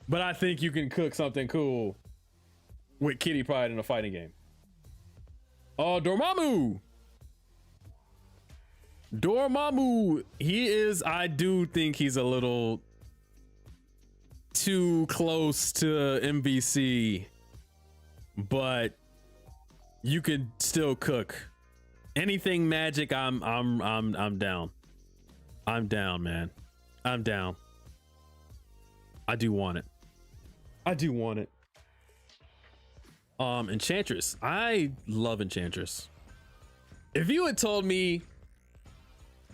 but I think you can cook something cool with Kitty Pryde in a fighting game. Oh, Dormammu. Dormammu. He is, I do think he's a little too close to MVC, but you could still cook anything magic. I'm down. I'm down, man. I'm down. I do want it. I do want it. Enchantress. I love Enchantress. If you had told me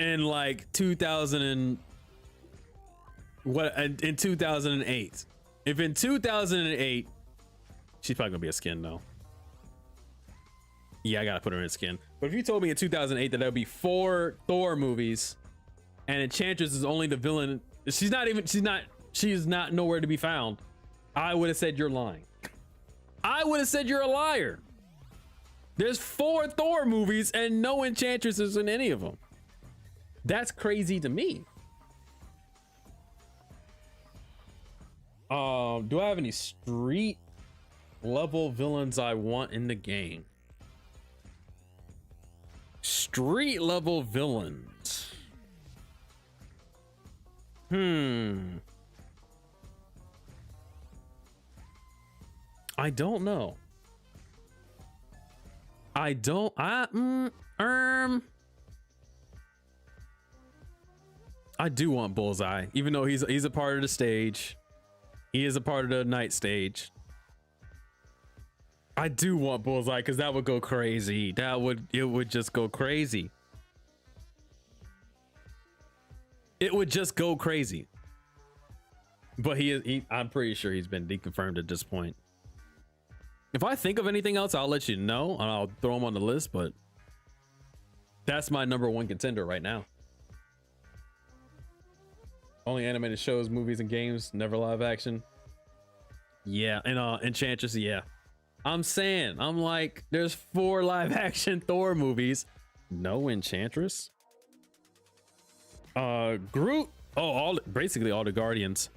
in like 2000 and what in 2008, if in 2008, she's probably gonna be a skin though. Yeah, I gotta put her in skin. But if you told me in 2008 that there would be 4 Thor movies and Enchantress is only the villain, she's not nowhere to be found, I would have said you're lying. I would have said you're a liar. There's 4 Thor movies and no Enchantresses in any of them. That's crazy to me. Do I have any street level villains I want in the game? Street level villains. I don't know. I do want Bullseye, even though he's a part of the stage. He is a part of the night stage. I do want Bullseye because that would go crazy. It would just go crazy. It would just go crazy. But I'm pretty sure he's been deconfirmed at this point. If I think of anything else, I'll let you know and I'll throw him on the list, but that's my #1 contender right now. Only animated shows, movies, and games, never live action. Yeah, and Enchantress, yeah. I'm saying, I'm like, there's 4 live action Thor movies. No Enchantress. Groot. Oh, basically all the Guardians.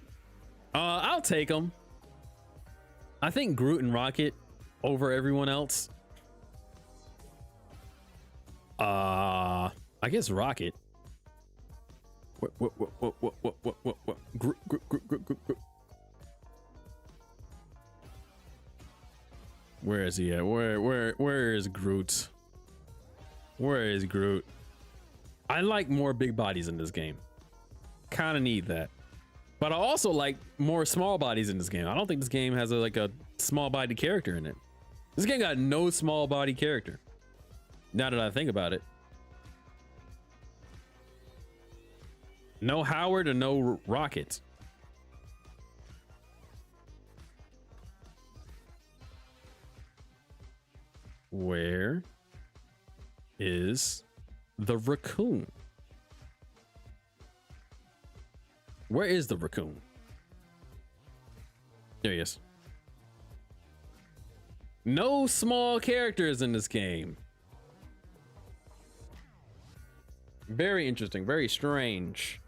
I'll take them. I think Groot and Rocket over everyone else. I guess Rocket. What? Groot. Where is he at? Where is Groot? Where is Groot? I like more big bodies in this game. Kind of need that. But I also like more small bodies in this game. I don't think this game has like a small body character in it. This game got no small body character. Now that I think about it. No Howard and no Rocket. Where is the raccoon? Where is the raccoon? There he is. No small characters in this game. Very interesting, very strange.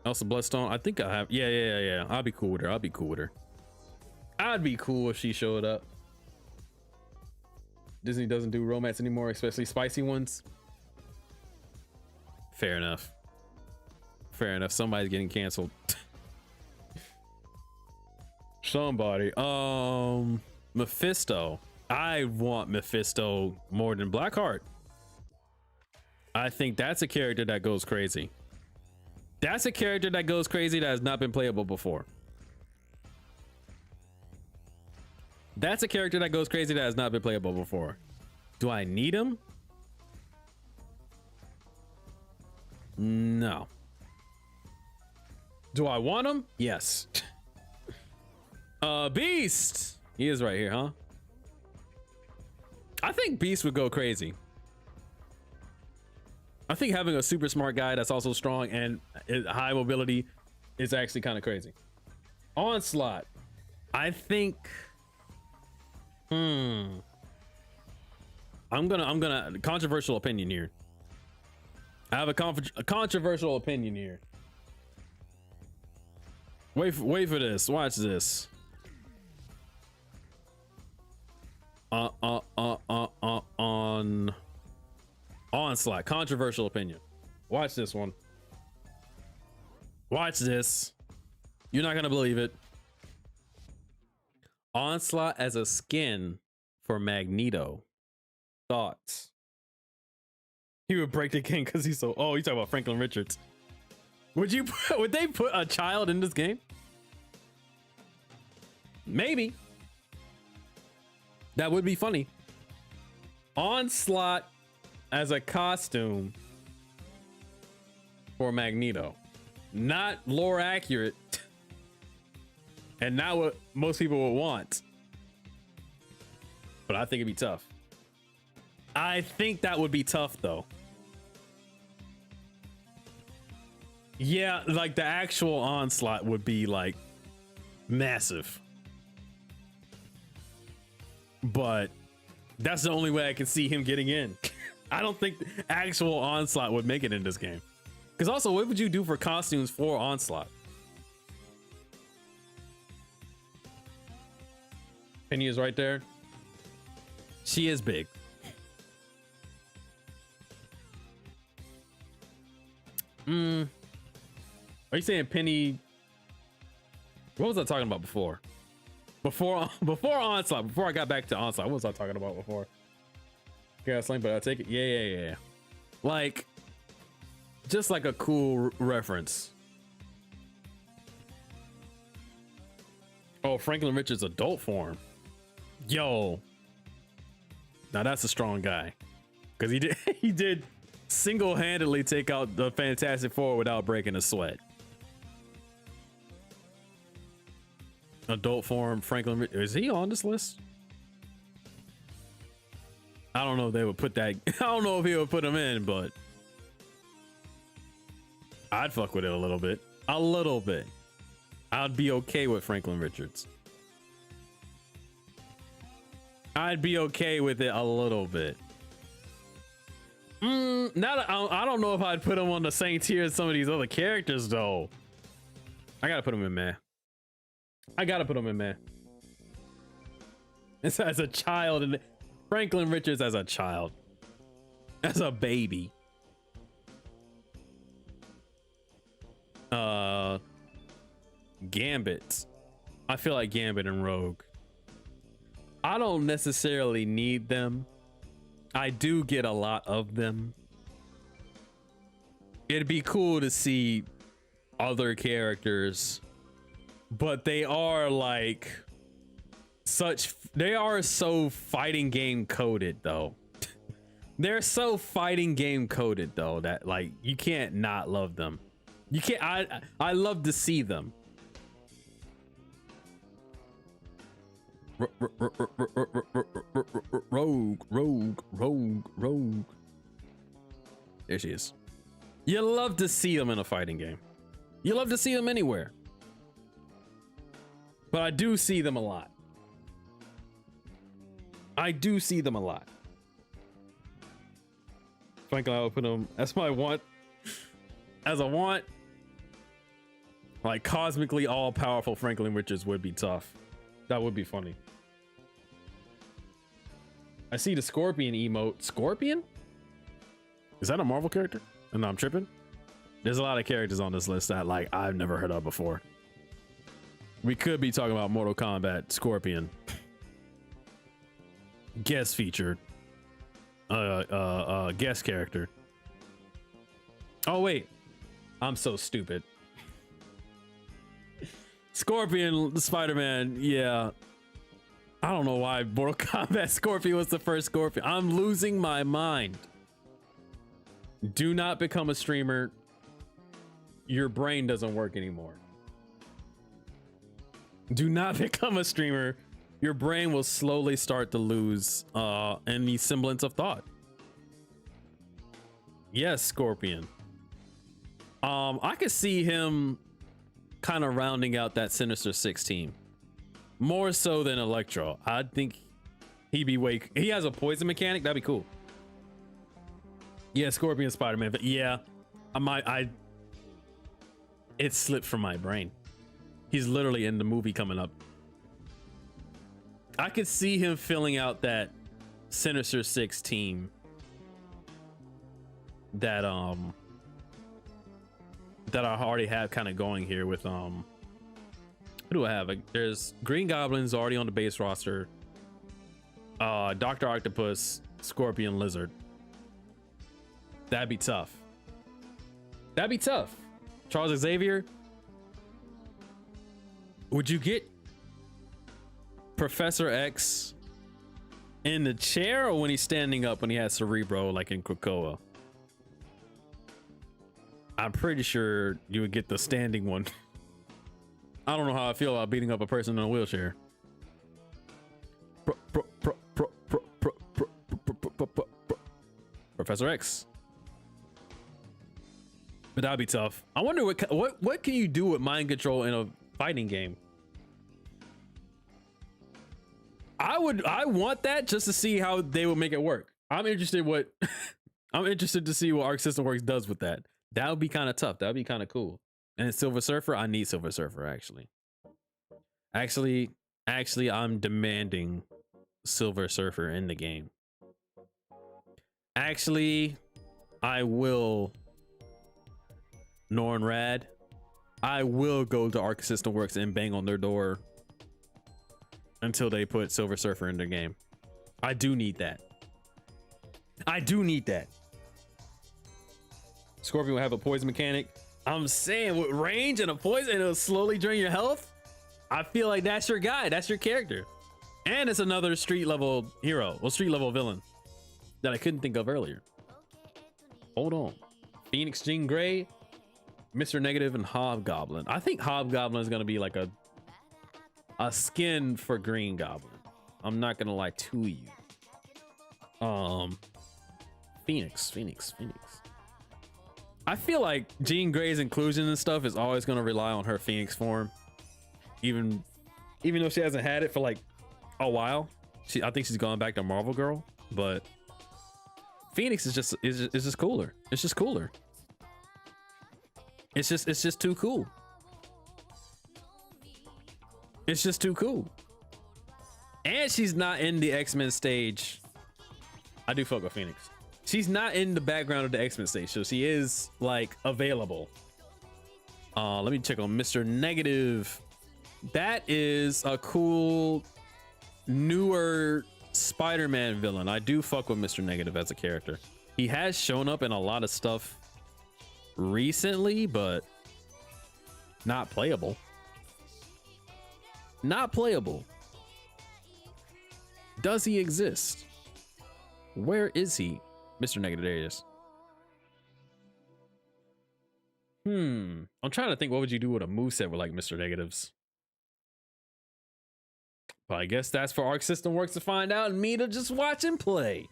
Elsa Bloodstone, I think I have. Yeah. I'll be cool with her. I'd be cool if she showed up. Disney doesn't do romance anymore, especially spicy ones. Fair enough. Somebody's getting canceled. Somebody. Mephisto. I want Mephisto more than Blackheart. I think that's a character that goes crazy. That's a character that goes crazy that has not been playable before. That's a character that goes crazy that has not been playable before. Do I need him? No. Do I want him? Yes. Beast. He is right here, huh? I think Beast would go crazy. I think having a super smart guy that's also strong and high mobility is actually kind of crazy. Onslaught. I think. I'm gonna controversial opinion here. I have a controversial opinion here. Wait for this. Watch this. On Onslaught. Controversial opinion. Watch this one. Watch this. You're not gonna believe it. Onslaught as a skin for Magneto. Thoughts? He would break the game because he's so. Oh, you talking about Franklin Richards? Would they put a child in this game? Maybe. That would be funny. Onslaught as a costume for Magneto. Not lore accurate. And not what most people would want. But I think it'd be tough. I think that would be tough though. Yeah, like the actual Onslaught would be like massive. But that's the only way I can see him getting in. I don't think the actual Onslaught would make it in this game. Because also, what would you do for costumes for Onslaught? Penny is right there. She is big. Are you saying Penny? What was I talking about before? Before Onslaught, before I got back to Onslaught, what was I talking about before? Gaslight, but I take it. Yeah. Like, just like a cool reference. Oh, Franklin Richards' adult form. Yo. Now that's a strong guy. Because he did single-handedly take out the Fantastic Four without breaking a sweat. Adult form, Franklin. Is he on this list? I don't know if they would put that. I don't know if he would put him in, but I'd fuck with it a little bit. A little bit. I'd be okay with Franklin Richards. I'd be okay with it a little bit. Now that I don't know if I'd put him on the same tier as some of these other characters, though. I gotta put him in, man. I gotta put him in, man. It's as a child, and Franklin Richards as a child, as a baby. Gambit. I feel like Gambit and Rogue. I don't necessarily need them. I do get a lot of them. It'd be cool to see other characters, but they are like they are so fighting game coded though. They're so fighting game coded though that like you can't not love them. You can't. I love to see them. Rogue. There she is. You love to see them in a fighting game. You love to see them anywhere. But I do see them a lot. I do see them a lot. Franklin, I will put them. That's my want. As a want, like cosmically all powerful Franklin Richards would be tough. That would be funny. I see the Scorpion emote. Scorpion? Is that a Marvel character? And I'm tripping. There's a lot of characters on this list that like I've never heard of before. We could be talking about Mortal Kombat Scorpion. Guest featured. Guest character. Oh wait. I'm so stupid. Scorpion, Spider-Man, yeah. I don't know why Mortal Kombat Scorpion was the first Scorpion. I'm losing my mind. Do not become a streamer. Your brain doesn't work anymore. Do not become a streamer. Your brain will slowly start to lose any semblance of thought. Yes, Scorpion. I could see him kind of rounding out that Sinister Six team. More so than Electro. I think he'd be he has a poison mechanic. That'd be cool. Yeah, Scorpion, Spider-Man. But yeah, it slipped from my brain. He's literally in the movie coming up. I could see him filling out that Sinister Six team that I already have kind of going here with who do I have? Like, there's Green Goblin's already on the base roster. Dr. Octopus, Scorpion, Lizard. That'd be tough. That'd be tough. Charles Xavier. Would you get Professor X in the chair or when he's standing up when he has Cerebro like in Krakoa? I'm pretty sure you would get the standing one. I don't know how I feel about beating up a person in a wheelchair. Professor X. But that'd be tough. I wonder what can you do with mind control in a fighting game? I want that just to see how they would make it work. I'm interested I'm interested to see what Arc System Works does with that. That would be kind of tough. That would be kind of cool. And Silver Surfer, I need Silver Surfer actually, I'm demanding Silver Surfer in the game. Actually, I will Norn Rad. I will go to Arc System Works and bang on their door until they put Silver Surfer in their game. I do need that. Scorpion will have a poison mechanic. I'm saying with range and a poison, it'll slowly drain your health. I feel like that's your guy. That's your character. And it's another street level hero. Well, street level villain that I couldn't think of earlier. Hold on. Phoenix, Jean Grey, Mr. Negative, and Hobgoblin. I think Hobgoblin is going to be like a skin for Green Goblin. I'm not going to lie to you. Phoenix. I feel like Jean Grey's inclusion and stuff is always going to rely on her Phoenix form. Even though she hasn't had it for like a while. I think she's going back to Marvel Girl, but Phoenix is just cooler. It's just cooler. It's just too cool. It's just too cool. And she's not in the X-Men stage I do fuck with Phoenix. She's not in the background of the X-Men stage, so she is like available. Let me check on Mr. Negative. That is a cool newer Spider-Man villain. I do fuck with Mr. Negative as a character. He has shown up in a lot of stuff recently, but not playable. Not playable. Does he exist? Where is he? Mr. Negative, there he is. I'm trying to think, what would you do with a moveset with like Mr. Negatives? But I guess that's for Arc System Works to find out and me to just watch and play.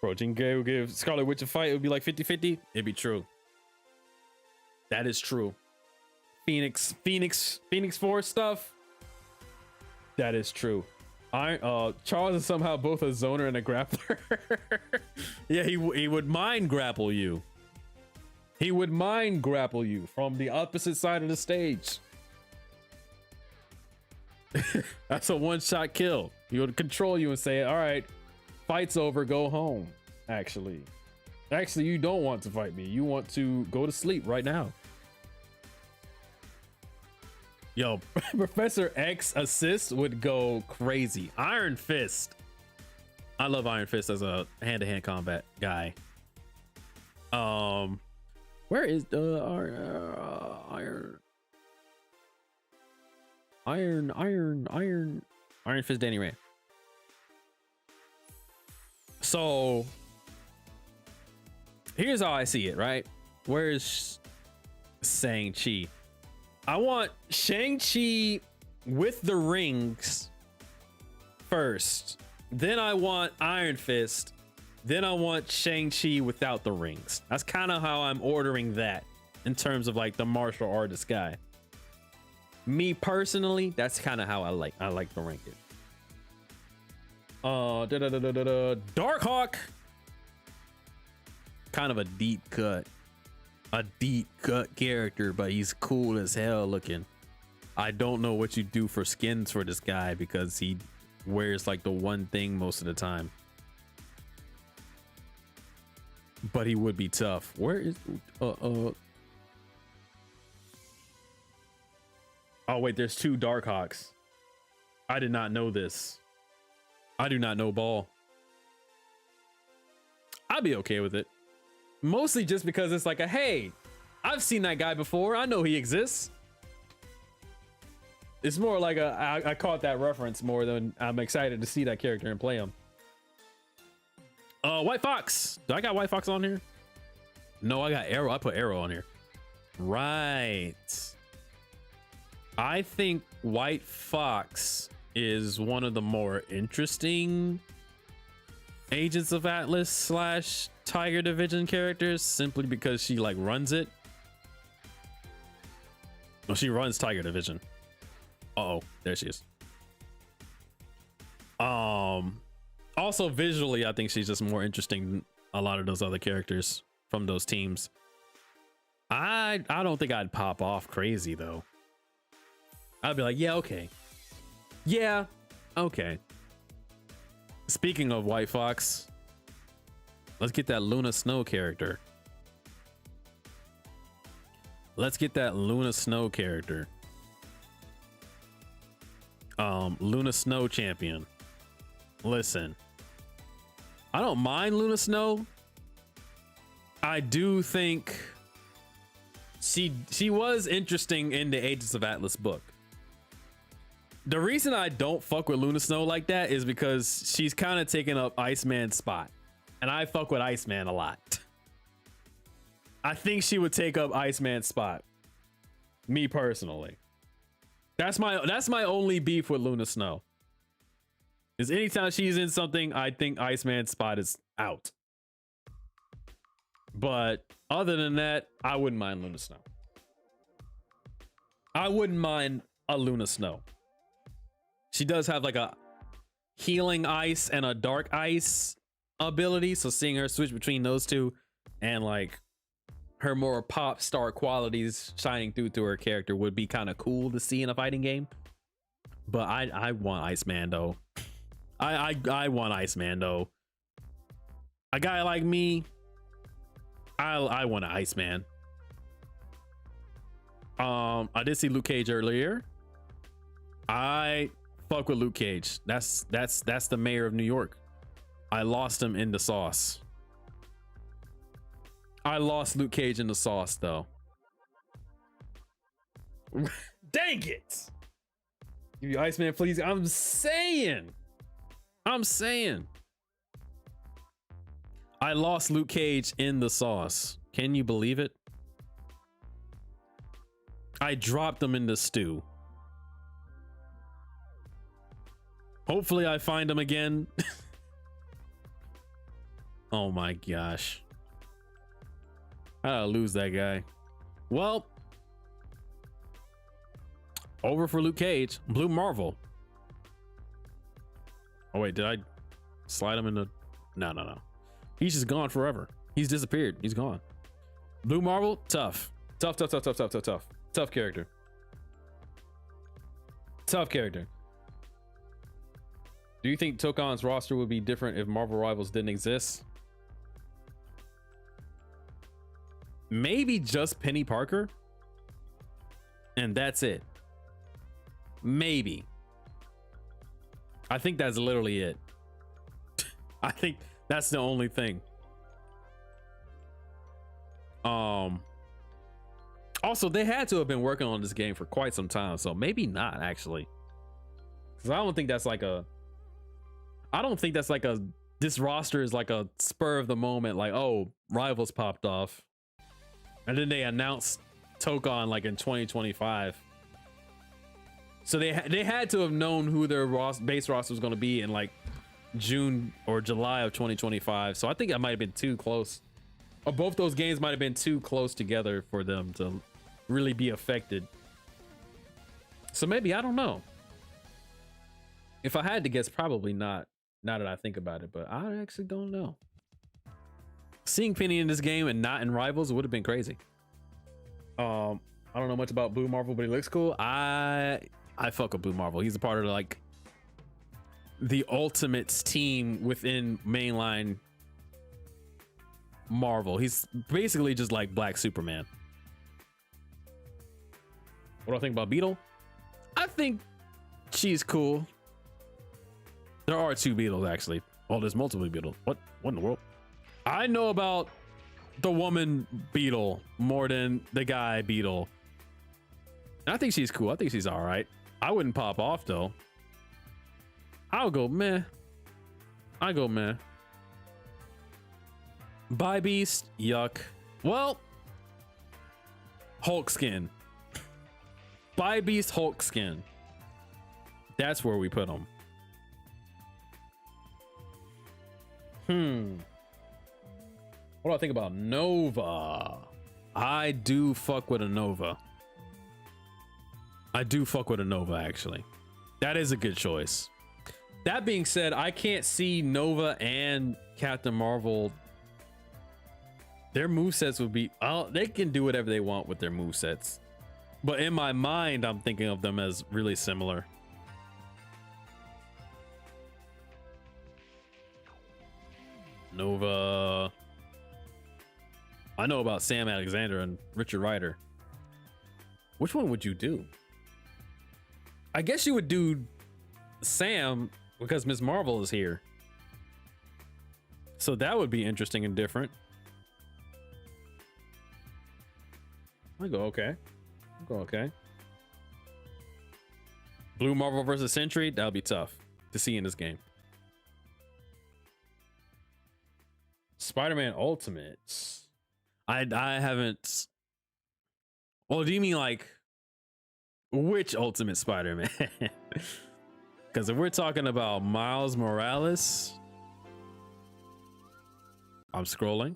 Bro, Jean Grey would give Scarlet Witch a fight. It would be like 50-50. It'd be true. That is true. Phoenix Force stuff. That is true. Charles is somehow both a zoner and a grappler. Yeah, he would mind grapple you. He would mind grapple you from the opposite side of the stage. That's a one-shot kill. He would control you and say, all right, fight's over, go home. Actually, you don't want to fight me. You want to go to sleep right now. Yo, Professor X assist would go crazy. Iron Fist. I love Iron Fist as a hand-to-hand combat guy. Where is the Iron Fist Danny Rand? So here's how I see it, right? Where's Shang-Chi? I want Shang-Chi with the rings first. Then I want Iron Fist. Then I want Shang-Chi without the rings. That's kind of how I'm ordering that in terms of like the martial artist guy. Me personally, that's kind of how I like to rank it. Darkhawk. Kind of a deep cut character, but he's cool as hell looking. I don't know what you do for skins for this guy because he wears like the one thing most of the time, but he would be tough. Where is oh wait, there's two Darkhawks. I did not know this. I do not know ball. I'd be okay with it. Mostly just because it's like a, hey, I've seen that guy before. I know he exists. It's more like I caught that reference more than I'm excited to see that character and play him. White Fox. Do I got White Fox on here? No, I got Arrow. I put Arrow on here. Right. I think White Fox is one of the more interesting Agents of Atlas / Tiger Division characters, simply because she like runs it. Well, she runs Tiger Division. Uh-oh, there she is. Also visually, I think she's just more interesting than a lot of those other characters from those teams. I don't think I'd pop off crazy though. I'd be like, yeah, okay. Yeah, okay. Speaking of White Fox, let's get that Luna Snow character. Let's get that Luna Snow character. Luna Snow champion. Listen, I don't mind Luna Snow. I do think she was interesting in the Agents of Atlas book. The reason I don't fuck with Luna Snow like that is because she's kind of taking up Iceman's spot, and I fuck with Iceman a lot. I think she would take up Iceman's spot. Me personally. That's my only beef with Luna Snow. Is anytime she's in something, I think Iceman's spot is out. But other than that, I wouldn't mind Luna Snow. I wouldn't mind a Luna Snow. She does have like a healing ice and a dark ice ability, so seeing her switch between those two and like her more pop star qualities shining through to her character would be kind of cool to see in a fighting game. But I want Iceman though. I want Iceman though. A guy like me, I want an Iceman. I did see Luke Cage earlier. I fuck with Luke Cage. That's the mayor of New York. I lost him in the sauce. I lost Luke Cage in the sauce though. Dang it. Give you Iceman, please. I'm saying. I lost Luke Cage in the sauce. Can you believe it? I dropped him in the stew. Hopefully I find him again. Oh my gosh. How did I lose that guy? Well, over for Luke Cage. Blue Marvel. Oh wait, did I slide him into? No. He's just gone forever. He's disappeared. He's gone. Blue Marvel, tough character. Tough character. Do you think Tokon's roster would be different if Marvel Rivals didn't exist? Maybe just Penny Parker. And that's it. Maybe. I think that's literally it. I think that's the only thing. Also, they had to have been working on this game for quite some time, so maybe not actually. Because I don't think that's like a this roster is like a spur of the moment, like, oh, Rivals popped off and then they announced Tokon like in 2025. So they had to have known who their base roster was going to be in like June or July of 2025. So I think that might have been too close, or both those games might have been too close together for them to really be affected. So maybe, I don't know. If I had to guess, probably not, now that I think about it, but I actually don't know. Seeing Penny in this game and not in Rivals would have been crazy. I don't know much about Blue Marvel, but he looks cool. I fuck with Blue Marvel. He's a part of like the Ultimates team within mainline Marvel. He's basically just like Black Superman. What do I think about Beetle? I think she's cool. There are two Beetles actually. Oh, there's multiple Beetles. What in the world? I know about the woman Beetle more than the guy Beetle. And I think she's cool. I think she's all right. I wouldn't pop off though. I'll go meh. I go meh. Bi Beast, yuck. Well, Hulk skin. Bi Beast Hulk skin. That's where we put him. What do I think about Nova? I do fuck with a Nova. I do fuck with a Nova actually. That is a good choice. That being said, I can't see Nova and Captain Marvel. Their movesets would be, they can do whatever they want with their movesets. But in my mind, I'm thinking of them as really similar. Nova. I know about Sam Alexander and Richard Rider. Which one would you do? I guess you would do Sam because Ms. Marvel is here. So that would be interesting and different. I go okay. Blue Marvel versus Sentry, that would be tough to see in this game. Spider-Man Ultimates. I haven't. Well, do you mean like which Ultimate Spider-Man? Because if we're talking about Miles Morales, I'm scrolling.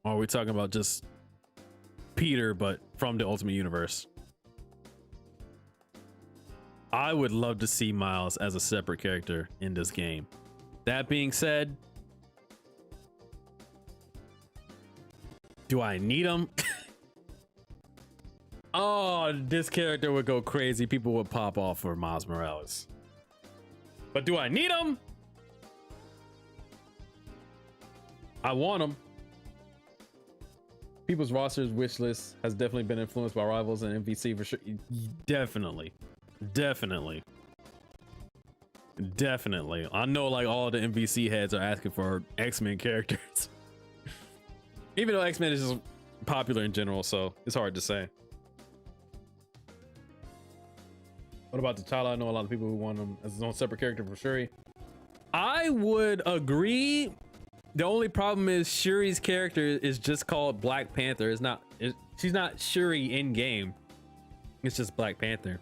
Or are we talking about just Peter, but from the Ultimate Universe? I would love to see Miles as a separate character in this game. That being said, do I need him? Oh, this character would go crazy. People would pop off for Miles Morales. But do I need him? I want him. People's rosters wish list has definitely been influenced by rivals and MVC for sure. Definitely. I know like all the MVC heads are asking for X-Men characters. Even though X-Men is just popular in general, so it's hard to say. What about T'Challa? I know a lot of people who want him as his own separate character for Shuri. I would agree. The only problem is Shuri's character is just called Black Panther. She's not Shuri in game. It's just Black Panther.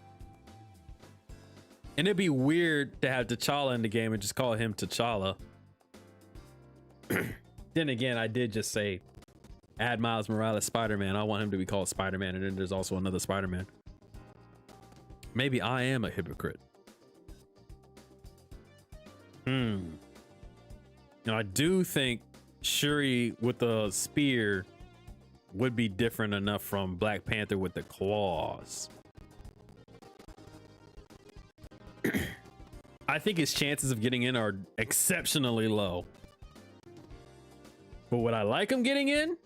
And it'd be weird to have T'Challa in the game and just call him T'Challa. Then again, I did just say add Miles Morales Spider-Man. I want him to be called Spider-Man, and then there's also another Spider-Man. Maybe I am a hypocrite. Now, I do think Shuri with the spear would be different enough from Black Panther with the claws. I think his chances of getting in are exceptionally low. But would I like him getting in?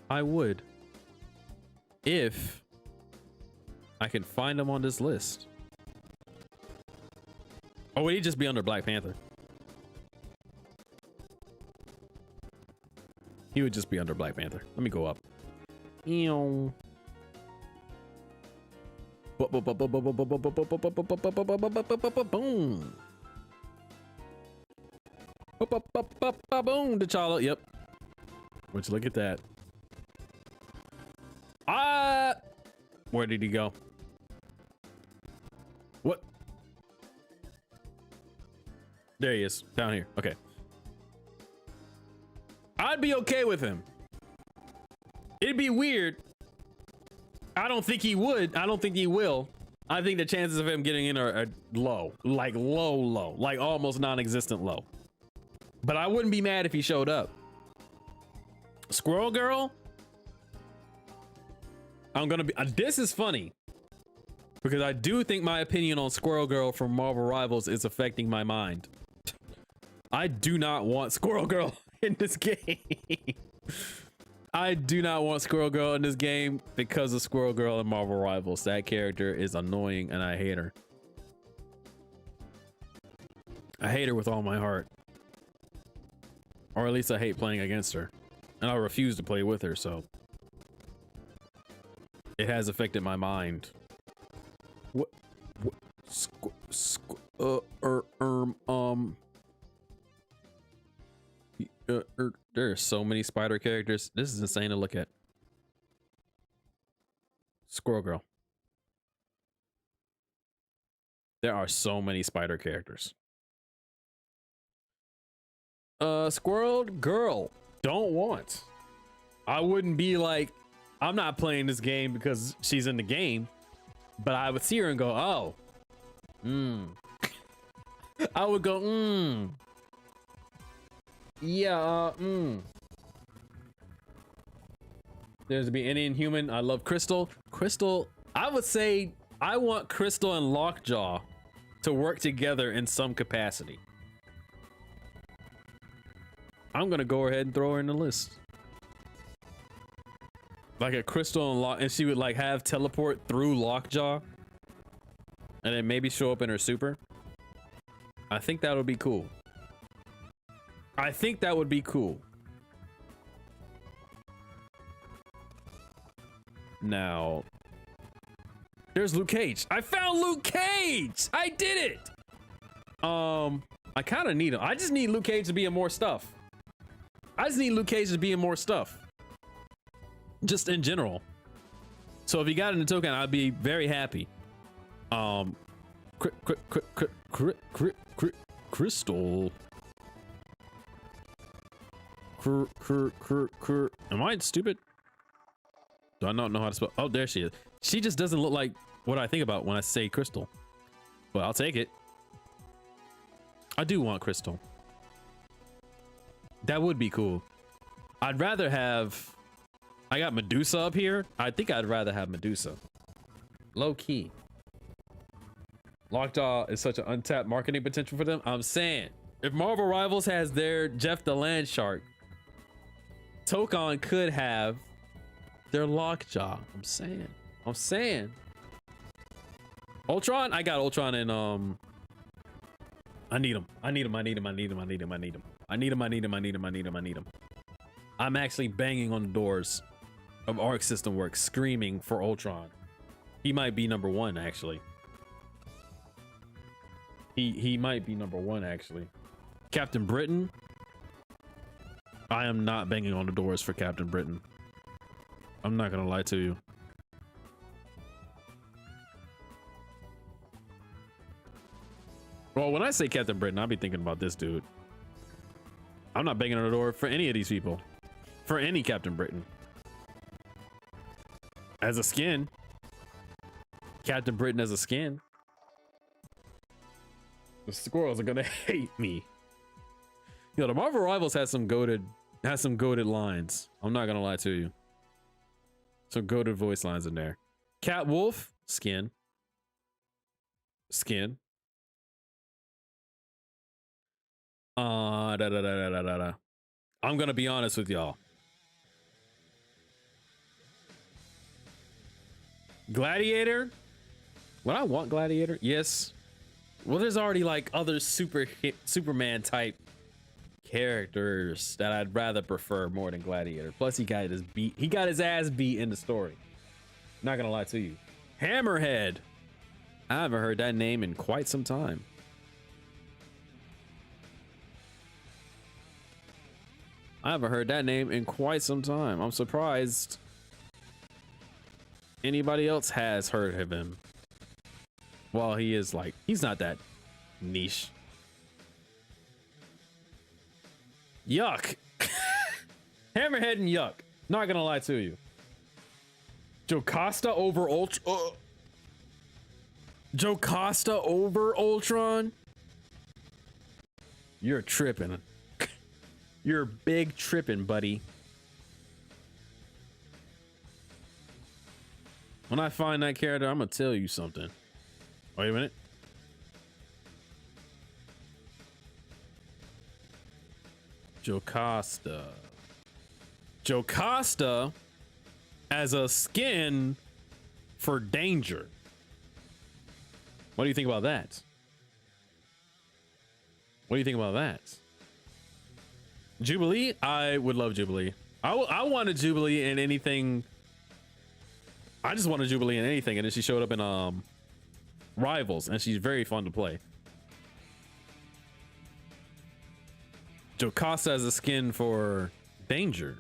I would. If I can find him on this list. Or would he just be under Black Panther? He would just be under Black Panther. Let me go up. Boom. Boom, T'Challa. Yep. Would you look at that? Where did he go? What? There he is, down here. Okay. I'd be okay with him. It'd be weird. I don't think he would. I don't think he will. I think the chances of him getting in are low. Like low. Like almost non-existent low. But I wouldn't be mad if he showed up. Squirrel Girl? I'm gonna be... this is funny. Because I do think my opinion on Squirrel Girl from Marvel Rivals is affecting my mind. I do not want Squirrel Girl in this game. I do not want Squirrel Girl in this game because of Squirrel Girl in Marvel Rivals. That character is annoying and I hate her. I hate her with all my heart. Or at least I hate playing against her. And I refuse to play with her, so it has affected my mind. What there are so many spider characters. This is insane to look at. Squirrel Girl. There are so many spider characters. Squirrel Girl. Don't want. I wouldn't be like, I'm not playing this game because she's in the game, but I would see her and go, oh, I would go, yeah, There's to be any Inhuman. I love Crystal. Crystal, I would say I want Crystal and Lockjaw to work together in some capacity. I'm gonna go ahead and throw her in the list. Like a Crystal and Lock, and she would like have teleport through Lockjaw, and then maybe show up in her super. I think that would be cool. I think that would be cool. Now, there's Luke Cage. I found Luke Cage. I did it. I kind of need him. I just need Luke Cage to be in more stuff. I just need Luke Cage to be in more stuff. Just in general. So if he got in the Tokon, I'd be very happy. Crystal. Am I stupid? Do I not know how to spell? Oh, there she is. She just doesn't look like what I think about when I say Crystal. But I'll take it. I do want Crystal. That would be cool. I'd rather have I got Medusa up here. I think I'd rather have Medusa. Low key. Lockjaw is such an untapped marketing potential for them. I'm saying, if Marvel Rivals has their Jeff the Land Shark, Tokon could have their Lockjaw. I'm saying. Ultron, I got Ultron and I need him. I'm actually banging on the doors of Arc System Works, screaming for Ultron. He might be number one, actually. He might be number one, actually. Captain Britain. I am not banging on the doors for Captain Britain. I'm not gonna lie to you. Well, when I say Captain Britain, I'll be thinking about this dude. I'm not banging on the door for any of these people. For any Captain Britain. As a skin. Captain Britain as a skin. The squirrels are gonna hate me. Yo, the Marvel Rivals has some goated lines. I'm not gonna lie to you. Some goated voice lines in there. Cat Wolf, skin. I'm gonna be honest with y'all. Gladiator? Would I want Gladiator? Yes. Well, there's already like other Superman type characters that I'd rather prefer more than Gladiator. Plus he got his ass beat in the story. Not gonna lie to you. Hammerhead. I haven't heard that name in quite some time. I'm surprised anybody else has heard of him. Well, he's not that niche. Yuck. Hammerhead and Yuck. Not gonna lie to you. Jocasta over Ultron. Jocasta over Ultron? You're tripping. You're big tripping, buddy. When I find that character, I'm gonna tell you something. Wait a minute. Jocasta. Jocasta as a skin for Danger. What do you think about that? What do you think about that? Jubilee? I would love Jubilee. I wanted Jubilee in anything. I just wanted Jubilee in anything, and then she showed up in Rivals, and she's very fun to play. Jocasta as a skin for Danger.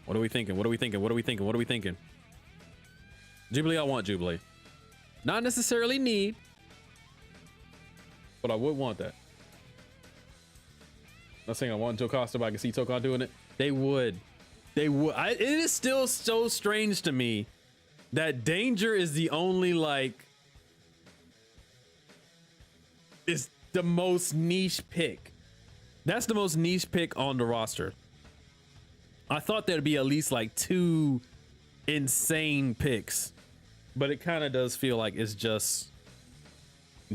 What are we thinking? Jubilee, I want Jubilee. Not necessarily need, but I would want that. Not saying I want Jocasta, but I can see Tokon doing it. They would. It is still so strange to me that Danger is the only is the most niche pick. That's the most niche pick on the roster. I thought there'd be at least 2 insane picks, but it kind of does feel like it's just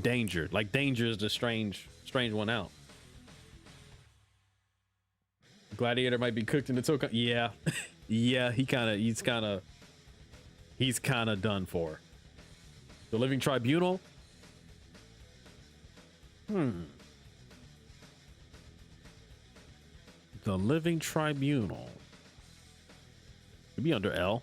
Danger. Danger is the strange one out. Gladiator might be cooked in the Tokon. Yeah. Yeah, he's kind of done for. The Living Tribunal. The Living Tribunal. Could be under L.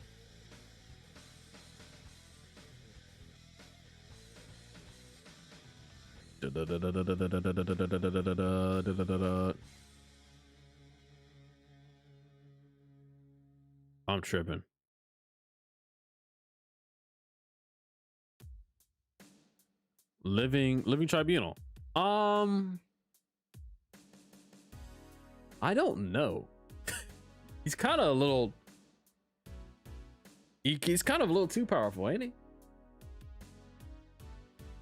I'm tripping. Living Tribunal. I don't know. He's kind of a little. He's kind of a little too powerful, ain't he?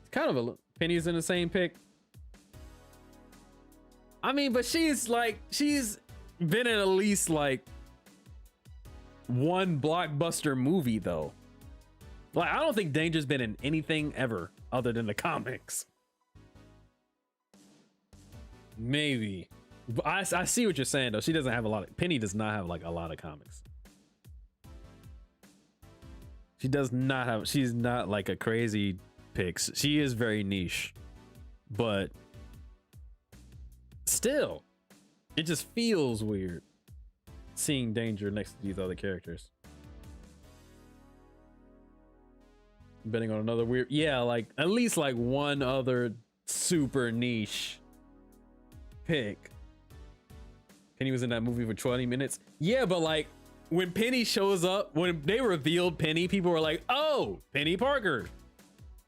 It's kind of a little. Penny's in the same pick. I mean, but she's been in at least one blockbuster movie though. Like, I don't think Danger's been in anything ever other than the comics. Maybe. But I see what you're saying though. She doesn't have a lot of, Penny does not have like a lot of comics. She does not have, she's not like a crazy picks. She is very niche, but still, it just feels weird seeing Danger next to these other characters. Betting on another weird, yeah, like at least like one other super niche pick. Penny was in that movie for 20 minutes. Yeah, but like when Penny shows up, when they revealed Penny, people were like, oh, Penny Parker.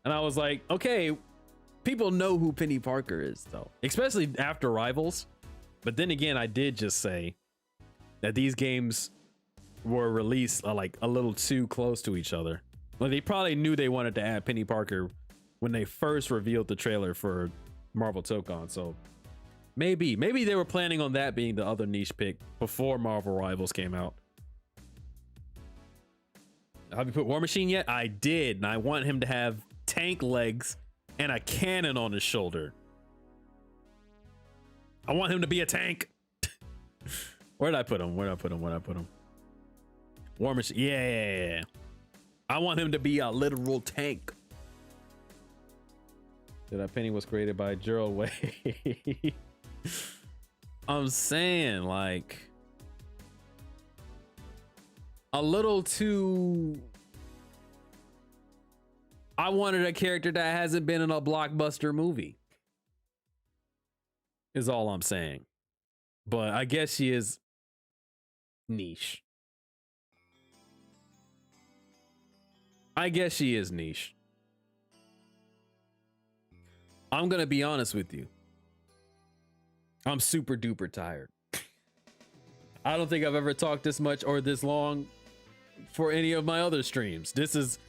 And I was like, okay, people know who Penny Parker is though, especially after Rivals. But then again, I did just say that these games were released like a little too close to each other. Well, they probably knew they wanted to add Penny Parker when they first revealed the trailer for Marvel Tokon. So maybe they were planning on that being the other niche pick before Marvel Rivals came out. Have you put War Machine yet? I did, and I want him to have tank legs and a cannon on his shoulder. I want him to be a tank. Where did I put him? Where did I put him? War Machine. Yeah. I want him to be a literal tank. That Penny was created by Gerald Way. I'm saying like a little too. I wanted a character that hasn't been in a blockbuster movie. Is all I'm saying. But I guess she is niche. I'm gonna be honest with you. I'm super duper tired. I don't think I've ever talked this much or this long for any of my other streams. This is,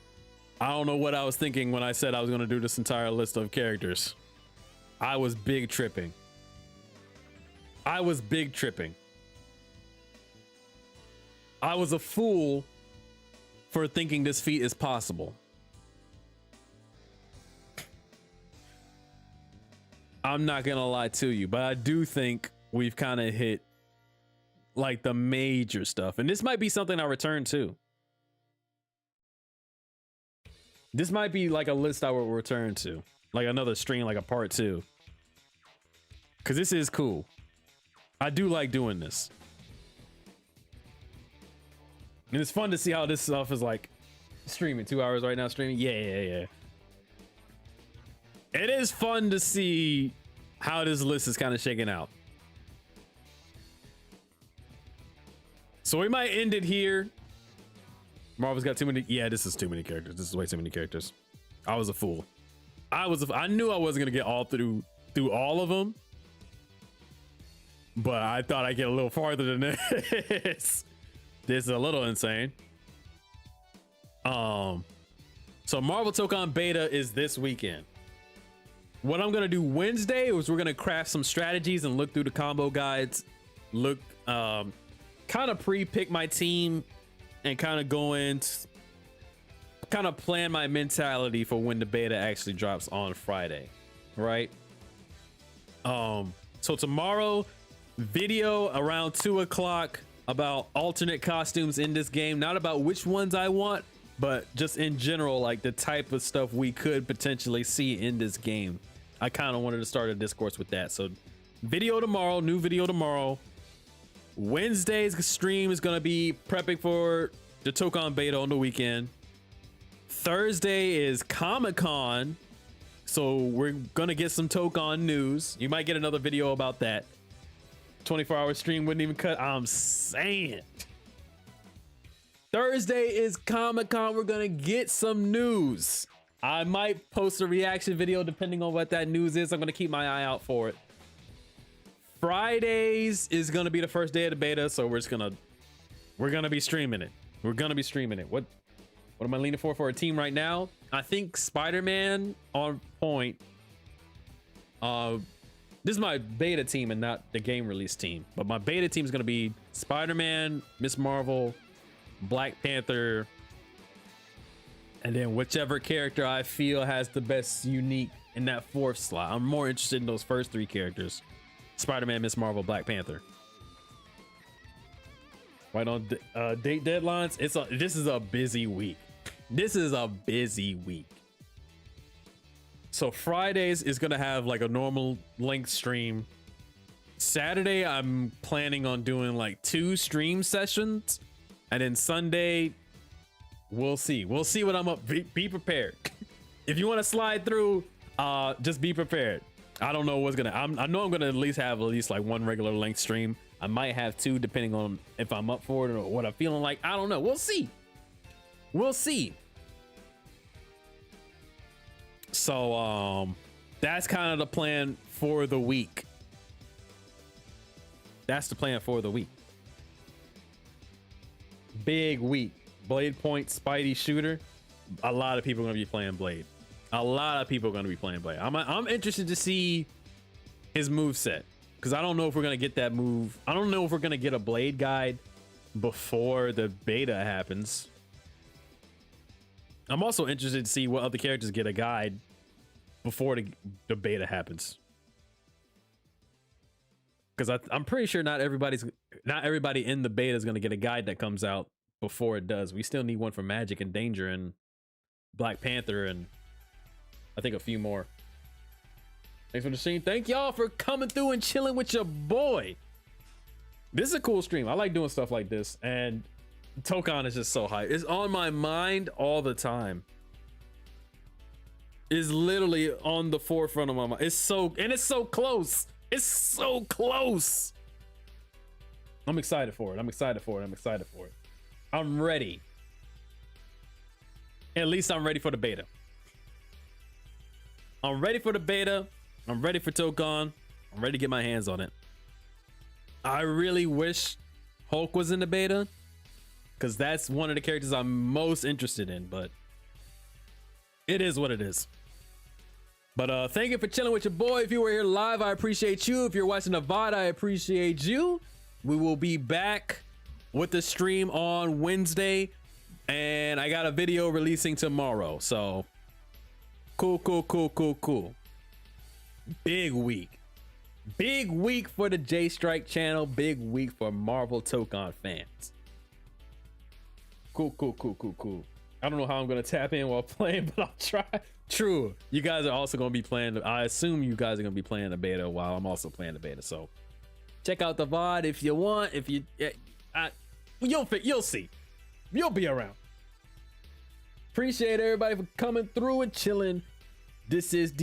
I don't know what I was thinking when I said I was gonna do this entire list of characters. I was big tripping. I was a fool for thinking this feat is possible. I'm not gonna lie to you, but I do think we've kind of hit like the major stuff, and this might be something I return to. This might be like a list I will return to, like another stream, like a part 2, because this is cool. I do like doing this. And it's fun to see how this stuff is like streaming. 2 hours right now streaming. Yeah. It is fun to see how this list is kind of shaking out. So we might end it here. Marvel's got too many. Yeah, this is too many characters. This is way too many characters. I was a fool. I knew I wasn't gonna get all through all of them, but I thought I'd get a little farther than this. This is a little insane. So Marvel Tokon beta is this weekend. What I'm gonna do Wednesday is we're gonna craft some strategies and look through the combo guides, kind of pre-pick my team and kind of go in, kind of plan my mentality for when the beta actually drops on Friday, right? So tomorrow, video around 2 o'clock about alternate costumes in this game, not about which ones I want, but just in general, like the type of stuff we could potentially see in this game. I kind of wanted to start a discourse with that. So video tomorrow, new video tomorrow. Wednesday's stream is going to be prepping for the Tokon beta on the weekend. Thursday is Comic-Con, so we're going to get some Tokon news. You might get another video about that. 24-hour stream wouldn't even cut. I'm saying. Thursday is Comic-Con. We're going to get some news. I might post a reaction video depending on what that news is. I'm going to keep my eye out for it. Fridays is going to be the first day of the beta, so we're going to be streaming it. What am I leaning for a team right now? I think Spider-Man on point. This is my beta team and not the game release team, but my beta team is going to be Spider-Man, Miss Marvel, Black Panther, and then whichever character I feel has the best unique in that fourth slot. I'm more interested in those first three characters: Spider-Man, Miss Marvel, Black Panther. Right on date deadlines. This is a busy week. This is a busy week. So Fridays is gonna have like a normal length stream. Saturday I'm planning on doing like 2 stream sessions, and then Sunday we'll see what I'm up. Be prepared. If you want to slide through, just be prepared. I don't know what's gonna. I know I'm gonna at least have like 1 regular length stream. I might have 2 depending on if I'm up for it or what I'm feeling like. I don't know. We'll see. So that's kind of the plan for the week. That's the plan for the week. Big week. Blade Point, Spidey shooter. A lot of people are gonna be playing Blade. I'm interested to see his move set, because I don't know if we're gonna get that move. I don't know if we're gonna get a Blade guide before the beta happens. I'm also interested to see what other characters get a guide before the beta happens, because I'm pretty sure not everybody in the beta is gonna get a guide that comes out before it does. We still need one for Magic and Danger and Black Panther, and I think a few more. Thanks for the stream. Thank y'all for coming through and chilling with your boy. This is a cool stream. I like doing stuff like this, and Tokon is just so hype. It's on my mind all the time. It's literally on the forefront of my mind. It's so close. It's so close. I'm excited for it. I'm ready. At least I'm ready for the beta. I'm ready for Tokon. I'm ready to get my hands on it. I really wish Hulk was in the beta, because that's one of the characters I'm most interested in, but it is what it is. But thank you for chilling with your boy. If you were here live, I appreciate you. If you're watching the VOD, I appreciate you. We will be back with the stream on Wednesday, and I got a video releasing tomorrow. So cool. Big week for the J Strike channel. Big week for Marvel Tokon fans. Cool. I don't know how I'm gonna tap in while playing, but I'll try. True. You guys are also gonna be playing. I assume you guys are gonna be playing the beta while I'm also playing the beta. So check out the VOD if you want. If you, you'll see. You'll be around. Appreciate everybody for coming through and chilling. This is